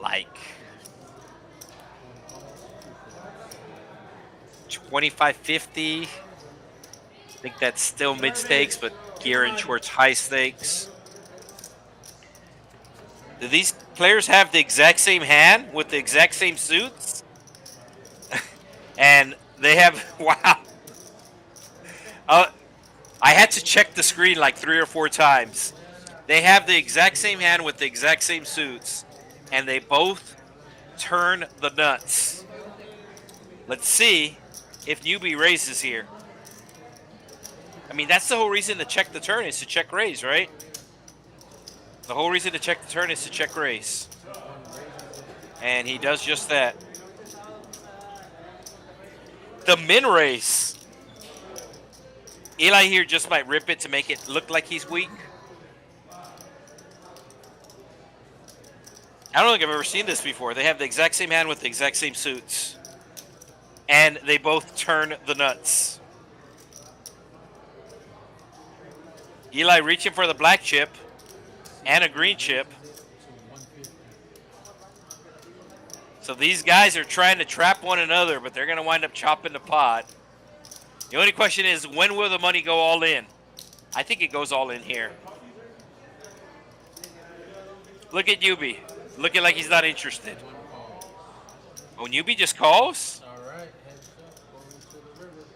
Speaker 1: like 25-50. I think that's still mid stakes, but gearing towards high stakes. Do these players have the exact same hand with the exact same suits? And they have, wow. I had to check the screen like 3 or 4 times. They have the exact same hand with the exact same suits, and they both turn the nuts. Let's see if Newbie raises here. I mean, that's the whole reason to check the turn is to check raise, right? The whole reason to check the turn is to check raise. And he does just that. The min raise. Eli here just might rip it to make it look like he's weak. I don't think I've ever seen this before. They have the exact same hand with the exact same suits. And they both turn the nuts. Eli reaching for the black chip and a green chip. So these guys are trying to trap one another, but they're going to wind up chopping the pot. The only question is, when will the money go all in? I think it goes all in here. Look at Newbie. Looking like he's not interested. Oh, Newbie just calls?
Speaker 3: All right, heads up, going to the river.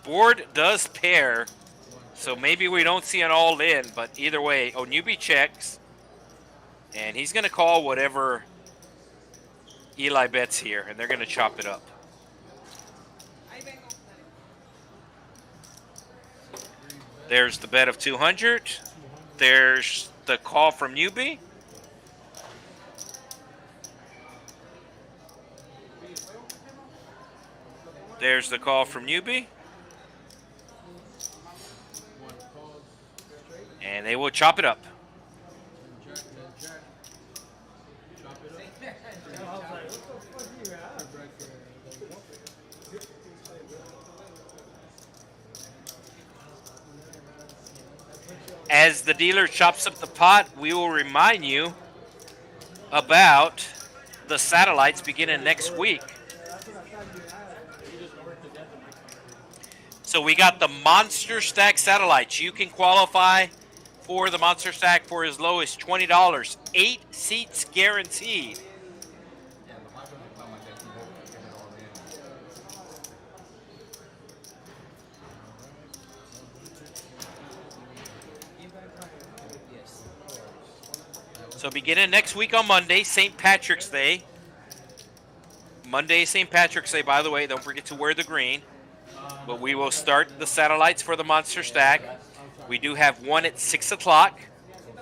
Speaker 1: Board does pair, so maybe we don't see an all in, but either way, oh, Newbie checks. And he's going to call whatever Eli bets here, and they're going to chop it up. There's the bet of 200. There's the call from Newbie. There's the call from Newbie. And they will chop it up. As the dealer chops up the pot, we will remind you about the satellites beginning next week. So we got the Monster Stack satellites. You can qualify for the Monster Stack for as low as $20. 8 seats guaranteed. So beginning next week on Monday, St. Patrick's Day. Monday, St. Patrick's Day, by the way. Don't forget to wear the green. But we will start the satellites for the Monster Stack. We do have one at 6 o'clock.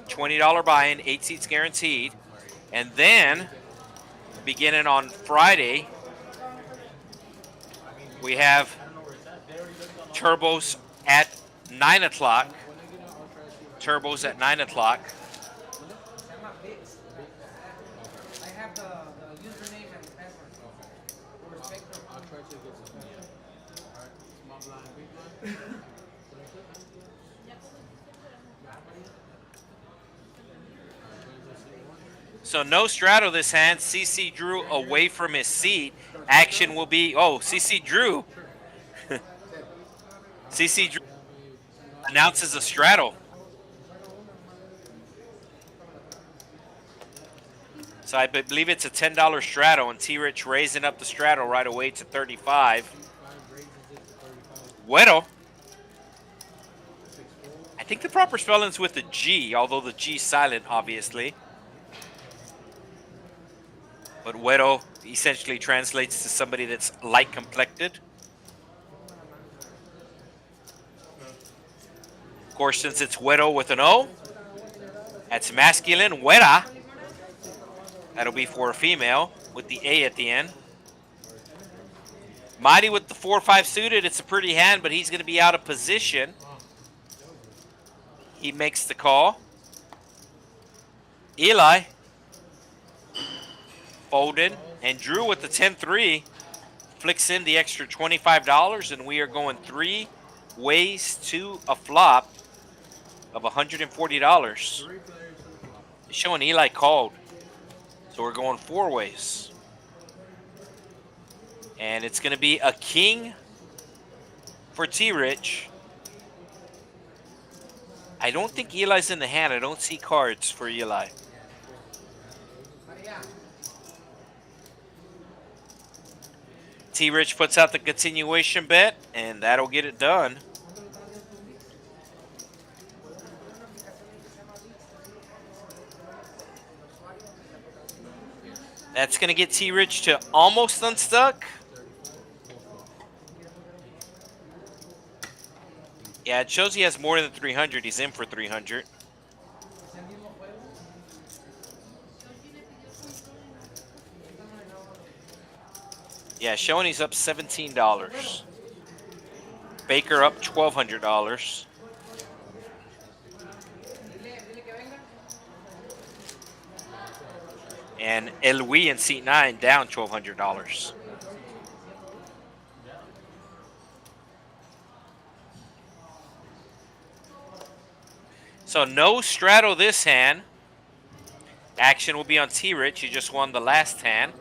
Speaker 1: $20 buy-in, 8 seats guaranteed. And then, beginning on Friday, we have turbos at 9 o'clock. Turbos at 9 o'clock.
Speaker 5: I have the username and password.
Speaker 3: I'll try to get some. Alright, small blind, big blind.
Speaker 1: So no straddle this hand. CC Drew away from his seat. Action will be, oh, CC Drew. CC Drew announces a straddle. So I believe it's a $10 straddle, and T-Rich raising up the straddle right away to 35. Weddle. I think the proper spelling's with a G, although the G's silent, obviously. But Weddle essentially translates to somebody that's light-complected. Of course, since it's Weddle with an O, that's masculine, Wera. That'll be for a female with the A at the end. Mighty with the 4-5 suited. It's a pretty hand, but he's going to be out of position. He makes the call. Eli folded, and Drew with the 10-3 flicks in the extra $25, and we are going 3 ways to a flop of $140. It's showing Eli called. So we're going 4 ways. And it's going to be a king for T-Rich. I don't think Eli's in the hand. I don't see cards for Eli. T-Rich puts out the continuation bet, and that'll get it done. That's going to get T-Rich to almost unstuck. Yeah, it shows he has more than 300. He's in for 300. Yeah, showing he's up $17. Baker up $1,200. And Elwi in seat 9 down $1,200. So no straddle this hand. Action will be on T-Rich. He just won the last hand.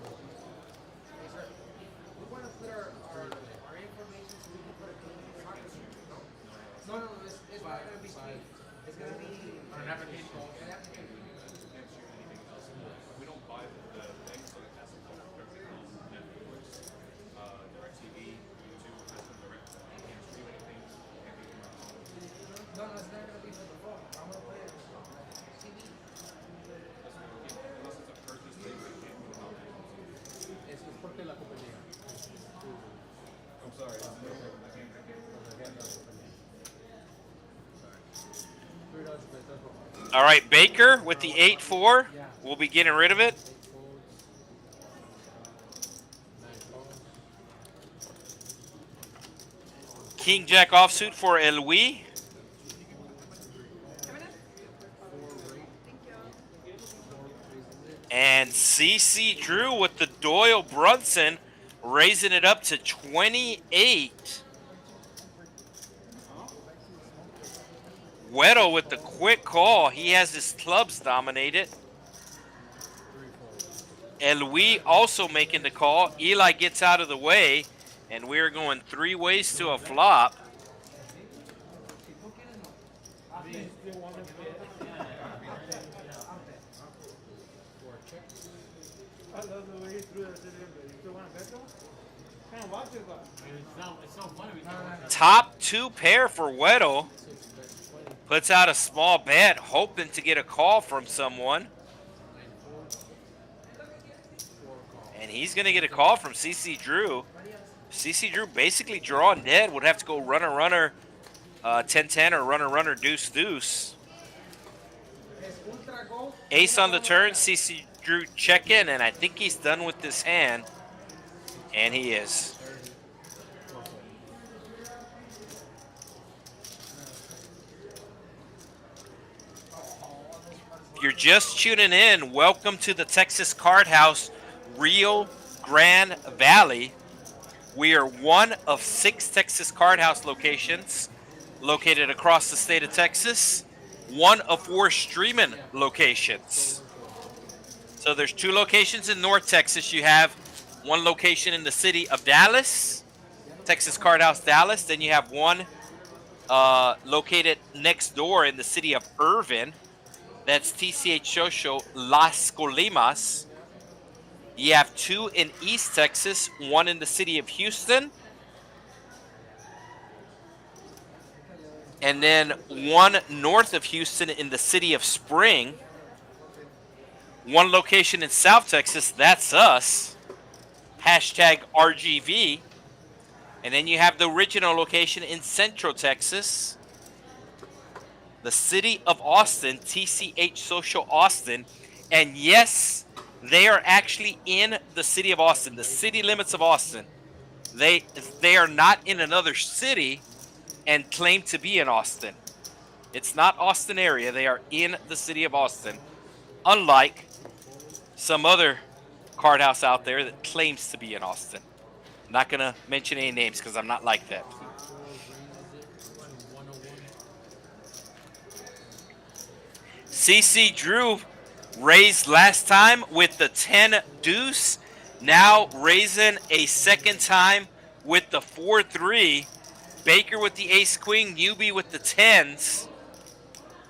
Speaker 1: All right, Baker with the 8-4. We'll be getting rid of it. King Jack offsuit for Elwi. And CC Drew with the Doyle Brunson, raising it up to 28. Weddle with the quick call. He has his clubs dominated. Elwi also making the call. Eli gets out of the way, and we're going 3 ways to a flop.
Speaker 3: still want to bet? For a check?
Speaker 6: I love the way he threw that shit in, but you still want to bet though? Man, watch it though.
Speaker 2: It's so funny. We can
Speaker 1: Top 2 pair for Weddle. Puts out a small bet, hoping to get a call from someone. And he's going to get a call from CC Drew. CC Drew basically drawing dead. Would have to go runner, 10-10 or runner, deuce. Ace on the turn, CC Drew check in, and I think he's done with this hand. And he is. If you're just tuning in, welcome to the Texas Card House Rio Grande Valley. We are one of 6 Texas Card House locations located across the state of Texas. One of 4 streaming locations. So there's 2 locations in North Texas. You have 1 location in the city of Dallas, Texas Card House Dallas. Then you have 1 located next door in the city of Irvin. That's TCH Social Las Colimas. You have 2 in East Texas, 1 in the city of Houston. And then 1 north of Houston in the city of Spring. 1 location in South Texas, that's us. Hashtag RGV. And then you have the original location in Central Texas. The city of Austin, TCH Social Austin. And yes, they are actually in the city of Austin, the city limits of Austin. They are not in another city and claim to be in Austin. It's not Austin area. They are in the city of Austin. Unlike some other card house out there that claims to be in Austin. I'm not going to mention any names because I'm not like that. CC Drew raised last time with the 10 deuce. Now raising a second time with the 4-3. Baker with the ace queen, Newbie with the 10s.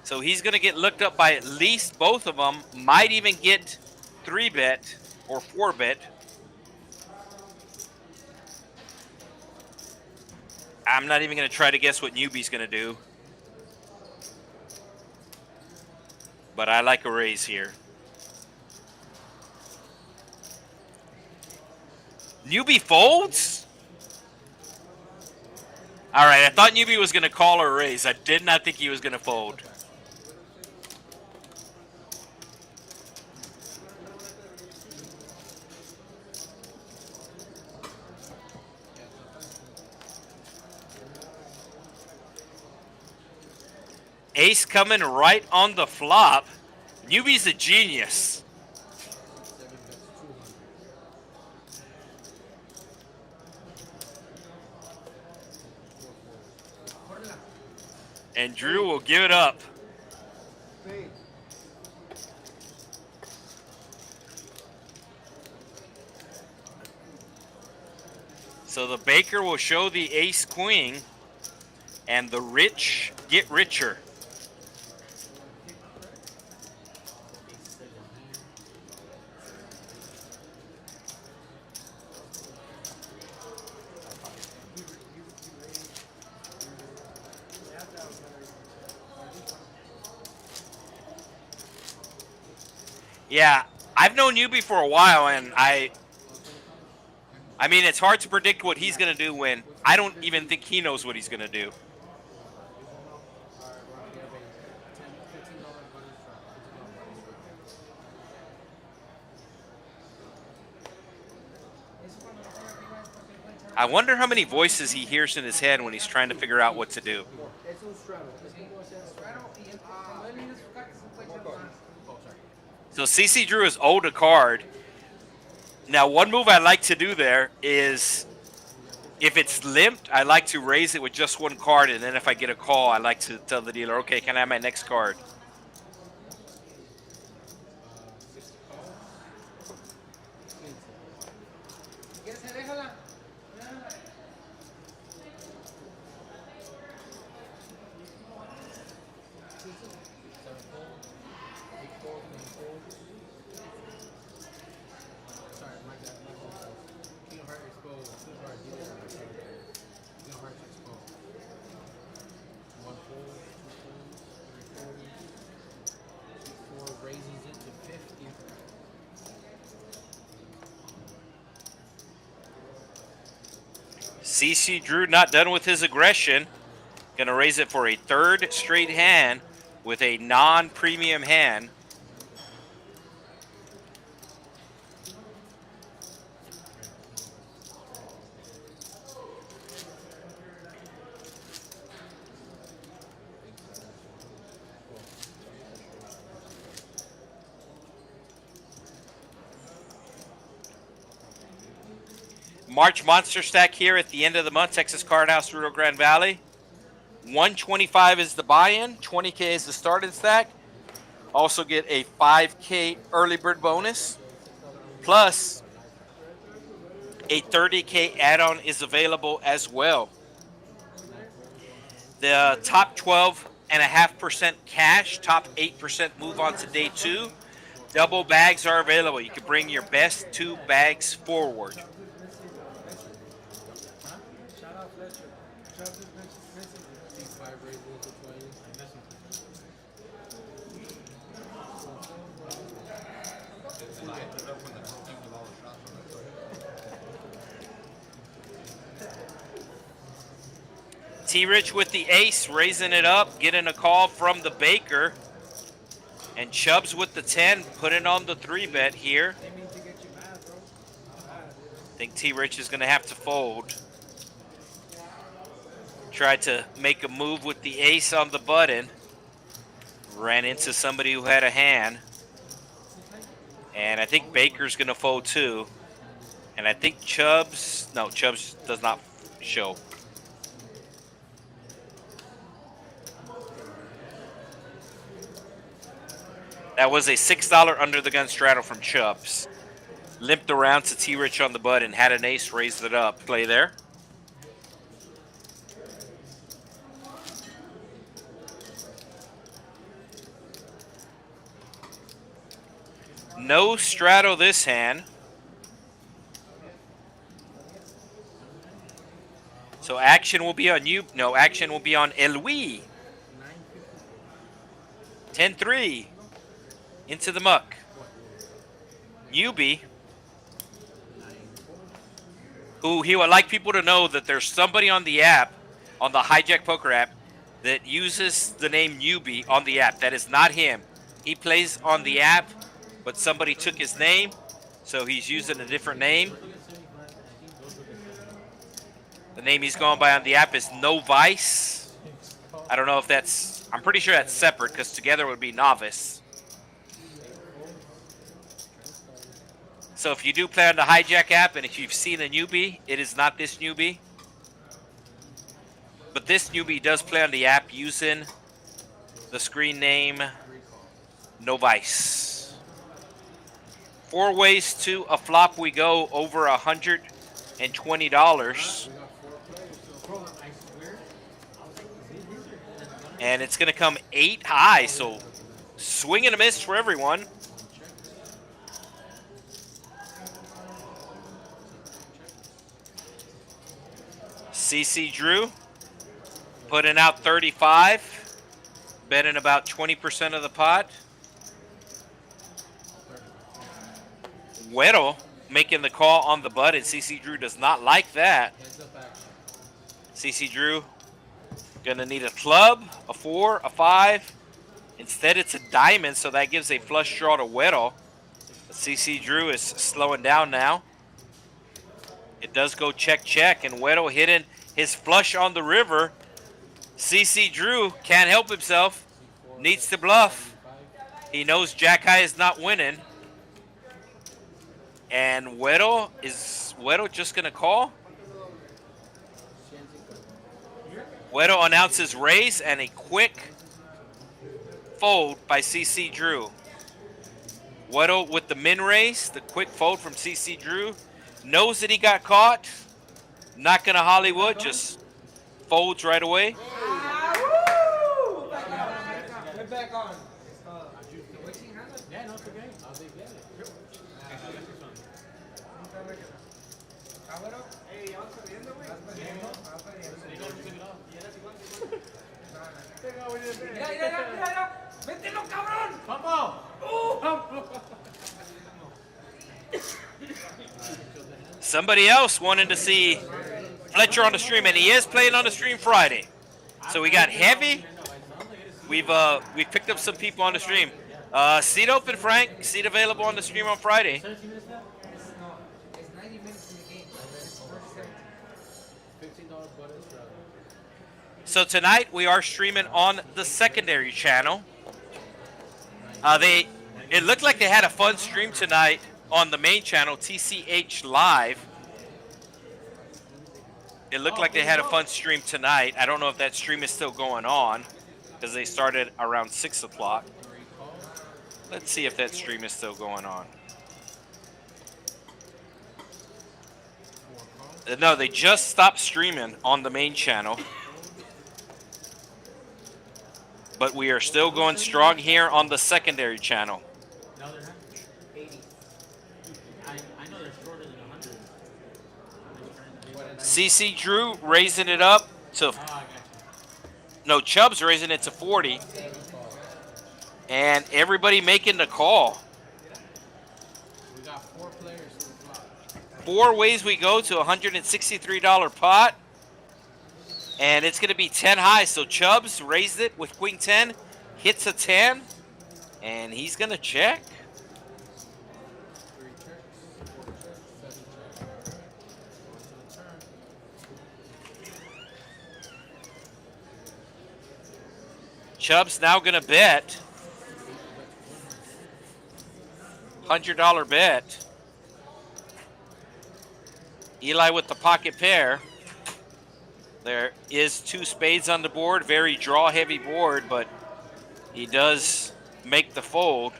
Speaker 1: So he's going to get looked up by at least both of them. Might even get 3-bet or 4-bet. I'm not even going to try to guess what Newbie's going to do. But I like a raise here. Newbie folds? All right, I thought Newbie was going to call or raise. I did not think he was going to fold. Ace coming right on the flop. Newbie's a genius. And Drew will give it up. So the Baker will show the ace queen, and the rich get richer. Yeah, I've known Newbie for a while, and I mean, it's hard to predict what he's going to do when I don't even think he knows what he's going to do. I wonder how many voices he hears in his head when he's trying to figure out what to do. So CC Drew is owed a card. Now, one move I like to do there is, if it's limped, I like to raise it with just 1 card, and then if I get a call, I like to tell the dealer, okay, can I have my next card?
Speaker 3: Sorry, my God, my God. King of Hearts exposed. King of Hearts dealer. King of Hearts exposed. One fold, two folds, three folds. 4 raises it to 50.
Speaker 1: CC Drew not done with his aggression. Gonna raise it for a third straight hand with a non-premium hand. March Monster Stack here at the end of the month, Texas Card House, Rio Grande Valley. 125 is the buy-in, 20K is the starting stack. Also get a 5K early bird bonus, plus a 30K add-on is available as well. The top 12.5% cash, top 8% move on to day 2. Double bags are available. You can bring your best 2 bags forward.
Speaker 6: Shout out Fletcher. Shout out to Vincent.
Speaker 3: 5 raises it to 20.
Speaker 1: T-Rich with the ace, raising it up, getting a call from the Baker. And Chubbs with the 10, putting on the 3-bet here.
Speaker 6: They mean to get you mad, bro.
Speaker 1: I think T-Rich is going to have to fold. Tried to make a move with the ace on the button. Ran into somebody who had a hand. And I think Baker's going to fold too. And I think Chubbs does not show. That was a $6 under the gun straddle from Chubbs. Limped around to T-Rich on the button, had an ace, raised it up. Play there. No straddle this hand. So action will be on you. No, action will be on Elwi. 10-3. Into the muck. Newbie. Who he would like people to know that there's somebody on the app, on the Hijack Poker app, that uses the name Newbie on the app. That is not him. He plays on the app, but somebody took his name, so he's using a different name. The name he's going by on the app is No Vice. I don't know if that's, I'm pretty sure that's separate because together would be Novice. So if you do play on the Hijack app and if you've seen a newbie, it is not this newbie. But this newbie does play on the app using the screen name No Vice. 4 ways to a flop we go, over $120. And it's going to come 8 high, so swing and a miss for everyone. CC Drew putting out 35, betting about 20% of the pot. Weddle making the call on the button. CC Drew does not like that. CC Drew gonna need a club, a 4, a 5. Instead it's a diamond, so that gives a flush draw to Weddle. CC Drew is slowing down now. It does go check, check, and Weddle hitting his flush on the river. CC Drew can't help himself. Needs to bluff. He knows Jack High is not winning. And Weddle just going to call? Weddle announces raise and a quick fold by CC Drew. Weddle with the min raise, the quick fold from CC Drew. Knows that he got caught. Not gonna Hollywood, just folds right away.
Speaker 5: We're back on.
Speaker 2: That's okay.
Speaker 3: How they get it?
Speaker 5: Cabrón.
Speaker 6: Ey, ¿ya vas saliendo, güey?
Speaker 5: ¿Vas perdiendo? ¿Vas perdiendo?
Speaker 6: Venga, güey,
Speaker 5: Mira, mira, mira, mira. ¡Mételo, cabrón!
Speaker 1: Somebody else wanted to see Fletcher on the stream, and he is playing on the stream Friday. So we got Heavy. We've picked up some people on the stream. Seat open, Frank. Seat available on the stream on Friday.
Speaker 2: 17 minutes left?
Speaker 5: It's 90 minutes in the game. It's first set.
Speaker 3: $15 butter straddle.
Speaker 1: So tonight we are streaming on the secondary channel. It looked like they had a fun stream tonight on the main channel, TCH Live. It looked like they had a fun stream tonight. I don't know if that stream is still going on because they started around 6 o'clock. Let's see if that stream is still going on. No, they just stopped streaming on the main channel. But we are still going strong here on the secondary channel.
Speaker 2: No, they're not.
Speaker 5: 80.
Speaker 2: I know they're shorter than 100.
Speaker 1: CC Drew raising it up to,
Speaker 2: Oh, I got you.
Speaker 1: no, Chubb's raising it to 40. And everybody making the call.
Speaker 3: We got 4 players to the flop.
Speaker 1: 4 ways we go to $163 pot. And it's going to be 10 high. So Chubbs raised it with Queen 10. Hits a 10. And he's going to check.
Speaker 3: 3 checks, 4 checks, 7 checks. On to the turn.
Speaker 1: Chubbs now going to bet. $100 bet. Eli with the pocket pair. There is 2 spades on the board. Very draw-heavy board, but he does make the fold.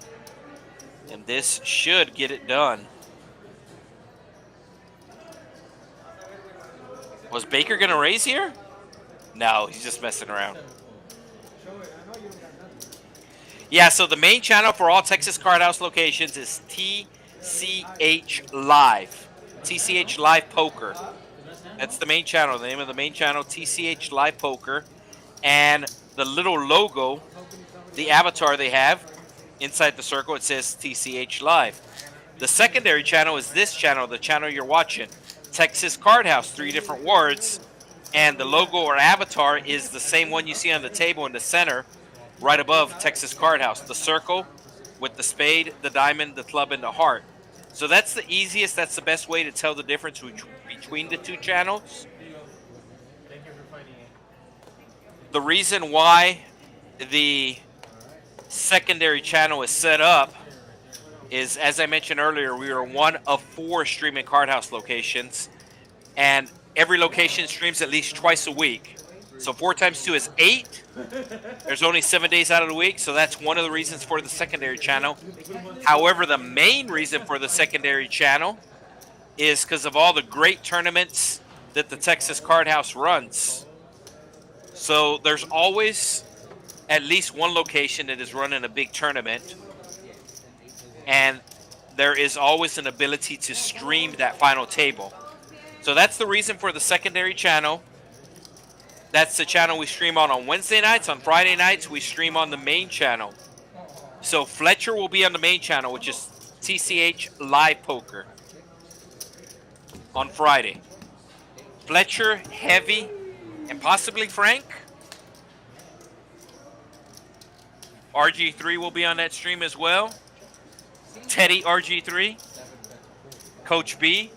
Speaker 1: And this should get it done. Was Baker going to raise here? No, he's just messing around. Yeah, so the main channel for all Texas Card House locations is TCH Live. TCH Live Poker. That's the main channel. The name of the main channel, TCH Live Poker. And the little logo, the avatar they have inside the circle, it says TCH Live. The secondary channel is this channel, the channel you're watching. Texas Card House, 3 different words. And the logo or avatar is the same one you see on the table in the center, right above Texas Card House. The circle with the spade, the diamond, the club, and the heart. So that's the easiest, that's the best way to tell the difference between the 2 channels.
Speaker 2: Thank you for fighting it.
Speaker 1: The reason why the secondary channel is set up is, as I mentioned earlier, we are one of 4 streaming Card House locations, and every location streams at least twice a week. So 4 times 2 is 8. There's only 7 days out of the week, so that's one of the reasons for the secondary channel. However, the main reason for the secondary channel is because of all the great tournaments that the Texas Card House runs. So there's always at least one location that is running a big tournament, and there is always an ability to stream that final table. So that's the reason for the secondary channel. That's the channel we stream on Wednesday nights. On Friday nights, we stream on the main channel. So Fletcher will be on the main channel, which is TCH Live Poker on Friday. Fletcher, Heavy, and possibly Frank. RG3 will be on that stream as well. Teddy RG3. Coach B.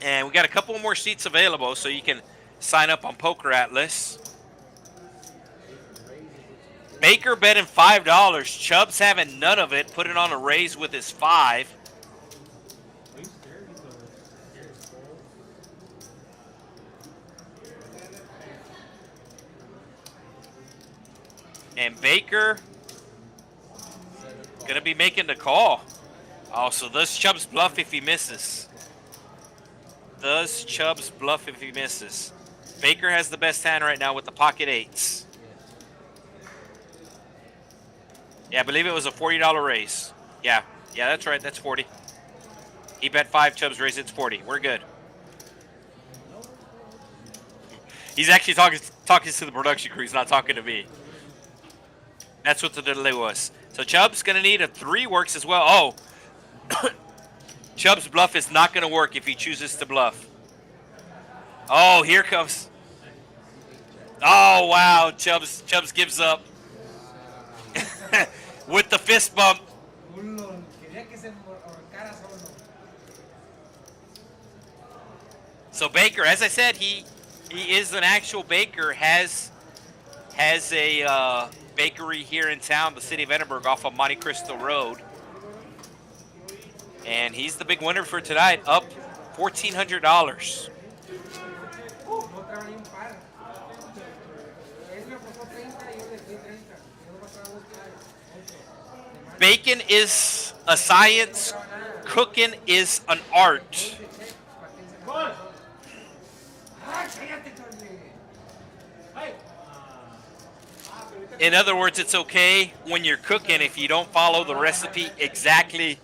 Speaker 1: And we got a couple more seats available, so you can sign up on Poker Atlas. Baker betting $5. Chubb's having none of it. Put it on a raise with his 5. And Baker going to be making the call. Oh, so does Chubb's bluff if he misses? Does Chubb's bluff if he misses? Baker has the best hand right now with the pocket 8s. Yeah, I believe it was a $40 raise. Yeah, that's right. That's 40. He bet 5. Chubbs raised it's 40. We're good. He's actually talking to the production crew. He's not talking to me. That's what the delay was. So Chubb's gonna need a 3 works as well. Oh, Chubb's bluff is not gonna work if he chooses to bluff. Oh, here comes. Oh wow, Chubbs gives up with the fist bump. So Baker, as I said, he is an actual baker. Has a bakery here in town, the city of Edinburg, off of Monte Cristo Road, and he's the big winner for tonight, up $1,400. Bacon is a science. Cooking is an art. In other words, it's okay when you're cooking if you don't follow the recipe exactly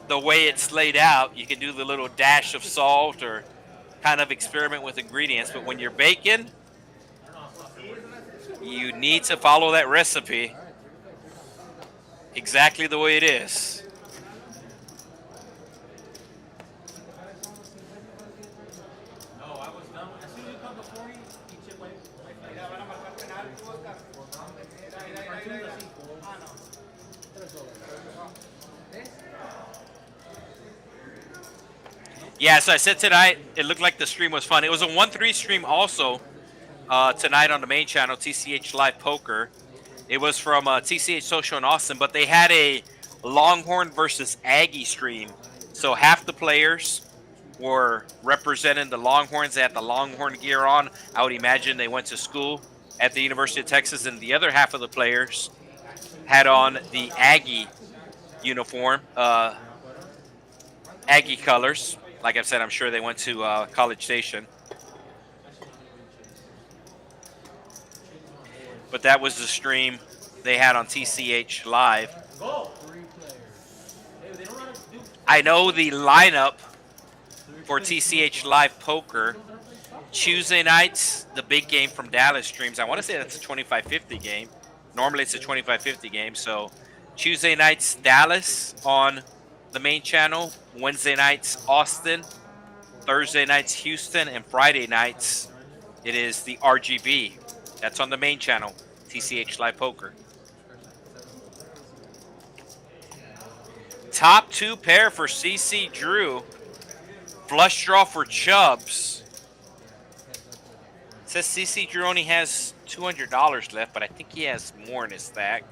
Speaker 1: the way it's laid out. You can do the little dash of salt or kind of experiment with ingredients. But when you're baking, you need to follow that recipe exactly the way it is.
Speaker 2: No, I was done. As soon as you come to 40, you chip away.
Speaker 1: Yeah, so I said tonight, it looked like the stream was fun. It was a 1-3 stream also tonight on the main channel, TCH Live Poker. It was from TCH Social in Austin, but they had a Longhorn versus Aggie stream. So half the players were representing the Longhorns. They had the Longhorn gear on. I would imagine they went to school at the University of Texas, and the other half of the players had on the Aggie uniform, Aggie colors. Like I said, I'm sure they went to College Station. But that was the stream they had on TCH Live. I know the lineup for TCH Live Poker. Tuesday nights, the big game from Dallas streams. I want to say that's a 25-50 game. Normally it's a 25-50 game. So Tuesday nights, Dallas on the main channel. Wednesday nights, Austin. Thursday nights, Houston. And Friday nights, it is the RGV. That's on the main channel, TCH Live Poker. Top 2 pair for CC Drew. Flush draw for Chubbs. It says CC Drew only has $200 left, but I think he has more in his stack.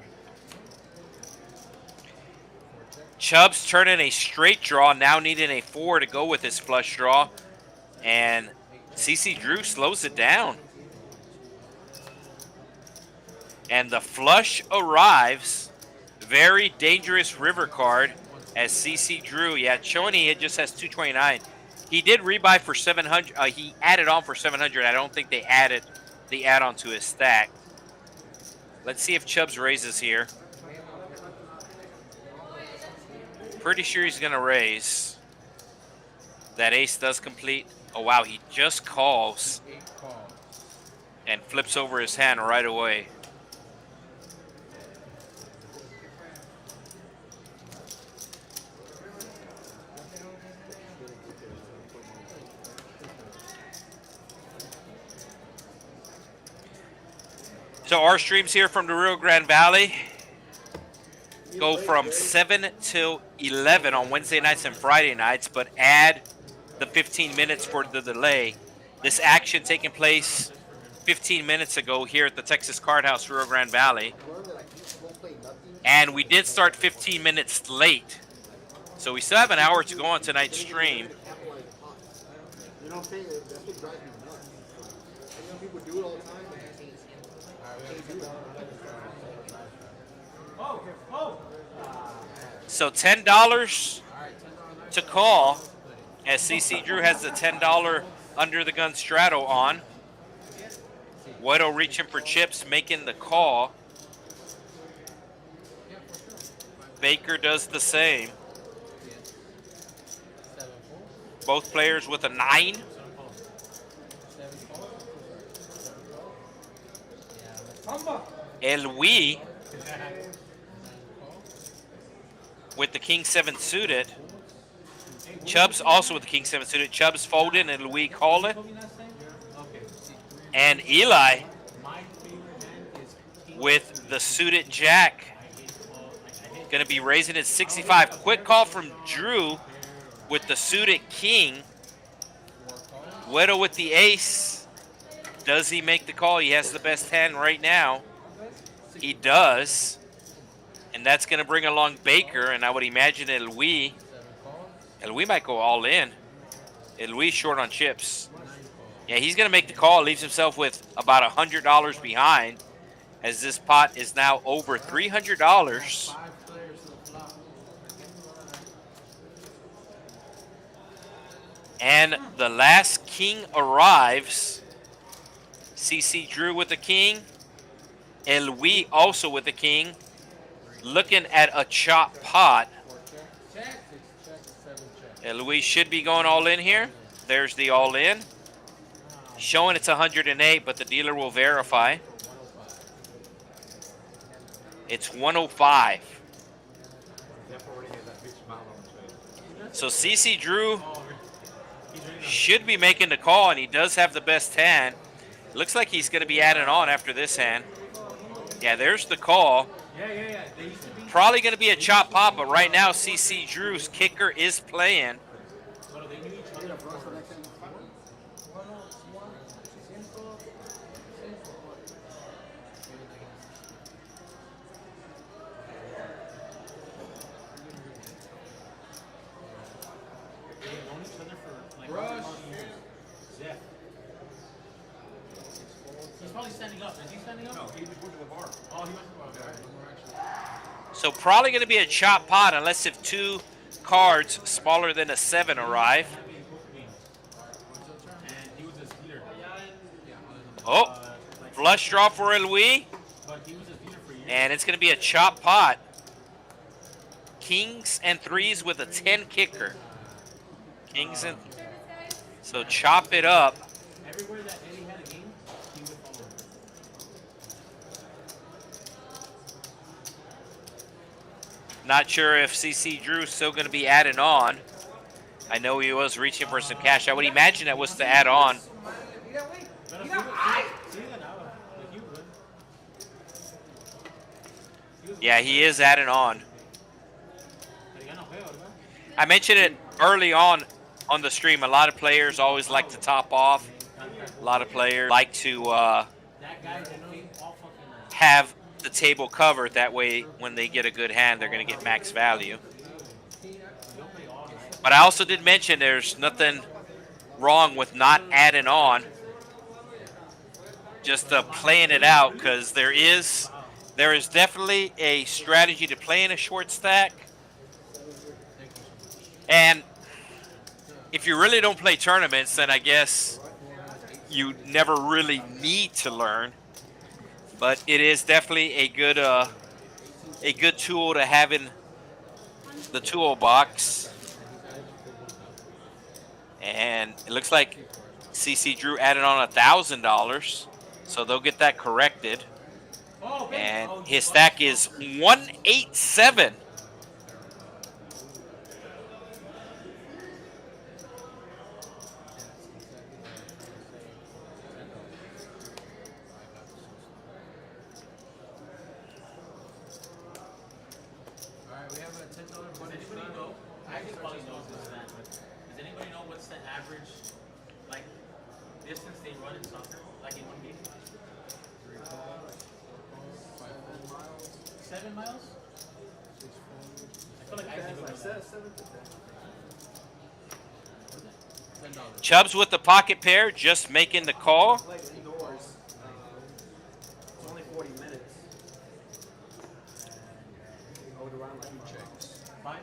Speaker 1: Chubbs turning a straight draw, now needing a 4 to go with his flush draw. And CC Drew slows it down. And the flush arrives. Very dangerous river card as CC Drew. Yeah, showing he just has 229. He did rebuy for 700. He added on for 700. I don't think they added the add-on to his stack. Let's see if Chubbs raises here. Pretty sure he's going to raise. That ace does complete. Oh, wow, he just calls and flips over his hand right away. So our streams here from the Rio Grande Valley go from 7 till 11 on Wednesday nights and Friday nights, but add the 15 minutes for the delay. This action taking place 15 minutes ago here at the Texas Card House Rio Grande Valley. And we did start 15 minutes late. So we still have an hour to go on tonight's stream.
Speaker 4: You know what I'm saying? That's what drives me nuts. I know people do it all the time.
Speaker 1: So $10 to call as CC Drew has the $10 under the gun straddle on. Weddle reaching for chips, making the call. Baker does the same.
Speaker 3: 7 4.
Speaker 1: Both players with a 9.
Speaker 3: 7 4. 7 4.
Speaker 5: Samba.
Speaker 1: Elwi
Speaker 3: 9 4.
Speaker 1: with the king 7 suited. Chubbs also with the king 7 suited. Chubbs folding and Louis calling. And Eli with the suited jack. Going to be raising at 65. Quick call from Drew with the suited king. Weddle with the ace. Does he make the call? He has the best hand right now. He does. And that's going to bring along Baker, and I would imagine Elwi. Elwi might go all in. Elwi short on chips. Yeah, he's going to make the call. Leaves himself with about $100 behind, as this pot is now over $300.
Speaker 3: 5 players to the flop.
Speaker 1: And the last king arrives. CC Drew with the king. Elwi also with the king. Looking at a chop pot.
Speaker 3: 4 check. 6 check. 7 check.
Speaker 1: Elwi should be going all in here. There's the all in. Showing it's 108, but the dealer will verify.
Speaker 3: 105.
Speaker 1: It's 105. So CC Drew should be making the call, and he does have the best hand. Looks like he's going to be adding on after this hand. Yeah, there's the call.
Speaker 2: Yeah. They used to be.
Speaker 1: Probably going to be a chop pot, but right now CC Drew's kicker is playing.
Speaker 2: Well, they knew each other. They've known each other for like
Speaker 3: Rush.
Speaker 2: Zeph. He's probably standing up. Is he standing up? No, he just went to the bar. Oh, he went to the bar.
Speaker 1: So probably going to be a chop pot unless if 2 cards smaller than a 7 arrive.
Speaker 2: And he was his leader.
Speaker 1: Oh, flush draw for Elwi.
Speaker 2: But he was his leader for years.
Speaker 1: And it's going to be a chop pot. Kings and 3s with a 10 kicker. Kings and... So chop it up.
Speaker 2: Everywhere that Eddie had a game, he would follow him.
Speaker 1: Not sure if CC Drew's still going to be adding on. I know he was reaching for some cash. I would imagine that was to add on. Yeah, he is adding on. I mentioned it early on the stream. A lot of players always like to top off. A lot of players like to have the table covered. That way, when they get a good hand, they're going to get max value. But I also did mention there's nothing wrong with not adding on. Just playing it out, because there is definitely a strategy to play in a short stack. And if you really don't play tournaments, then I guess you never really need to learn. But it is definitely a good tool to have in the toolbox. And it looks like CC Drew added on $1,000, so they'll get that corrected. And his stack is 187.
Speaker 3: Alright, we have a $10 bonus.
Speaker 2: Anybody know? I just probably knows this stat, but does anybody know what's the average, like, distance they run in soccer, like in one game?
Speaker 3: 3 calls, 4 calls, 5 miles,
Speaker 2: 7 miles?
Speaker 3: 6 phones.
Speaker 2: I feel like I think
Speaker 4: I
Speaker 2: about
Speaker 4: said
Speaker 2: that.
Speaker 4: 7 to 10.
Speaker 3: $10.
Speaker 1: Chubbs with the pocket pair, just making the call.
Speaker 4: Played indoors. It's only 40 minutes. I would around like 2 checks.
Speaker 2: 5?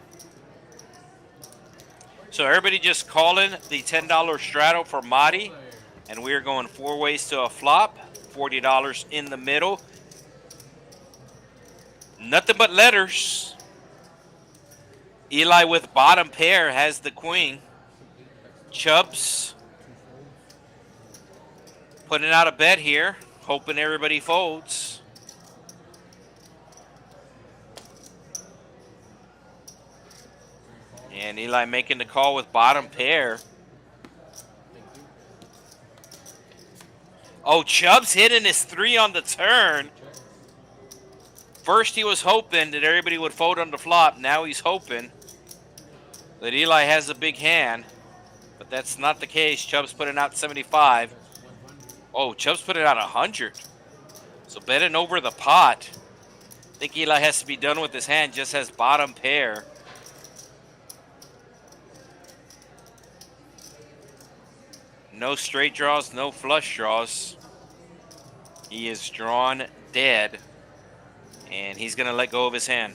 Speaker 1: So everybody just calling the $10 straddle for Madi. And we're going 4 ways to a flop. $40 in the middle. Nothing but letters. Eli with bottom pair has the queen. Chubbs putting out a bet here, hoping everybody folds. And Eli making the call with bottom pair. Oh, Chubbs hitting his 3 on the turn. First he was hoping that everybody would fold on the flop. Now he's hoping that Eli has a big hand. But that's not the case. Chubbs putting out 75. Oh, Chubbs putting out 100. So betting over the pot. I think Eli has to be done with his hand. Just has bottom pair. No straight draws, no flush draws. He is drawn dead. And he's going to let go of his hand.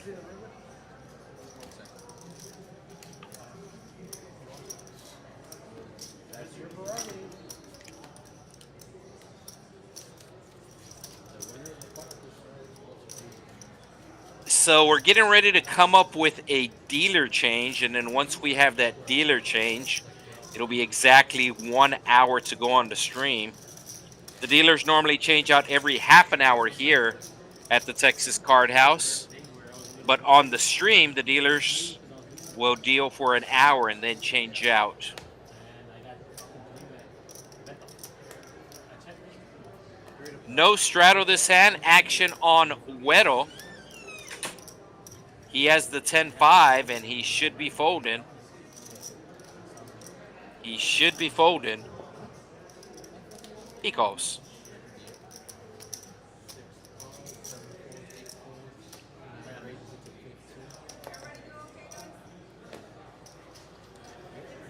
Speaker 1: So we're getting ready to come up with a dealer change. And then once we have that dealer change, it'll be exactly 1 hour to go on the stream. The dealers normally change out every half an hour here at the Texas Card House. But on the stream, the dealers will deal for an hour and then change out. No straddle this hand. Action on Weddle. He has the 10-5 and he should be folding. He should be folding. He calls.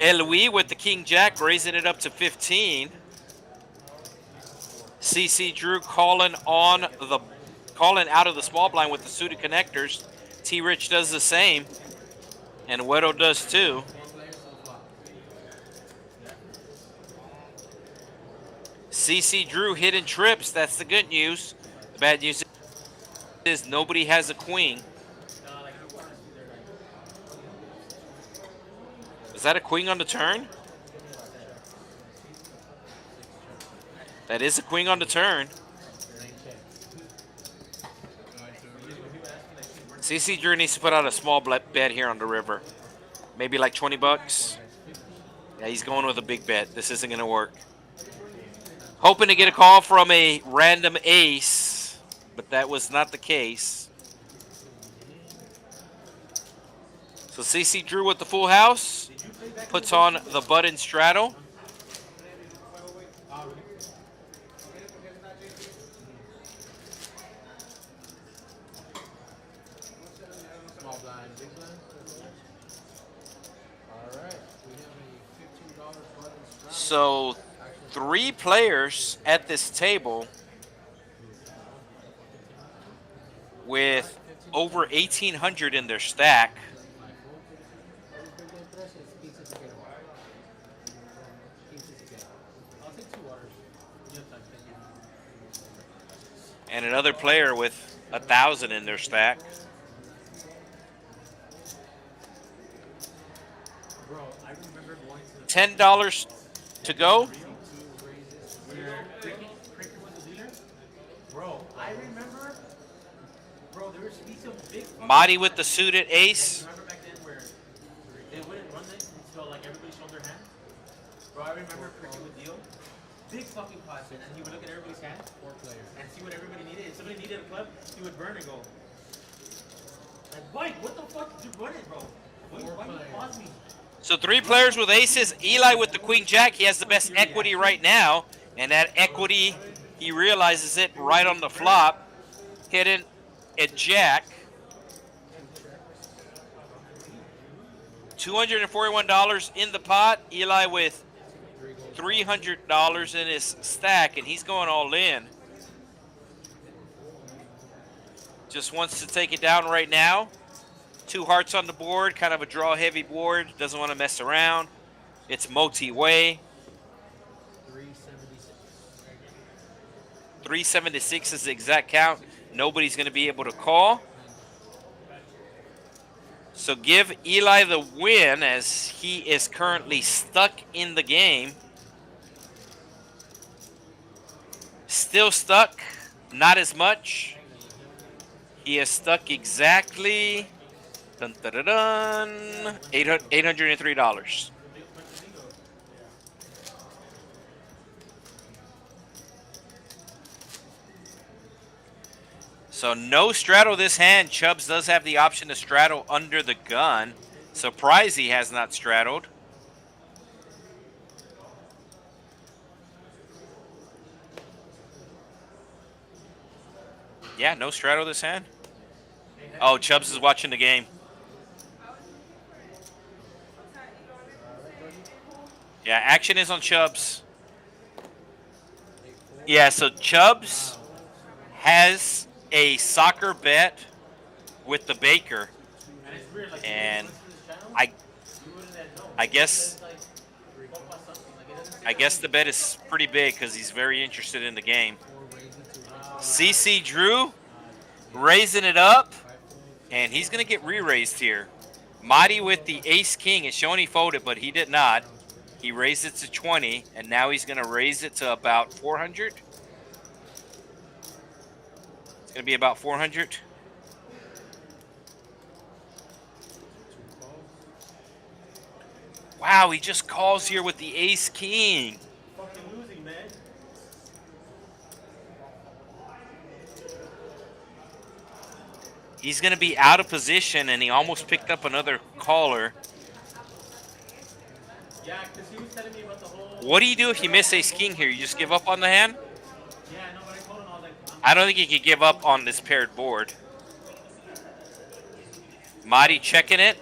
Speaker 1: Louis with the King Jack raising it up to 15. CC Drew calling out of the small blind with the suited connectors. T Rich does the same. And Weddle does too. CC Drew hitting trips. That's the good news. The bad news is nobody has a queen. Is that a queen on the turn? That is a queen on the turn. CC Drew needs to put out a small bet here on the river. Maybe like 20 bucks. Yeah, he's going with a big bet. This isn't going to work. Hoping to get a call from a random ace, but that was not the case. So CC Drew with the full house. Puts on the button straddle.
Speaker 3: Small blind, big blind. All right, we have a $15 button straddle.
Speaker 1: So 3 players at this table with over 1,800 in their stack. And another player with 1,000 in their stack. $10 to go.
Speaker 2: Bro, I remember. Bro, there used to be some big.
Speaker 1: Marty with the suited ace.
Speaker 2: Remember back then where they wouldn't run it until like everybody showed their hand. Bro, I remember Cricket would deal big fucking pots, and he would look at everybody's hand, 4 players, and see what everybody needed. If somebody needed a club, he would burn and go. Like, Mike, what the fuck did you run it, bro? Why you pause me?
Speaker 1: So 3 players with aces. Eli with the queen jack. He has the best equity right now. And that equity, he realizes it right on the flop. Hitting a jack. $241 in the pot. Eli with $300 in his stack, and he's going all in. Just wants to take it down right now. 2 hearts on the board, kind of a draw-heavy board. Doesn't want to mess around. It's multi-way. 376 is the exact count. Nobody's going to be able to call. So give Eli the win as he is currently stuck in the game. Still stuck, not as much. He is stuck exactly dun, dun, dun, dun, $803. So no straddle this hand. Chubbs does have the option to straddle under the gun. Surprise he has not straddled. Yeah, no straddle this hand. Oh, Chubbs is watching the game. Yeah, action is on Chubbs. Yeah, so Chubbs has a soccer bet with the Baker. And I guess the bet is pretty big because he's very interested in the game. CC Drew raising it up, and he's going to get re-raised here. Marty with the ace-king. It's showing he folded, but he did not. He raised it to 20, and now he's going to raise it to about 400. It's going to be about 400. Wow, he just calls here with the ace-king.
Speaker 2: Fucking losing, man.
Speaker 1: He's going to be out of position, and he almost picked up another caller.
Speaker 2: Yeah, because he was telling me about the whole...
Speaker 1: What do you do if you miss ace-king here? You just give up on the hand?
Speaker 2: Yeah, no, but I told him, I was like...
Speaker 1: I don't think you could give up on this paired board. Marty checking it.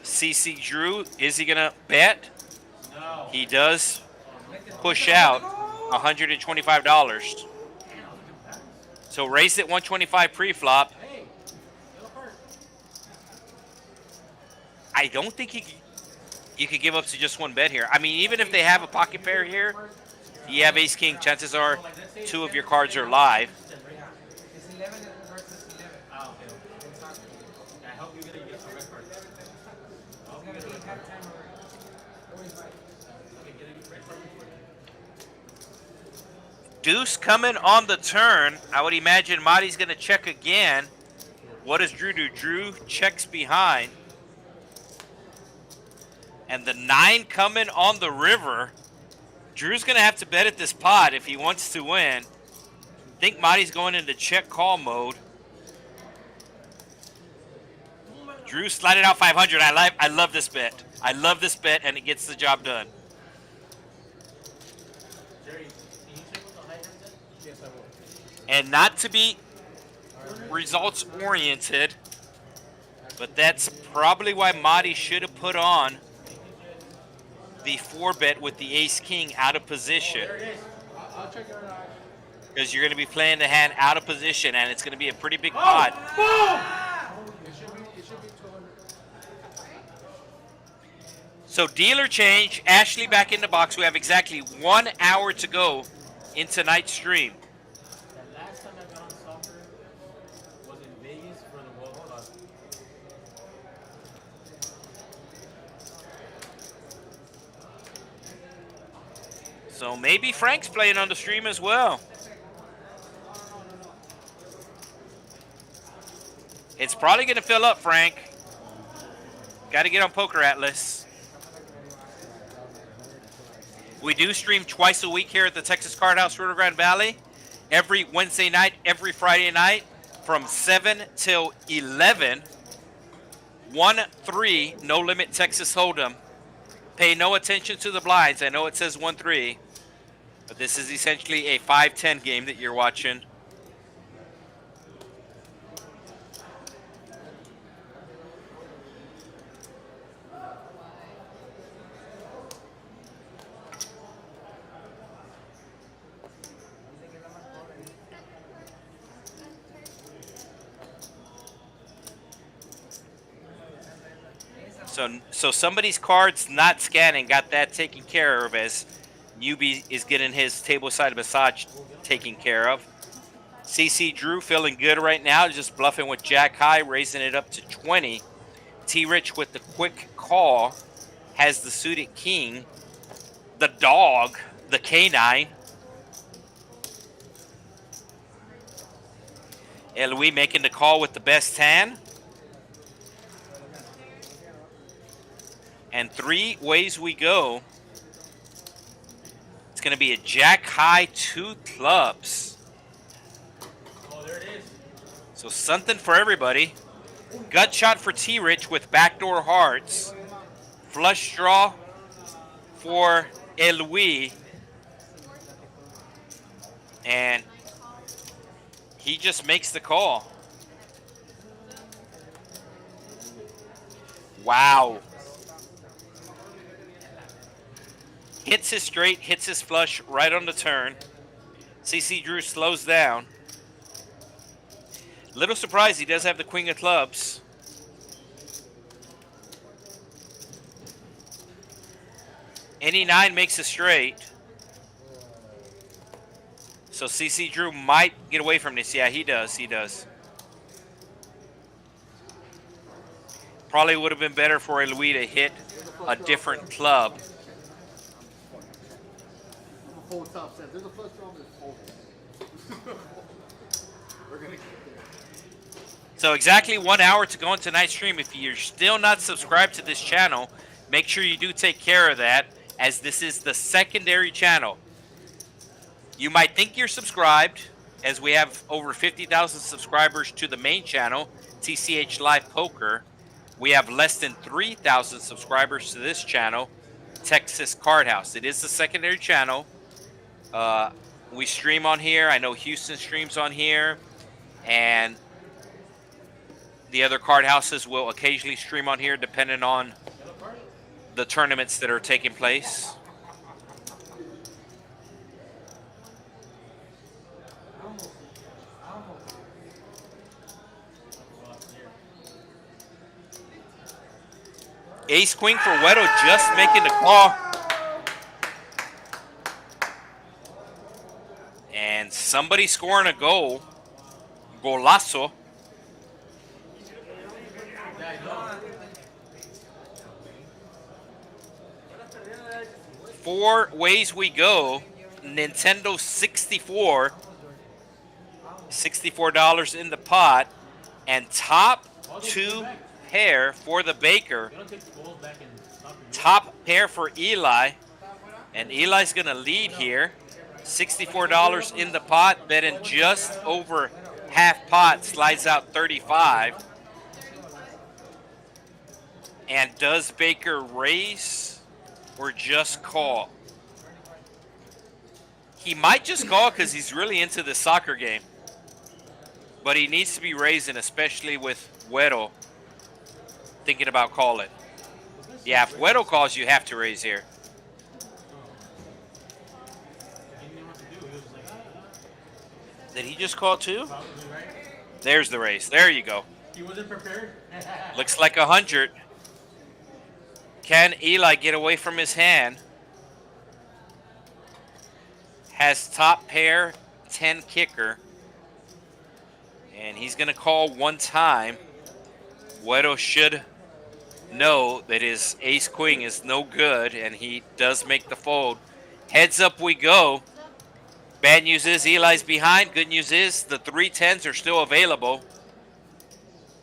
Speaker 1: CC Drew, is he going to bet?
Speaker 2: No.
Speaker 1: He does push out $125. So raised at 125 pre-flop.
Speaker 2: Hey, it'll hurt.
Speaker 1: I don't think you could give up to just one bet here. I mean, even if they have a pocket pair here, you have ace-king, chances are two of your cards are live.
Speaker 5: It's 11 versus 11.
Speaker 2: Ah, okay. I hope you're going to get some red cards.
Speaker 5: It's going to be halftime already. 45.
Speaker 2: Okay, get a red card before.
Speaker 1: Deuce coming on the turn. I would imagine Marty's going to check again. What does Drew do? Drew checks behind. And the 9 coming on the river. Drew's going to have to bet at this pot if he wants to win. I think Marty's going into check call mode. Drew slided out 500. I love this bet. I love this bet, and it gets the job done.
Speaker 2: Jerry, can you check what the high hand said?
Speaker 3: Yes, I will.
Speaker 1: And not to be results oriented, but that's probably why Marty should have put on the 4-bet with the ace-king out of position.
Speaker 2: There it is.
Speaker 3: I'll check it out.
Speaker 1: Because you're going to be playing the hand out of position, and it's going to be a pretty big pot.
Speaker 3: It should be 200.
Speaker 1: So dealer change, Ashley back in the box. We have exactly 1 hour to go in tonight's stream.
Speaker 2: The last time I got on soccer was in Vegas for the World Cup.
Speaker 1: So maybe Frank's playing on the stream as well. It's probably going to fill up, Frank. Got to get on Poker Atlas. We do stream twice a week here at the Texas Card House Rio Grande Valley. Every Wednesday night, every Friday night from 7 till 11. 1-3, no limit Texas Hold'em. Pay no attention to the blinds. I know it says 1-3, but this is essentially a 5-10 game that you're watching. So somebody's card's not scanning, got that taken care of as Newbie is getting his tableside massage taken care of. CC Drew feeling good right now, just bluffing with Jack High, raising it up to 20. T-Rich with the quick call has the suited king, the dog, the canine. Louis making the call with the best hand. And 3 ways we go. It's going to be a jack high 2 clubs.
Speaker 2: Oh, there it is.
Speaker 1: So something for everybody. Gut shot for T-Rich with backdoor hearts. Flush draw for Louis. And he just makes the call. Wow. Hits his straight, hits his flush right on the turn. CC Drew slows down. Little surprised he does have the queen of clubs. Any 9 makes a straight. So CC Drew might get away from this. Yeah, he does. He does. Probably would have been better for Louis to hit a different club.
Speaker 4: Full top set. There's a flush draw that's folded. We're gonna get there.
Speaker 1: So exactly 1 hour to go on tonight's stream. If you're still not subscribed to this channel, make sure you do take care of that, as this is the secondary channel. You might think you're subscribed, as we have over 50,000 subscribers to the main channel, TCH Live Poker. We have less than 3,000 subscribers to this channel, Texas Card House. It is the secondary channel. We stream on here. I know Houston streams on here, and the other card houses will occasionally stream on here depending on the tournaments that are taking place. Ace Queen for Weddle just making the call. And somebody scoring a goal. Golazo. Four ways we go. Nintendo 64. $64 in the pot. And top 2 pair for the Baker. Top pair for Eli. And Eli's going to lead here. $64 in the pot. Betting just over half pot. Slides out 35. And does Baker raise or just call? He might just call because he's really into the soccer game. But he needs to be raising, especially with Weddle thinking about calling. Yeah, if Weddle calls, you have to raise here. Did he just call too? There's the raise. There you go.
Speaker 2: He wasn't prepared.
Speaker 1: Looks like 100. Can Eli get away from his hand? Has top pair, 10 kicker. And he's going to call one time. Weddle should know that his ace queen is no good, and he does make the fold. Heads up we go. Bad news is Eli's behind. Good news is the 3 10s are still available.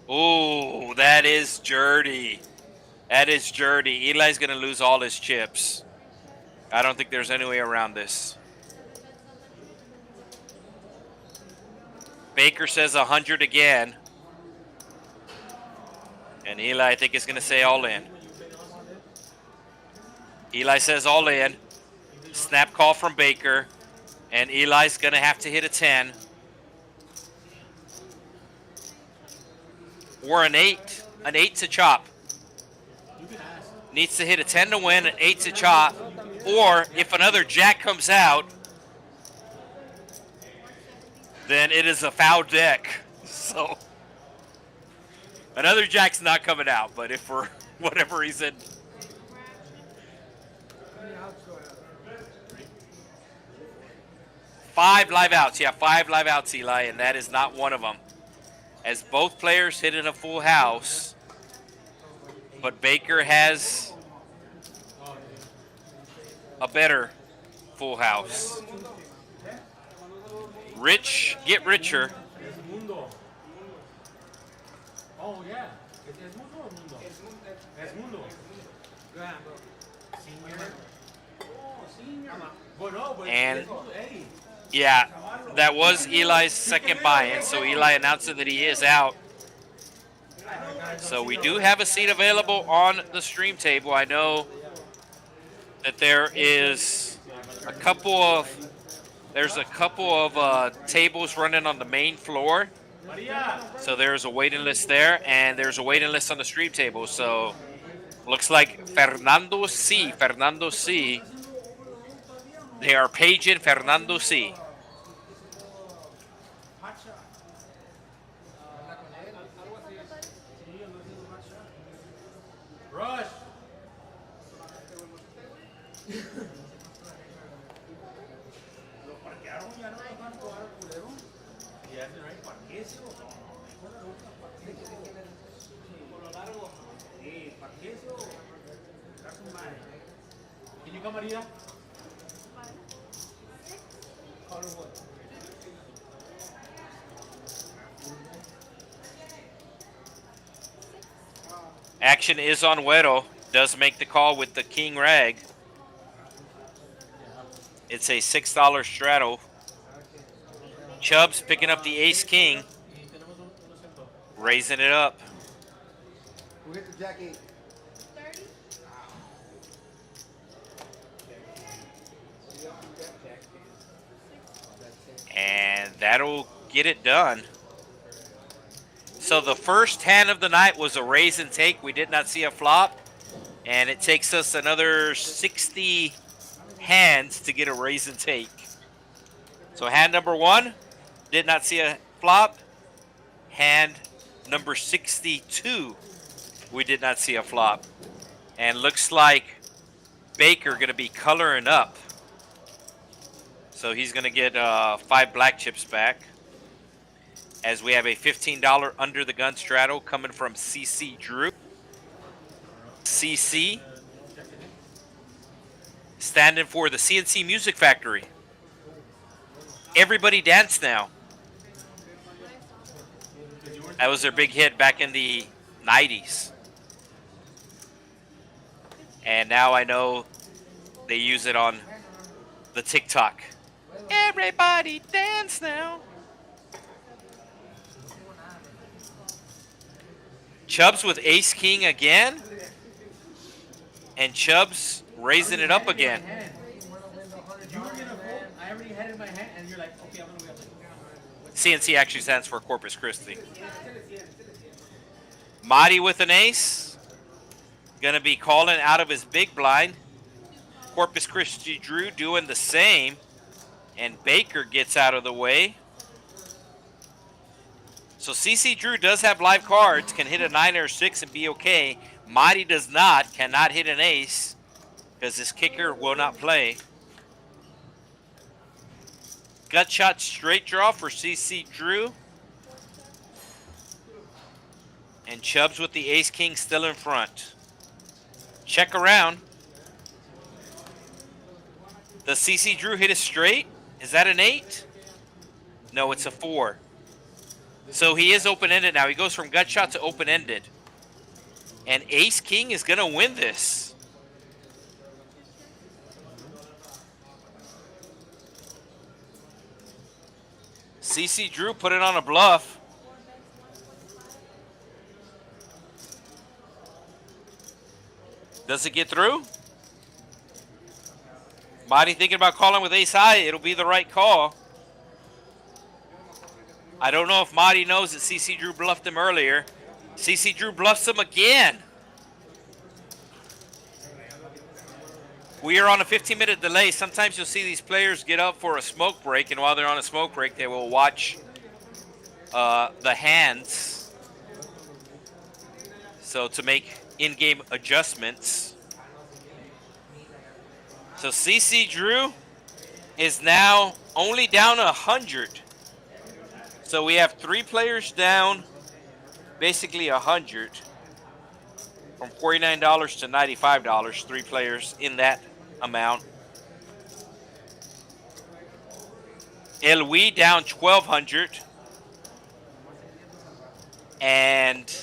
Speaker 1: Ooh, that is dirty. That is dirty. Eli's going to lose all his chips. I don't think there's any way around this. Baker says 100 again. And Eli, I think, is going to say all in. Eli says all in. Snap call from Baker. And Eli's going to have to hit a 10. Or an 8. An 8 to chop. Needs to hit a 10 to win, an 8 to chop. Or if another jack comes out, then it is a foul deck. So another jack's not coming out, but if for whatever reason. Five live outs. Yeah, 5 live outs, Eli, and that is not one of them. As both players hit in a full house. but Baker has a better full house. Rich get richer.
Speaker 2: Es mundo. Oh, yeah. ¿Es mundo o mundo? Es mundo.
Speaker 5: Go ahead, bro.
Speaker 2: Senior. Oh, senior. Bueno, pues,
Speaker 1: And
Speaker 2: hey.
Speaker 1: yeah, that was Eli's second buy-in, so Eli announced that he is out. So we do have a seat available on the stream table. I know that there's a couple of tables running on the main floor. So there's a waiting list there, and there's a waiting list on the stream table. So looks like Fernando C. They are paging Fernando C.
Speaker 2: Rush. Lo parquearon, ya no lo van a jugar al culero. Y hacen ahí parquesio. Por lo largo. Sí, parquesio. Está con madre. Can you come, Maria? Color what?
Speaker 1: Action is on Weddle. Does make the call with the King Rag. It's a $6 straddle. Chubbs picking up the Ace King. Raising it up.
Speaker 4: Who hit the Jack 8?
Speaker 7: 30.
Speaker 1: And that'll get it done. So the first hand of the night was a raise and take. We did not see a flop. And it takes us another 60 hands to get a raise and take. So hand number 1 did not see a flop. Hand number 62, we did not see a flop. And looks like Baker going to be coloring up. So he's going to get 5 black chips back. As we have a $15 under the gun straddle coming from CC Drew. CC standing for the CNC Music Factory. Everybody dance now. That was their big hit back in the 90s. And now I know they use it on the TikTok. Everybody dance now. Chubbs with Ace King again. And Chubbs raising it up again.
Speaker 2: You were gonna fold. I already had it in my hand, and you're like, okay, I'm gonna wait.
Speaker 1: CNC actually stands for Corpus Christi. Marty with an ace. Going to be calling out of his big blind. Corpus Christi Drew doing the same. And Baker gets out of the way. So CC Drew does have live cards, can hit a 9 or 6 and be okay. Marty does not, cannot hit an ace because this kicker will not play. Gut shot straight draw for CC Drew. And Chubbs with the Ace King still in front. Check around. Does CC Drew hit a straight? Is that an 8? No, it's a 4. So he is open-ended now. He goes from gut shot to open-ended. And Ace King is going to win this. CC Drew put it on a bluff. Does it get through? Marty thinking about calling with ace high. It'll be the right call. I don't know if Marty knows that CC Drew bluffed him earlier. CC Drew bluffs him again. We are on a 15-minute delay. Sometimes you'll see these players get up for a smoke break, and while they're on a smoke break, they will watch the hands. So to make in-game adjustments. So CC Drew is now only down 100. So we have 3 players down, basically 100. from $49 to $95. 3 players in that amount. Elwi down 1,200. And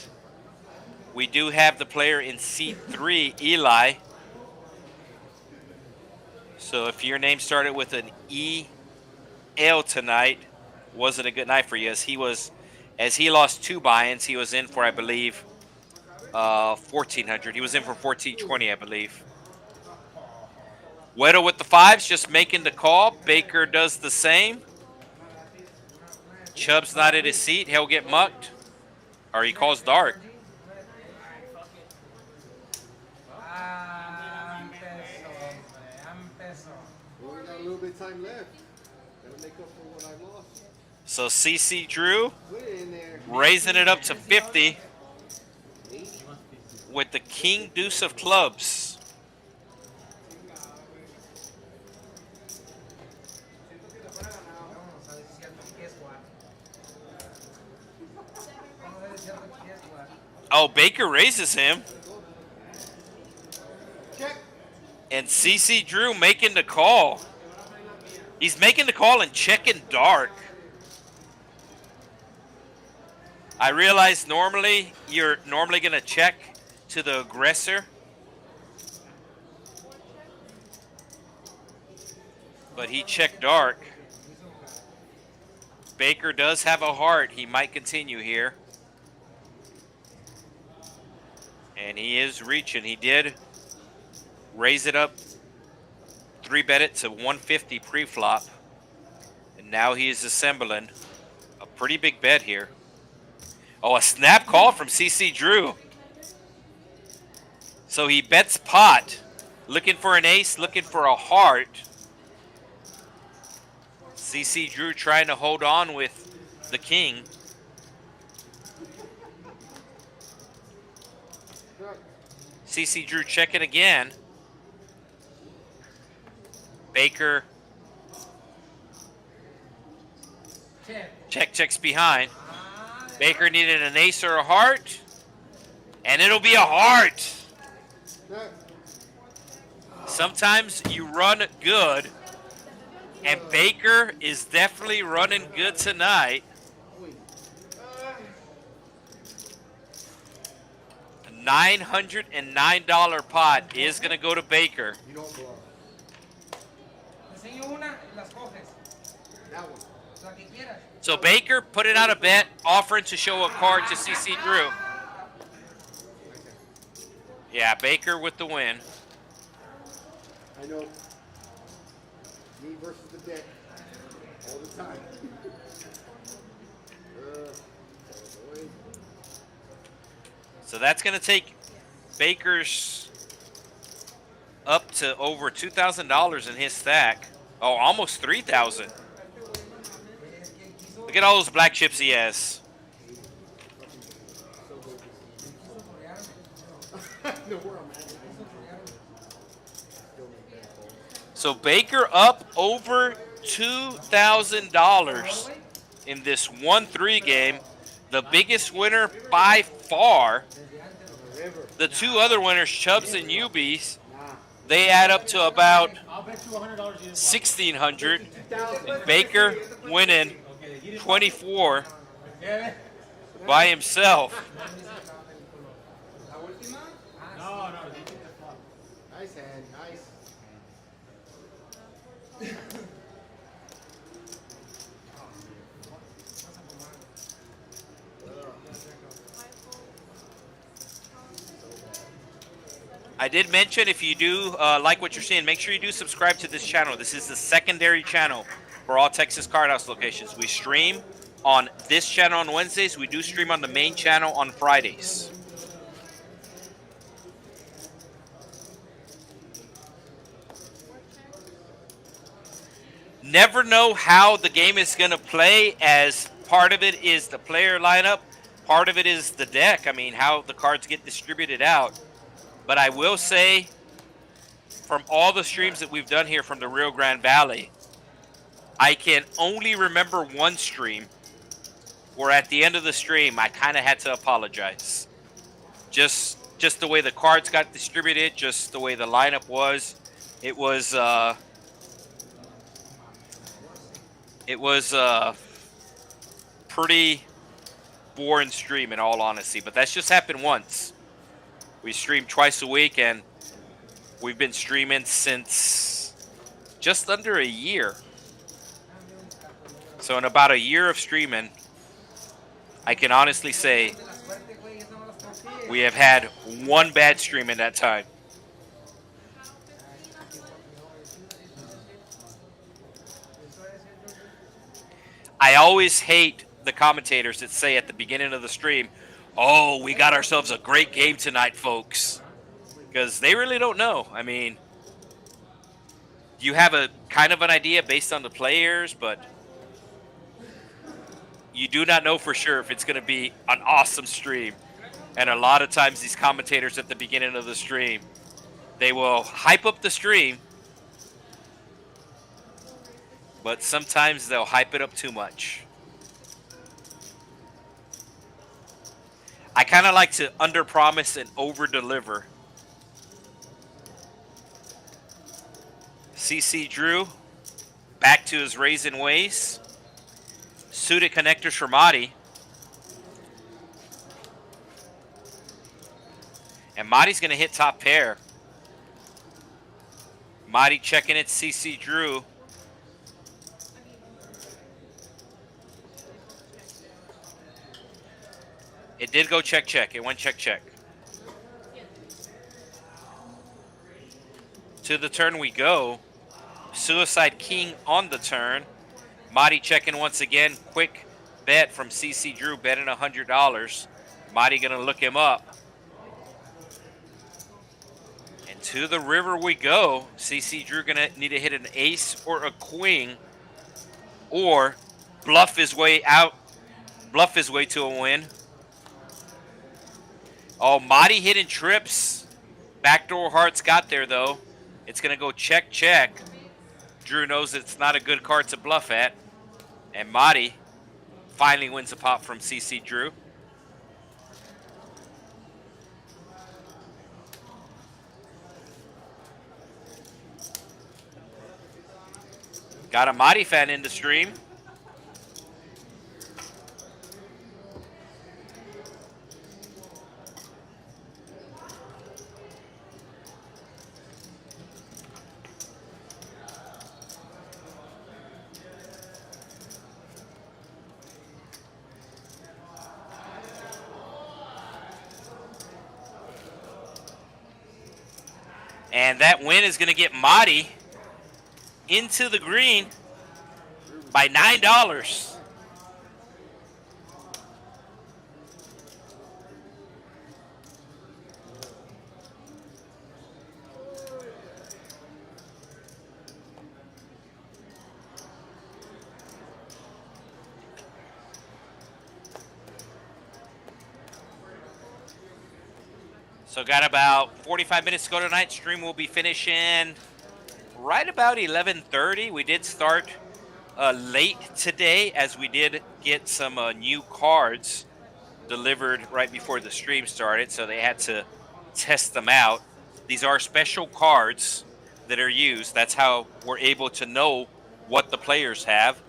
Speaker 1: we do have the player in seat 3, Eli. So if your name started with an E-L tonight, wasn't a good night for you. As he lost 2 buy-ins, he was in for, I believe, 1,400. He was in for 1,420, I believe. Weddle with the 5s, just making the call. Baker does the same. Chubb's not at his seat. He'll get mucked. Or he calls dark.
Speaker 4: Well, we got a little bit of time left. Gotta make up for what I lost.
Speaker 1: So CC Drew
Speaker 4: Put it in there.
Speaker 1: raising it up to 50 with the King Deuce of Clubs. Oh, Baker raises him.
Speaker 4: Check.
Speaker 1: And CC Drew making the call. He's making the call and checking dark. I realize normally you're going to check to the aggressor. But he checked dark. Baker does have a heart. He might continue here. And he is reaching. He did raise it up, 3-bet it to 150 pre-flop. And now he is assembling a pretty big bet here. Oh, a snap call from CC Drew. So he bets pot, looking for an ace, looking for a heart. CC Drew trying to hold on with the king. CC Drew checking again. Baker checks behind. Baker needed an ace or a heart, and it'll be a heart. Sometimes you run good, and Baker is definitely running good tonight. $909 pot is going to go to Baker.
Speaker 4: You don't bluff. That one.
Speaker 1: So Baker putting out a bet, offering to show a card to CC Drew. Yeah, Baker with the win.
Speaker 4: I know. Me versus the deck. All the time.
Speaker 1: So that's going to take Baker's up to over $2,000 in his stack. Oh, almost $3,000. Look at all those black chips he has. So Baker up over $2,000 in this 1-3 game. The biggest winner by far. The 2 other winners, Chubbs and UBs, they add up to about $1,600. And Baker winning 24 by himself.
Speaker 4: Nice hand, nice.
Speaker 1: I did mention if you do like what you're seeing, make sure you do subscribe to this channel. This is the secondary channel for all Texas Card House locations. We stream on this channel on Wednesdays. We do stream on the main channel on Fridays. Never know how the game is going to play, as part of it is the player lineup, part of it is the deck. I mean, how the cards get distributed out. But I will say, from all the streams that we've done here from the Rio Grande Valley, I can only remember one stream where at the end of the stream, I kind of had to apologize. Just just the way the cards got distributed, just the way the lineup was. It was pretty boring stream in all honesty, but that's just happened once. We stream twice a week, and we've been streaming since just under a year. So in about a year of streaming, I can honestly say we have had one bad stream in that time. I always hate the commentators that say at the beginning of the stream, "Oh, we got ourselves a great game tonight, folks," because they really don't know. I mean, you have a kind of an idea based on the players, but you do not know for sure if it's going to be an awesome stream. And a lot of times these commentators at the beginning of the stream, they will hype up the stream, but sometimes they'll hype it up too much. I kind of like to under-promise and over-deliver. CC Drew, back to his raisin ways. Suited connectors for Madi. And Madi's going to hit top pair. Madi checking it, CC Drew. It did go check, check. It went check, check. To the turn we go. Suicide King on the turn. Madi checking once again. Quick bet from CC Drew, betting $100. Madi going to look him up. And to the river we go. CC Drew going to need to hit an ace or a queen, or bluff his way out, bluff his way to a win. Oh, Madi hitting trips. Backdoor hearts got there, though. It's going to go check, check. Drew knows it's not a good card to bluff at. And Madi finally wins a pot from CC Drew. Got a Madi fan in the stream. And that win is going to get Madi into the green by $9. So got about 45 minutes to go tonight. Stream will be finishing right about 11:30. We did start late today, as we did get some new cards delivered right before the stream started, so they had to test them out. These are special cards that are used. That's how we're able to know what the players have.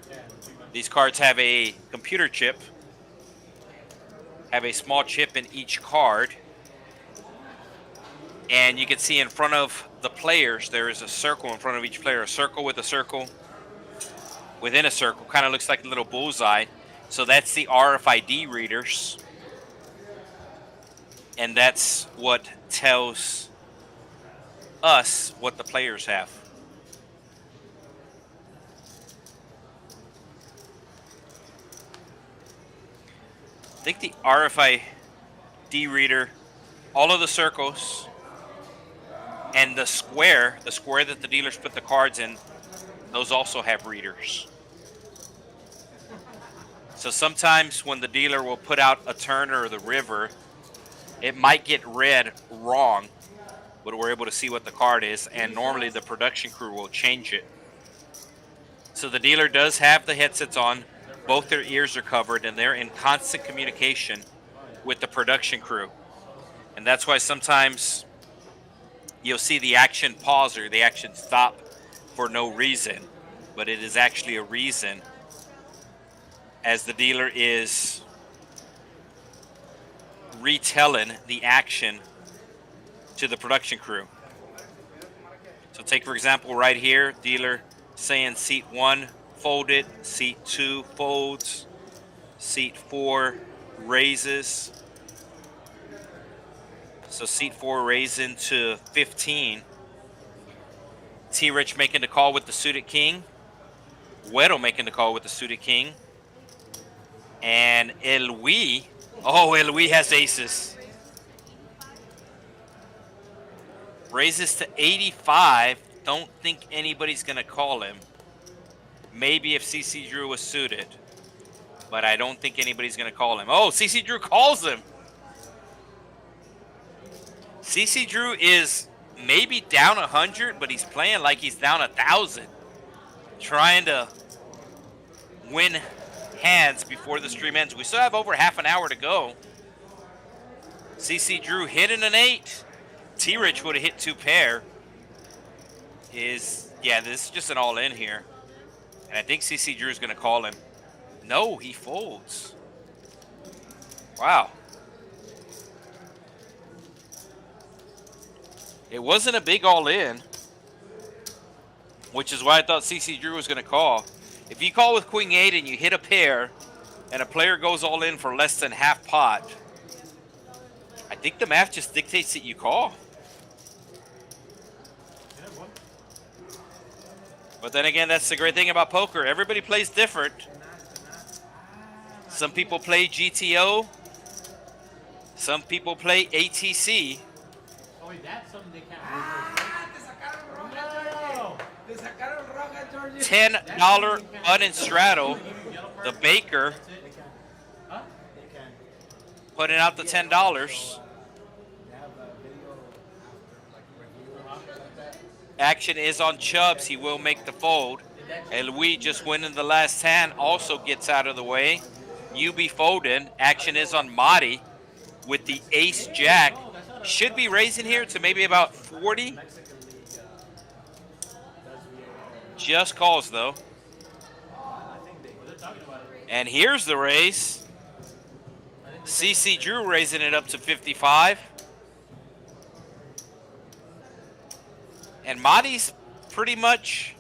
Speaker 1: These cards have a computer chip, have a small chip in each card. And you can see in front of the players, there is a circle in front of each player, a circle with a circle within a circle. Kind of looks like a little bullseye. So that's the RFID readers. And that's what tells us what the players have. I think the RFID reader, all of the circles, and the square that the dealers put the cards in, those also have readers. So sometimes when the dealer will put out a turn or the river, it might get read wrong, but we're able to see what the card is, and normally the production crew will change it. So the dealer does have the headsets on, both their ears are covered, and they're in constant communication with the production crew. And that's why sometimes you'll see the action pause or the action stop for no reason. But it is actually a reason, as the dealer is retelling the action to the production crew. So take, for example, right here, dealer saying seat 1 folded, seat 2 folds, seat 4 raises. So seat 4 raising to 15. T-Rich making the call with the suited king. Weddle making the call with the suited king. And Elwi, oh, Elwi has aces. Raises to 85. Don't think anybody's going to call him. Maybe if CC Drew was suited. But I don't think anybody's going to call him. Oh, CC Drew calls him. CC Drew is maybe down 100, but he's playing like he's down 1,000. Trying to win hands before the stream ends. We still have over half an hour to go. CC Drew hitting an 8. T-Rich would have hit 2 pair. Yeah, this is just an all-in here. And I think CC Drew is going to call him. No, he folds. Wow. It wasn't a big all-in, which is why I thought CC Drew was going to call. If you call with Queen 8 and you hit a pair, and a player goes all in for less than half pot, I think the math just dictates that you call. But then again, that's the great thing about poker. Everybody plays different. Some people play GTO. Some people play ATC.
Speaker 2: Oh, wait, that's something they can't
Speaker 1: $10 button straddle. The Baker
Speaker 2: Huh? They can.
Speaker 1: putting out the $10. Action is on Chubbs. He will make the fold. And Louis just winning the last hand also gets out of the way. UB folding. Action is on Madi with the ace jack. Should be raising here to maybe about 40. Just calls though. And here's the raise. CC Drew raising it up to 55. And Madi's pretty much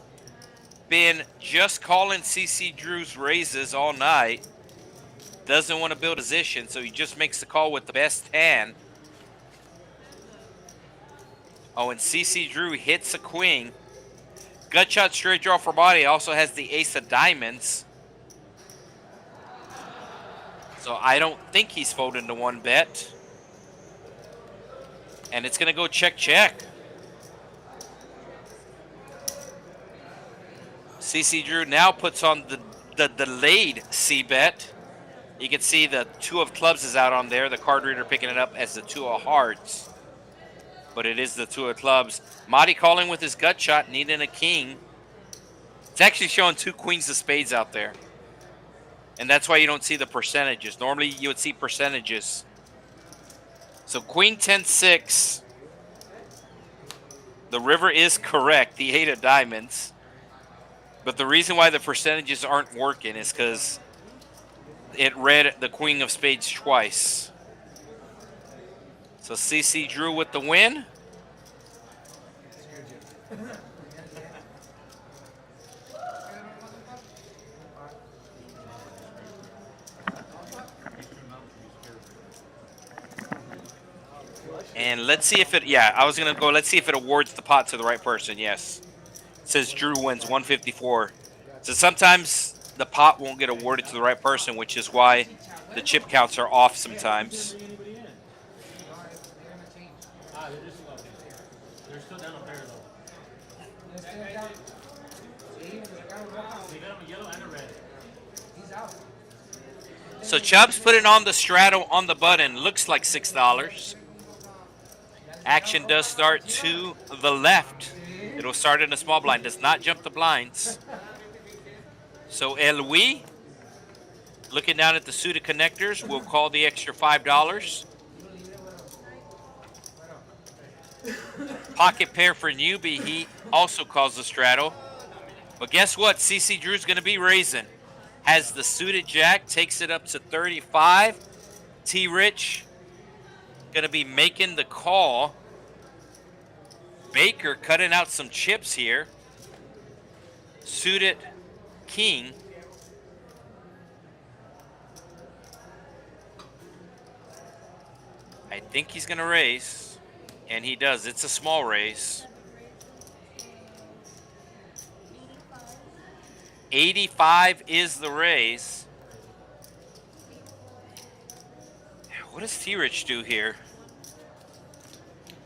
Speaker 1: been just calling CC Drew's raises all night. Doesn't want to build position, so he just makes the call with the best hand. Oh, and CC Drew hits a queen. Gut shot straight draw for Madi. Also has the ace of diamonds. So I don't think he's folding to 1 bet. And it's going to go check, check. CC Drew now puts on the delayed C-bet. You can see the 2 of clubs is out on there. The card reader picking it up as the 2 of hearts. But it is the 2 of clubs. Madi calling with his gut shot, needing a king. It's actually showing 2 queens of spades out there. And that's why you don't see the percentages. Normally you would see percentages. So queen 10-6. The river is correct, the 8 of diamonds. But the reason why the percentages aren't working is because it read the queen of spades twice. So CC Drew with the win. And let's see if it, yeah, I was going to go, let's see if it awards the pot to the right person. Yes. It says Drew wins 154. So sometimes the pot won't get awarded to the right person, which is why the chip counts are off sometimes.
Speaker 2: They're just slow. They're still down a pair though. They got a yellow and a red.
Speaker 1: So Chubbs putting on the straddle on the button. Looks like $6. Action does start to the left. It'll start in a small blind. Does not jump the blinds. So Elwi, looking down at the suited connectors, will call the extra $5. pocket pair for newbie. He also calls the straddle. But guess what? CC Drew's going to be raising. Has the suited jack, takes it up to 35. T Rich going to be making the call. Baker cutting out some chips here. Suited king. I think he's going to raise. And he does. It's a small raise. 85 is the raise. What does T-Rich do here?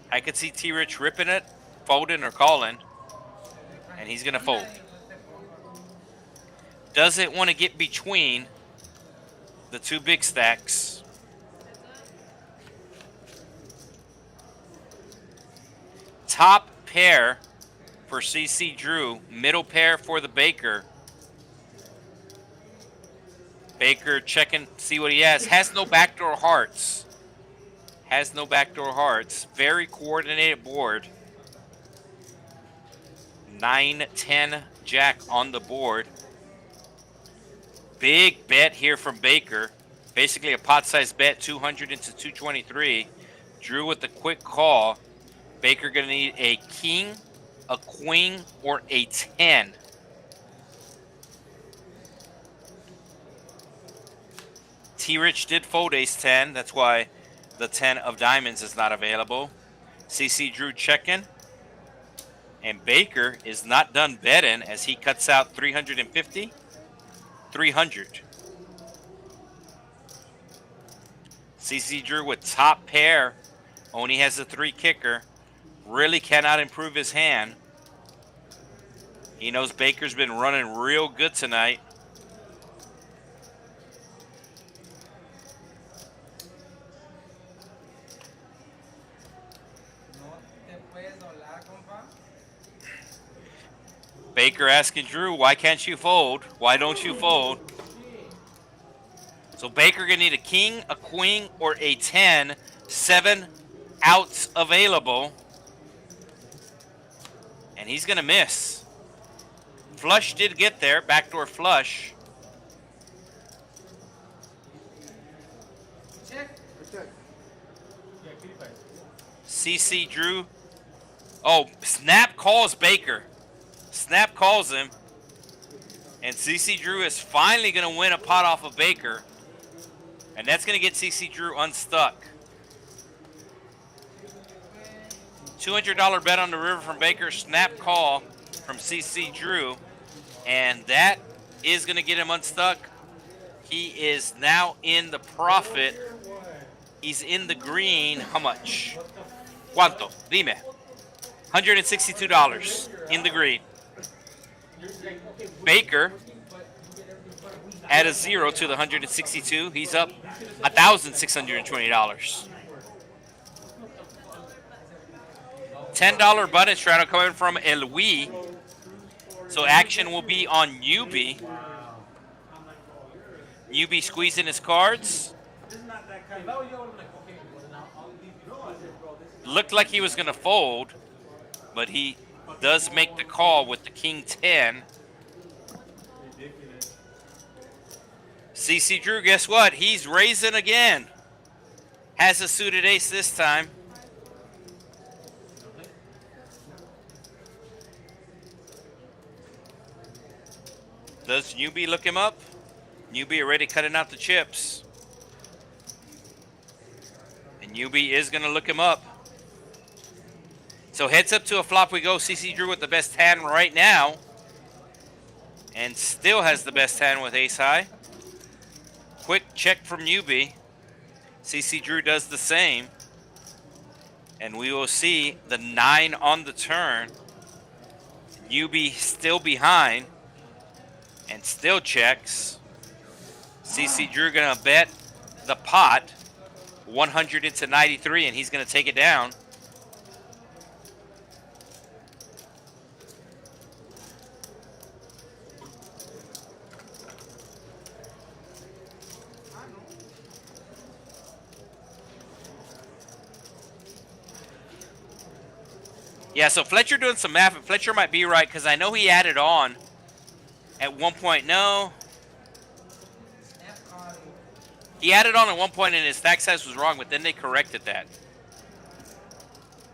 Speaker 1: I could see T-Rich ripping it, folding, or calling. And he's going to fold. Doesn't want to get between the two big stacks. Top pair for CC Drew. Middle pair for the Baker. Baker checking, see what he has. Has no backdoor hearts. Has no backdoor hearts. Very coordinated board. 9-10 jack on the board. Big bet here from Baker. Basically a pot-sized bet, 200 into 223. Drew with the quick call. Baker going to need a king, a queen, or a 10. T-Rich did fold ace-10. That's why the 10 of diamonds is not available. CC Drew checking. And Baker is not done betting as he cuts out 350. 300. CC Drew with top pair. Only has a 3 kicker. Really cannot improve his hand. He knows Baker's been running real good tonight. Baker asking Drew, why can't you fold? Why don't you fold? So Baker gonna need a king, a queen, or a 10. 7 outs available. And he's gonna miss. Flush did get there, backdoor flush.
Speaker 5: Check.
Speaker 1: CC Drew. Oh, snap calls Baker. Snap calls him. And CC Drew is finally going to win a pot off of Baker. And that's going to get CC Drew unstuck. $200 bet on the river from Baker. Snap call from CC Drew. And that is going to get him unstuck. He is now in the profit. He's in the green. How much? ¿Cuánto? Dime. $162 in the green. Baker add a 0 to the 162. He's up $1,620. $10 button straddle coming from Elwi. So action will be on Newbie. Newbie squeezing his cards. Looked like he was going to fold, but he does make the call with the king 10. CC Drew, guess what? He's raising again. Has a suited ace this time. Does Newbie look him up? Newbie already cutting out the chips. And Newbie is going to look him up. So heads up to a flop we go. CC Drew with the best hand right now. And still has the best hand with ace high. Quick check from Newbie. CC Drew does the same. And we will see the 9 on the turn. Newbie still behind. And still checks. CC Drew gonna bet the pot. 100 into 93 and he's gonna take it down. Yeah, so Fletcher doing some math, and Fletcher might be right because I know he added on at one point. No, he added on at one point and his stack size was wrong, but then they corrected that.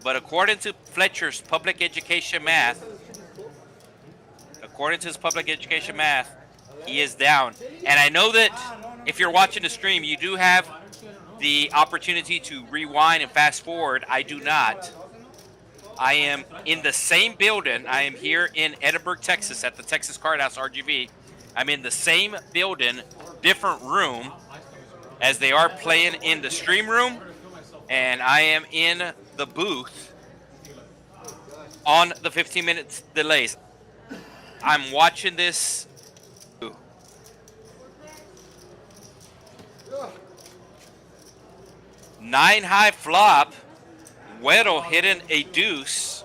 Speaker 1: But according to Fletcher's public education math, he is down. And I know that if you're watching the stream, you do have the opportunity to rewind and fast forward. I do not. I am in the same building. I am here in Edinburg, Texas at the Texas Card House RGV. I'm in the same building, different room, as they are playing in the stream room. And I am in the booth on the 15 minutes delays. I'm watching this. 9 high flop. Weddle hitting a deuce.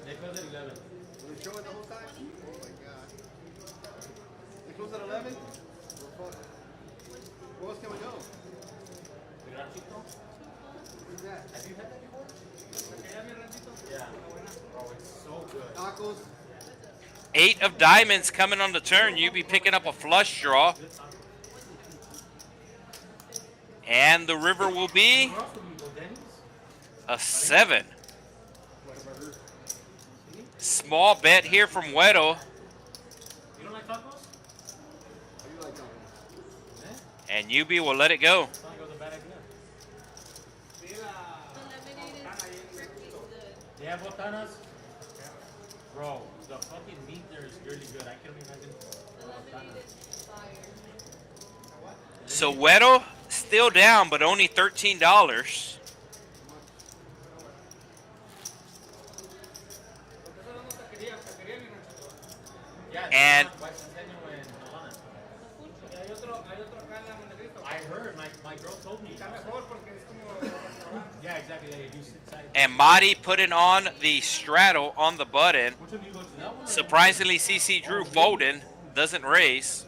Speaker 2: They close at 11.
Speaker 4: We're showing the whole time? Oh my god. They close at 11? Where else can we go? Who's that?
Speaker 2: Have you had that before? Yeah. Oh, it's so good.
Speaker 4: Tacos.
Speaker 1: 8 of diamonds coming on the turn. You be picking up a flush draw. And the river will be a 7. Small bet here from Weddle.
Speaker 2: You don't like tacos?
Speaker 4: I do like tacos.
Speaker 1: And UB will let it go.
Speaker 2: Sounds like it was a bad idea. They have botanas? Bro, the fucking meat there is really good. I can't imagine.
Speaker 1: So Weddle still down, but only $13. And
Speaker 2: I heard, my girl told me. Yeah, exactly. Yeah, you sit inside.
Speaker 1: and Marty putting on the straddle on the button.
Speaker 2: Which one you go to that one?
Speaker 1: Surprisingly, CC Drew folding, doesn't raise.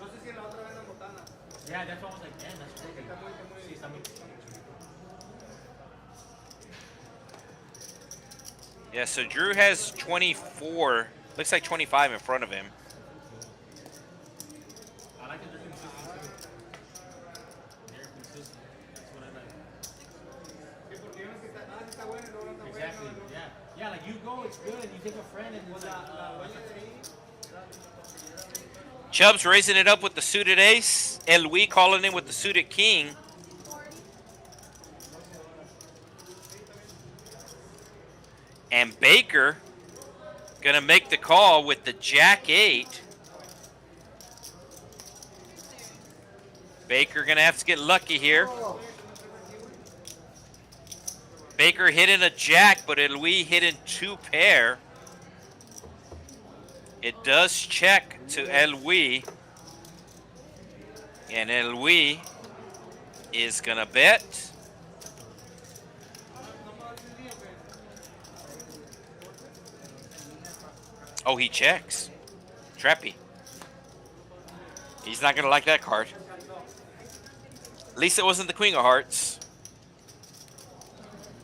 Speaker 2: Yeah, that's why I was like, damn, that's crazy. Sí, está muy-
Speaker 1: Yeah, so Drew has 24, looks like 25 in front of him.
Speaker 2: I like it, they're consistent too. They're consistent. That's what I like. Exactly, yeah. Yeah, like you go, it's good. You take a friend and it's like,
Speaker 1: Chubb's raising it up with the suited ace. And Louis calling in with the suited king. And Baker gonna make the call with the jack 8. Baker gonna have to get lucky here. Baker hitting a jack, but Louis hitting 2 pair. It does check to Louis. And Louis is going to bet. Oh, he checks. Trappy. He's not going to like that card. At least it wasn't the Queen of Hearts.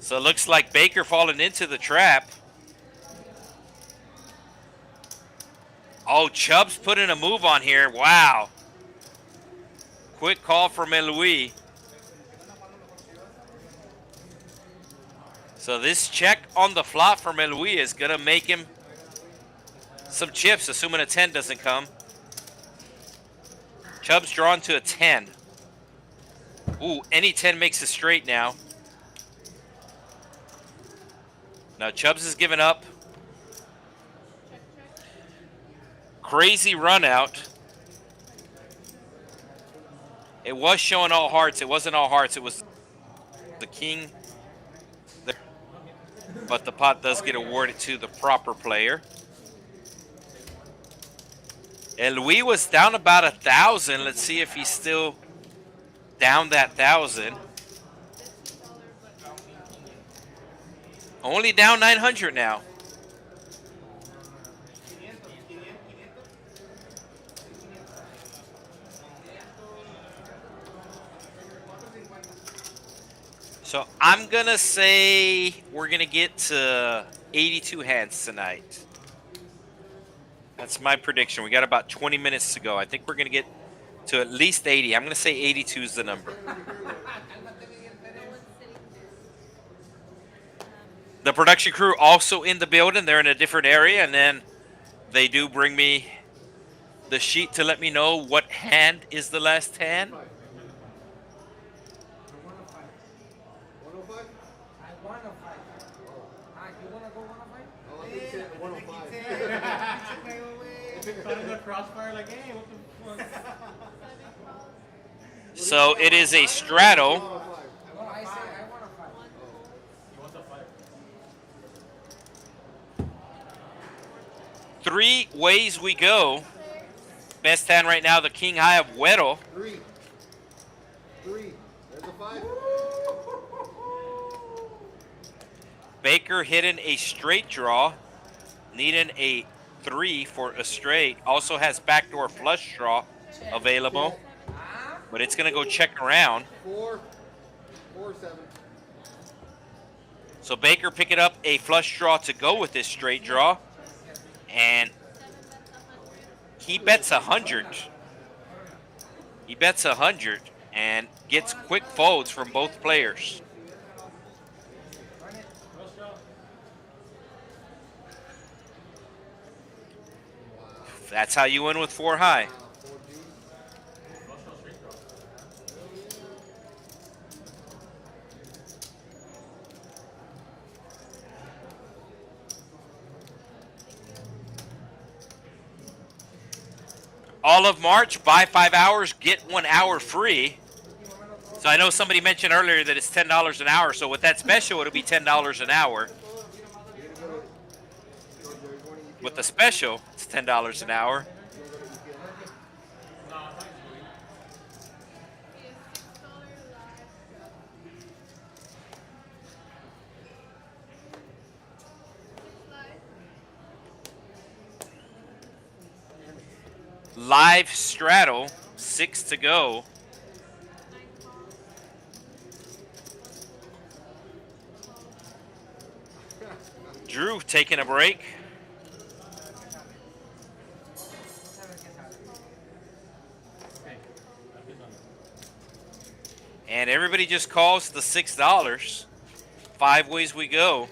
Speaker 1: So it looks like Baker falling into the trap. Oh, Chubb's putting a move on here. Wow. Quick call from Louis. So this check on the flop from Louis is going to make him some chips, assuming a 10 doesn't come. Chubb's drawn to a 10. Ooh, any 10 makes it straight now. Now Chubbs is giving up. Crazy run out. It was showing all hearts. It wasn't all hearts. It was the king. But the pot does get awarded to the proper player. And Louis was down about 1,000. Let's see if he's still down that 1,000. Only down 900 now. So I'm going to say we're going to get to 82 hands tonight. That's my prediction. We got about 20 minutes to go. I think we're going to get to at least 80. I'm going to say 82 is the number. The production crew also in the building. They're in a different area, and then they do bring me the sheet to let me know what hand is the last hand.
Speaker 4: 105?
Speaker 5: I want to fight. You want to go 105?
Speaker 4: Oh, I think it's 105.
Speaker 2: Caught in the crossfire like, hey, what the fuck?
Speaker 1: So it is a straddle.
Speaker 4: 105.
Speaker 5: No, I say I want to fight.
Speaker 2: You want the fight?
Speaker 1: 3 ways we go. Best hand right now, the king high of Weddle.
Speaker 4: 3. There's a 5.
Speaker 1: Baker hitting a straight draw, needing a 3 for a straight. Also has backdoor flush draw available, but it's going to go check around.
Speaker 4: 4, 7.
Speaker 1: So Baker picking up a flush draw to go with this straight draw, and he bets 100. He bets 100 and gets quick folds from both players. That's how you win with 4 high. All of March, buy 5 hours, get 1 hour free. So I know somebody mentioned earlier that it's $10 an hour. So with that special, it'll be $10 an hour. With the special, it's $10 an hour. Live straddle, 6 to go. Drew taking a break. And everybody just calls the $6. 5 ways we go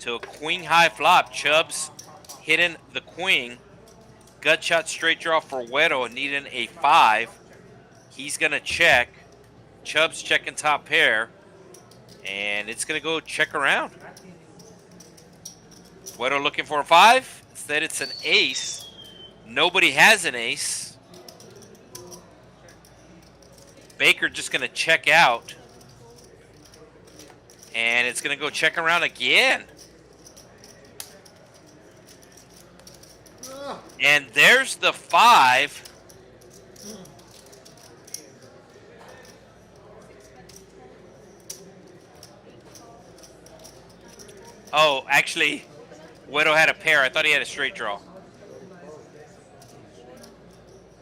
Speaker 1: to a queen high flop. Chubbs hitting the queen. Gut shot straight draw for Weddle, needing a 5. He's going to check. Chubbs checking top pair. And it's going to go check around. Weddle looking for a 5. Instead, it's an ace. Nobody has an ace. Baker just going to check out. And it's going to go check around again. And there's the 5. Oh, actually, Weddle had a pair. I thought he had a straight draw.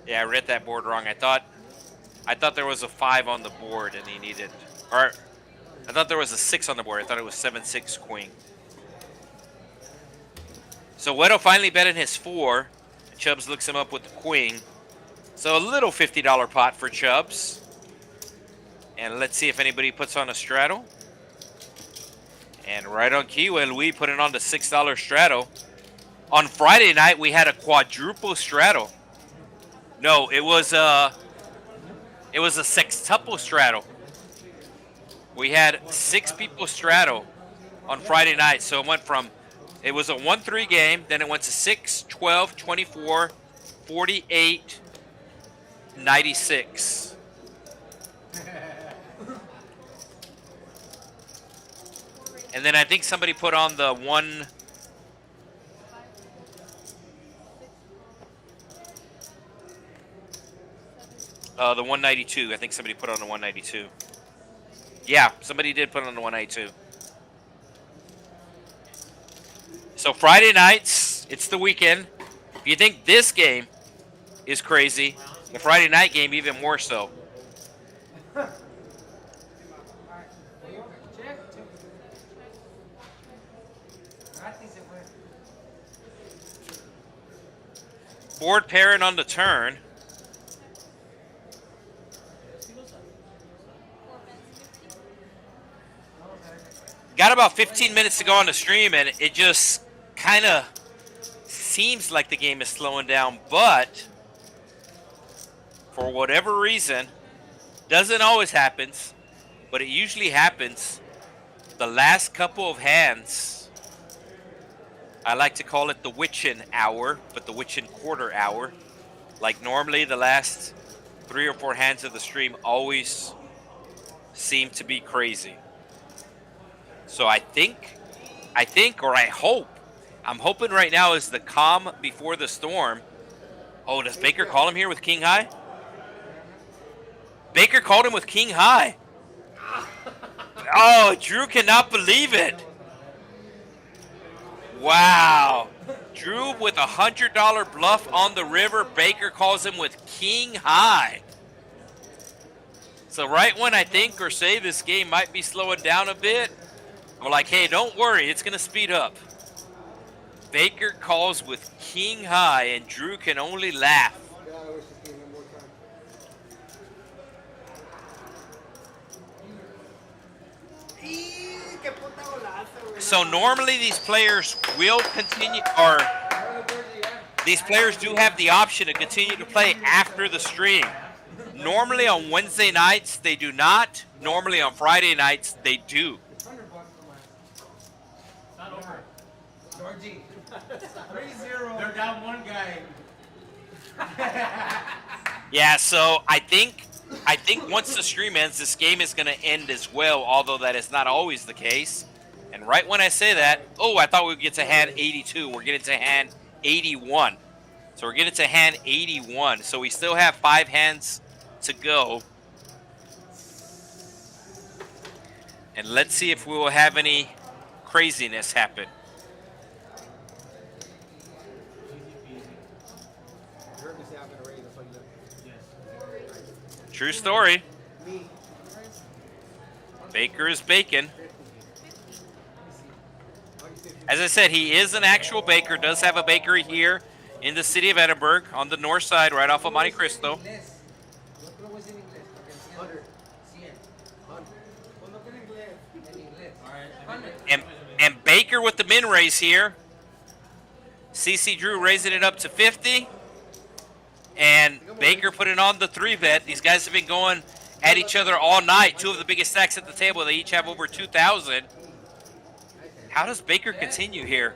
Speaker 1: Yeah, I read that board wrong. I thought there was a 5 on the board and he needed, or I thought there was a 6 on the board. I thought it was 7-6 queen. So Weddle finally betting his 4. Chubbs looks him up with the queen. So a little $50 pot for Chubbs. And let's see if anybody puts on a straddle. And right on key, we put it on the $6 straddle. On Friday night, we had a quadruple straddle. No, it was a sextuple straddle. We had 6 people straddle on Friday night. So it went from, it was a 1-3 game, then it went to 6, 12, 24, 48, 96. And then I think somebody put on the the 192. I think somebody put on the 192. Yeah, somebody did put on the 192. So Friday nights, it's the weekend. If you think this game is crazy, the Friday night game even more so. Board pairing on the turn. Got about 15 minutes to go on the stream, and it just kind of seems like the game is slowing down, but for whatever reason, doesn't always happens, but it usually happens. The last couple of hands, I like to call it the witching hour, but the witching quarter hour. Like normally the last 3 or 4 hands of the stream always seem to be crazy. So I think, or I hope, I'm hoping right now is the calm before the storm. Oh, does Baker call him here with king high? Baker called him with king high. Oh, Drew cannot believe it. Wow. Drew with $100 bluff on the river. Baker calls him with king high. So right when I think or say this game might be slowing down a bit, I'm like, hey, don't worry, it's going to speed up. Baker calls with king high, and Drew can only laugh.
Speaker 4: Yeah, I wish this game had more time.
Speaker 1: So normally these players will continue, or these players do have the option to continue to play after the stream. Normally on Wednesday nights, they do not. Normally on Friday nights, they do.
Speaker 2: It's not over.
Speaker 5: Georgie. 3-0.
Speaker 2: They're down one guy.
Speaker 1: Yeah, so I think once the stream ends, this game is going to end as well, although that is not always the case. And right when I say that, oh, I thought we would get to hand 82. We're getting to hand 81. So we're getting to hand 81. So we still have 5 hands to go. And let's see if we will have any craziness happen.
Speaker 4: You heard me say I'm gonna raise, that's why you left.
Speaker 1: True story.
Speaker 4: Me.
Speaker 1: Baker is baking. As I said, he is an actual baker, does have a bakery here in the city of Edinburg on the north side, right off of Monte Cristo. And Baker with the min raise here. CC Drew raising it up to 50. And Baker putting on the 3-bet. These guys have been going at each other all night. 2 of the biggest stacks at the table. They each have over 2,000. How does Baker continue here?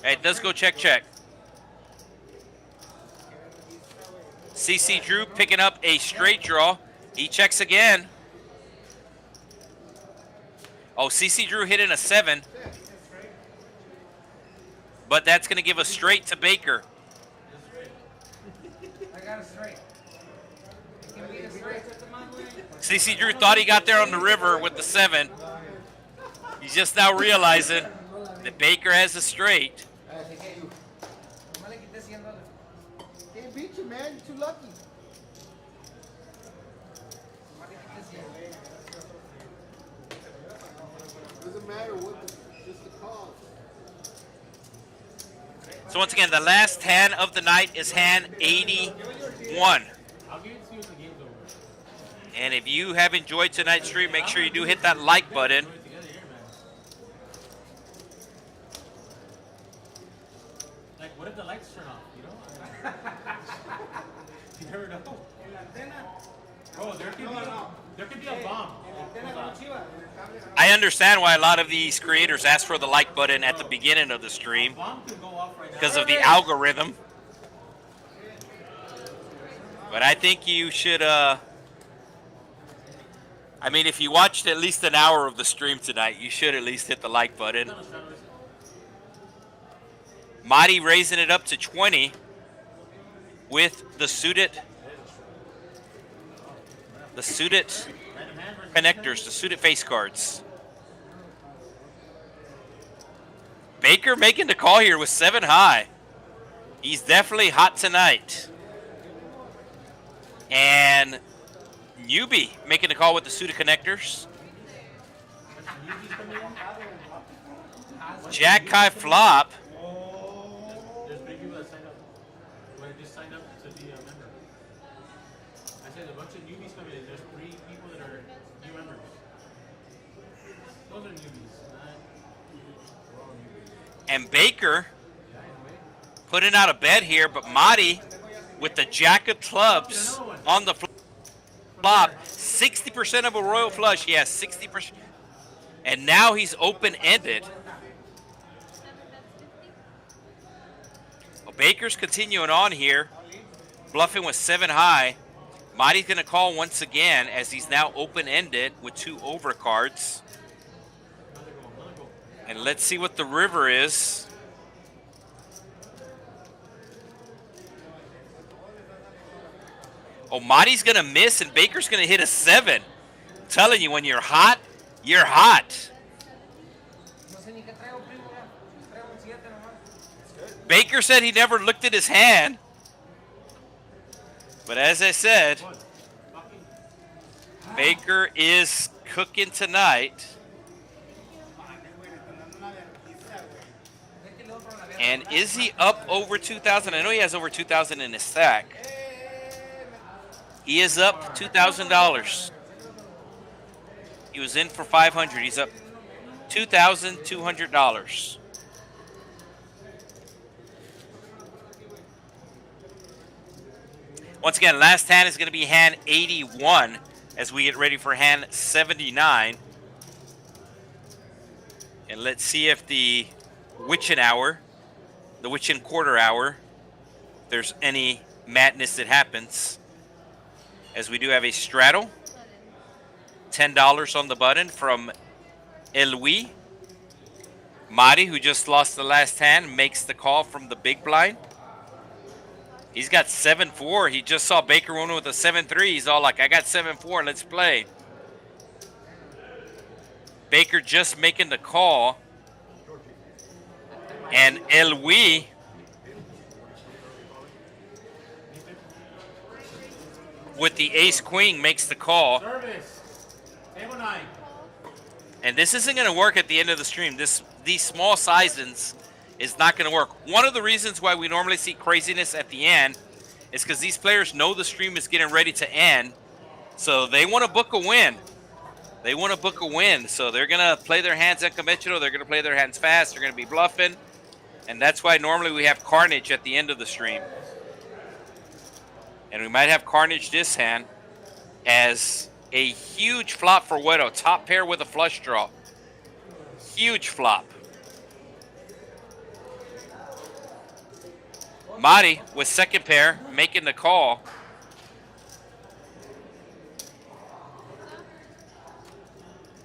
Speaker 1: It does go check, check. CC Drew picking up a straight draw. He checks again. Oh, CC Drew hitting a 7. But that's going to give a straight to Baker.
Speaker 5: I got a straight. It can be a straight.
Speaker 1: CC Drew thought he got there on the river with the 7. He's just now realizing that Baker has a straight.
Speaker 4: Can't beat you, man. You're too lucky. Doesn't matter what just the cause.
Speaker 1: So once again, the last hand of the night is hand 81.
Speaker 2: I'll give it to you if the game's over.
Speaker 1: And if you have enjoyed tonight's stream, make sure you do hit that like button.
Speaker 2: Together here, man. Like, what if the lights turn off? You know? You never know. Oh, there could be a bomb.
Speaker 1: I understand why a lot of these creators ask for the like button at the beginning of the stream
Speaker 2: Bomb could go off right now.
Speaker 1: because of the algorithm. But I think you should, I mean, if you watched at least an hour of the stream tonight, you should at least hit the like button. Madi raising it up to 20 with the suited connectors, the suited face cards. Baker making the call here with 7 high. He's definitely hot tonight. And Newbie making the call with the suited connectors. Jack high flop.
Speaker 2: There's big people that sign up. When Those are newbies. We're all newbies.
Speaker 1: And Baker putting out a bet here, but Marty with the jack of clubs on the flop. 60% of a royal flush. Yes, 60%. And now he's open-ended. Well, Baker's continuing on here, bluffing with 7 high. Marty's going to call once again as he's now open-ended with 2 overcards. And let's see what the river is. Oh, Marty's going to miss and Baker's going to hit a 7. I'm telling you, when you're hot, you're hot.
Speaker 5: No sé ni qué traigo, primo. Traigo un 7 nomás.
Speaker 1: Baker said he never looked at his hand. But as I said, Baker is cooking tonight. And is he up over 2,000? I know he has over 2,000 in his stack. He is up $2,000. He was in for 500. He's up $2,200. Once again, last hand is going to be hand 81 as we get ready for hand 79. And let's see if the witching hour, the witching quarter hour, if there's any madness that happens. As we do have a straddle, $10 on the button from Elwi. Mari, who just lost the last hand, makes the call from the big blind. He's got 7-4. He just saw Baker win with a 7-3. He's all like, I got 7-4. Let's play. Baker just making the call. And Elwi with the ace-queen makes the call.
Speaker 2: Service. Table 9.
Speaker 1: And this isn't going to work at the end of the stream. These small sizings is not going to work. One of the reasons why we normally see craziness at the end is because these players know the stream is getting ready to end. So they want to book a win. They want to book a win. So they're going to play their hands unconventional. They're going to play their hands fast. They're going to be bluffing. And that's why normally we have carnage at the end of the stream. And we might have carnage this hand as a huge flop for Wedo. Top pair with a flush draw. Huge flop. Mari with second pair making the call.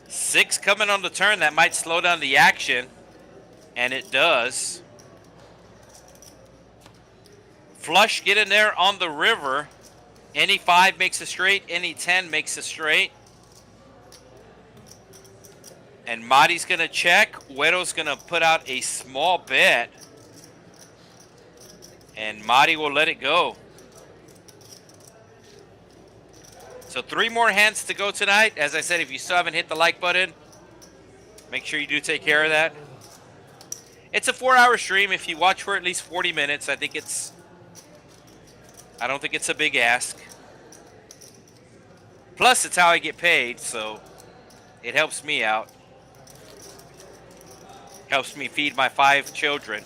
Speaker 1: Six coming on the turn. That might slow down the action. And it does. Flush, get in there on the river. Any 5 makes a straight. Any 10 makes a straight. And Mari's going to check. Wedo's going to put out a small bet. And Mari will let it go. So 3 more hands to go tonight. As I said, if you still haven't hit the like button, make sure you do take care of that. It's a 4-hour stream. If you watch for at least 40 minutes, I don't think it's a big ask. Plus, it's how I get paid, so it helps me out. Helps me feed my 5 children.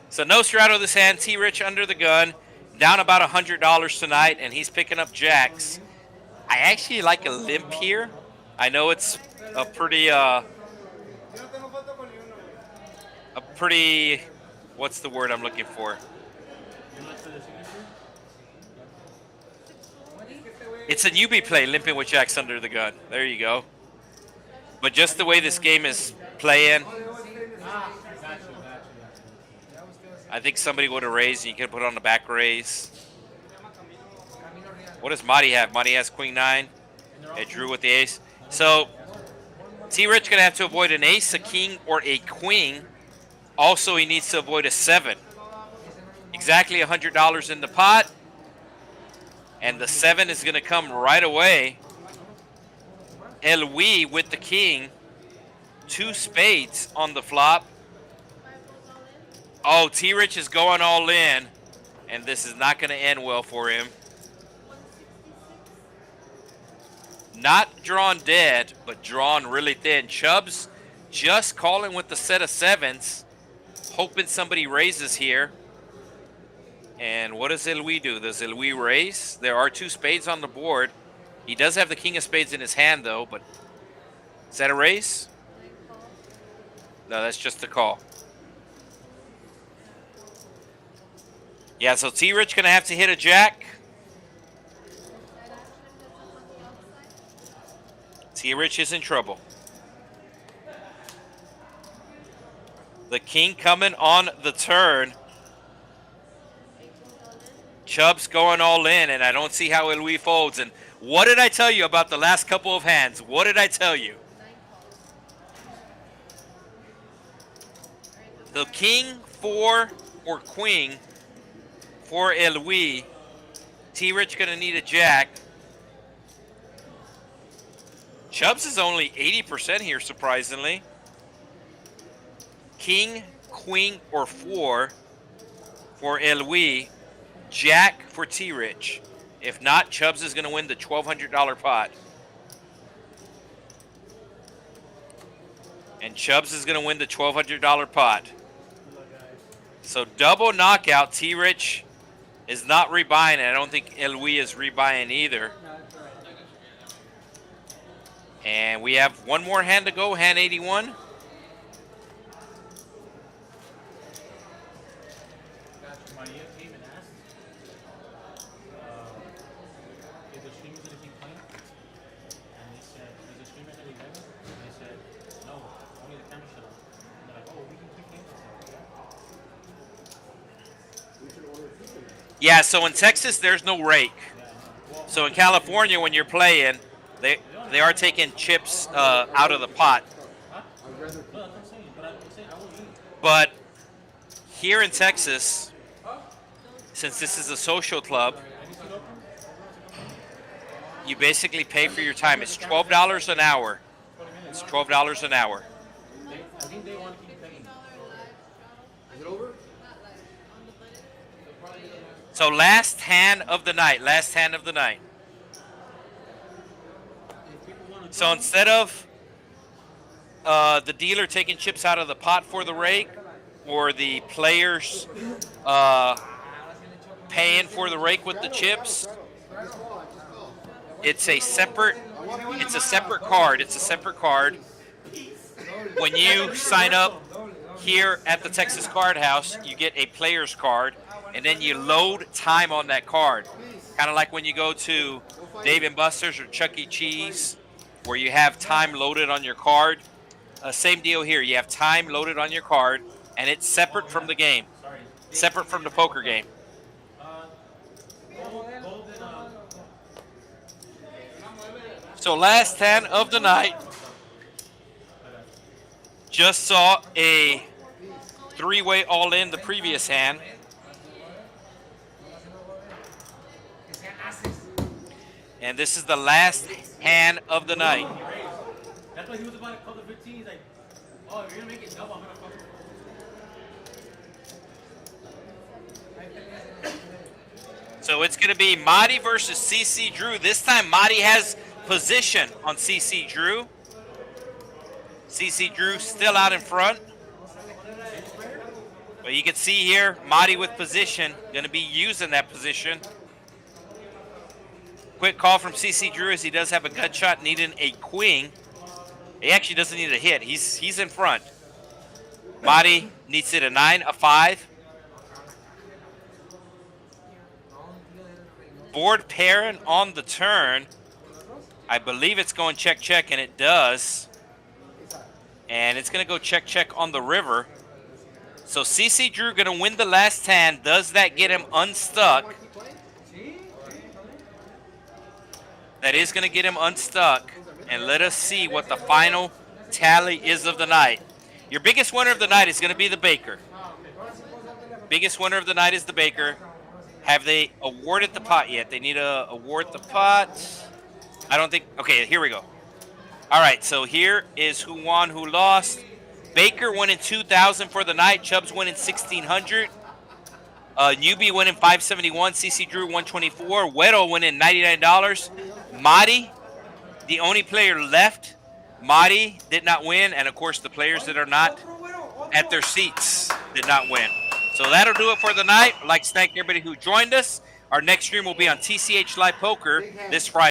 Speaker 1: So no straddle this hand. T-Rich under the gun. Down about $100 tonight, and he's picking up jacks. I actually like a limp here. I know it's a pretty, what's the word I'm looking for? It's a newbie play, limping with jacks under the gun. There you go. But just the way this game is playing, I think somebody would have raised, and you could put on the back raise. What does Marty have? Marty has queen 9. It drew with the ace. So T-Rich going to have to avoid an ace, a king, or a queen. Also, he needs to avoid a 7. Exactly $100 in the pot. And the 7 is going to come right away. Elwi with the king. 2 spades on the flop. Oh, T-Rich is going all in, and this is not going to end well for him. Not drawn dead, but drawn really thin. Chubbs just calling with the set of sevens, hoping somebody raises here. And what does Louis do? Does Louis raise? There are 2 spades on the board. He does have the king of spades in his hand, though, but is that a raise? No, that's just a call. Yeah, so T-Rich going to have to hit a jack. T-Rich is in trouble. The king coming on the turn. Chubb's going all in, and I don't see how Louis folds. And what did I tell you about the last couple of hands? What did I tell you? The king, 4, or queen for Louis. T-Rich going to need a jack. Chubbs is only 80% here, surprisingly. King, queen, or 4 for Louis. Jack for T-Rich. If not, Chubbs is going to win the $1,200 pot. And Chubbs is going to win the $1,200 pot. So double knockout. T-Rich is not rebuying it. I don't think Louis is rebuying either. And we have one more hand to go, hand 81.
Speaker 2: Maria came and asked if the stream is going to keep playing. And they said, is the stream at 11? And they said, no, only the camera shut off. And they're like, oh, we can keep playing.
Speaker 1: Yeah, so in Texas, there's no rake. So in California, when you're playing, they are taking chips out of the pot. But here in Texas, since this is a social club, you basically pay for your time. It's $12 an hour. It's $12 an hour.
Speaker 2: I think they want to keep playing.
Speaker 4: Is it over?
Speaker 1: So last hand of the night. Last hand of the night. So instead of the dealer taking chips out of the pot for the rake, or the players paying for the rake with the chips, it's a separate card. It's a separate card. When you sign up here at the Texas Card House, you get a player's card, and then you load time on that card. Kind of like when you go to Dave & Buster's or Chuck E. Cheese, where you have time loaded on your card. Same deal here. You have time loaded on your card, and it's separate from the game, separate from the poker game. So last hand of the night, just saw a 3-way all-in the previous hand. And this is the last hand of the night.
Speaker 2: That's why he was about to call the 15. He's like, oh, if you're going to make it double, I'm going to fuck it.
Speaker 1: So it's going to be Marty versus CC Drew. This time Marty has position on CC Drew. CC Drew still out in front. But you can see here, Marty with position, going to be using that position. Quick call from CC Drew as he does have a gut shot needing a queen. He actually doesn't need a hit. He's in front. Marty needs it a 9, a 5. Board pairing on the turn. I believe it's going check, check, and it does. And it's going to go check, check on the river. So CC Drew going to win the last hand. Does that get him unstuck? That is going to get him unstuck. And let us see what the final tally is of the night. Your biggest winner of the night is going to be the Baker. Biggest winner of the night is the Baker. Have they awarded the pot yet? They need to award the pot. I don't think. Okay, here we go. All right, so here is who won, who lost. Baker winning 2,000 for the night. Chubbs winning 1,600. Newbie winning 571. CC Drew 124. Weddle winning $99. Madi, the only player left. Madi did not win, and of course the players that are not at their seats did not win. So that'll do it for the night. I'd like to thank everybody who joined us. Our next stream will be on TCH Live Poker this Friday.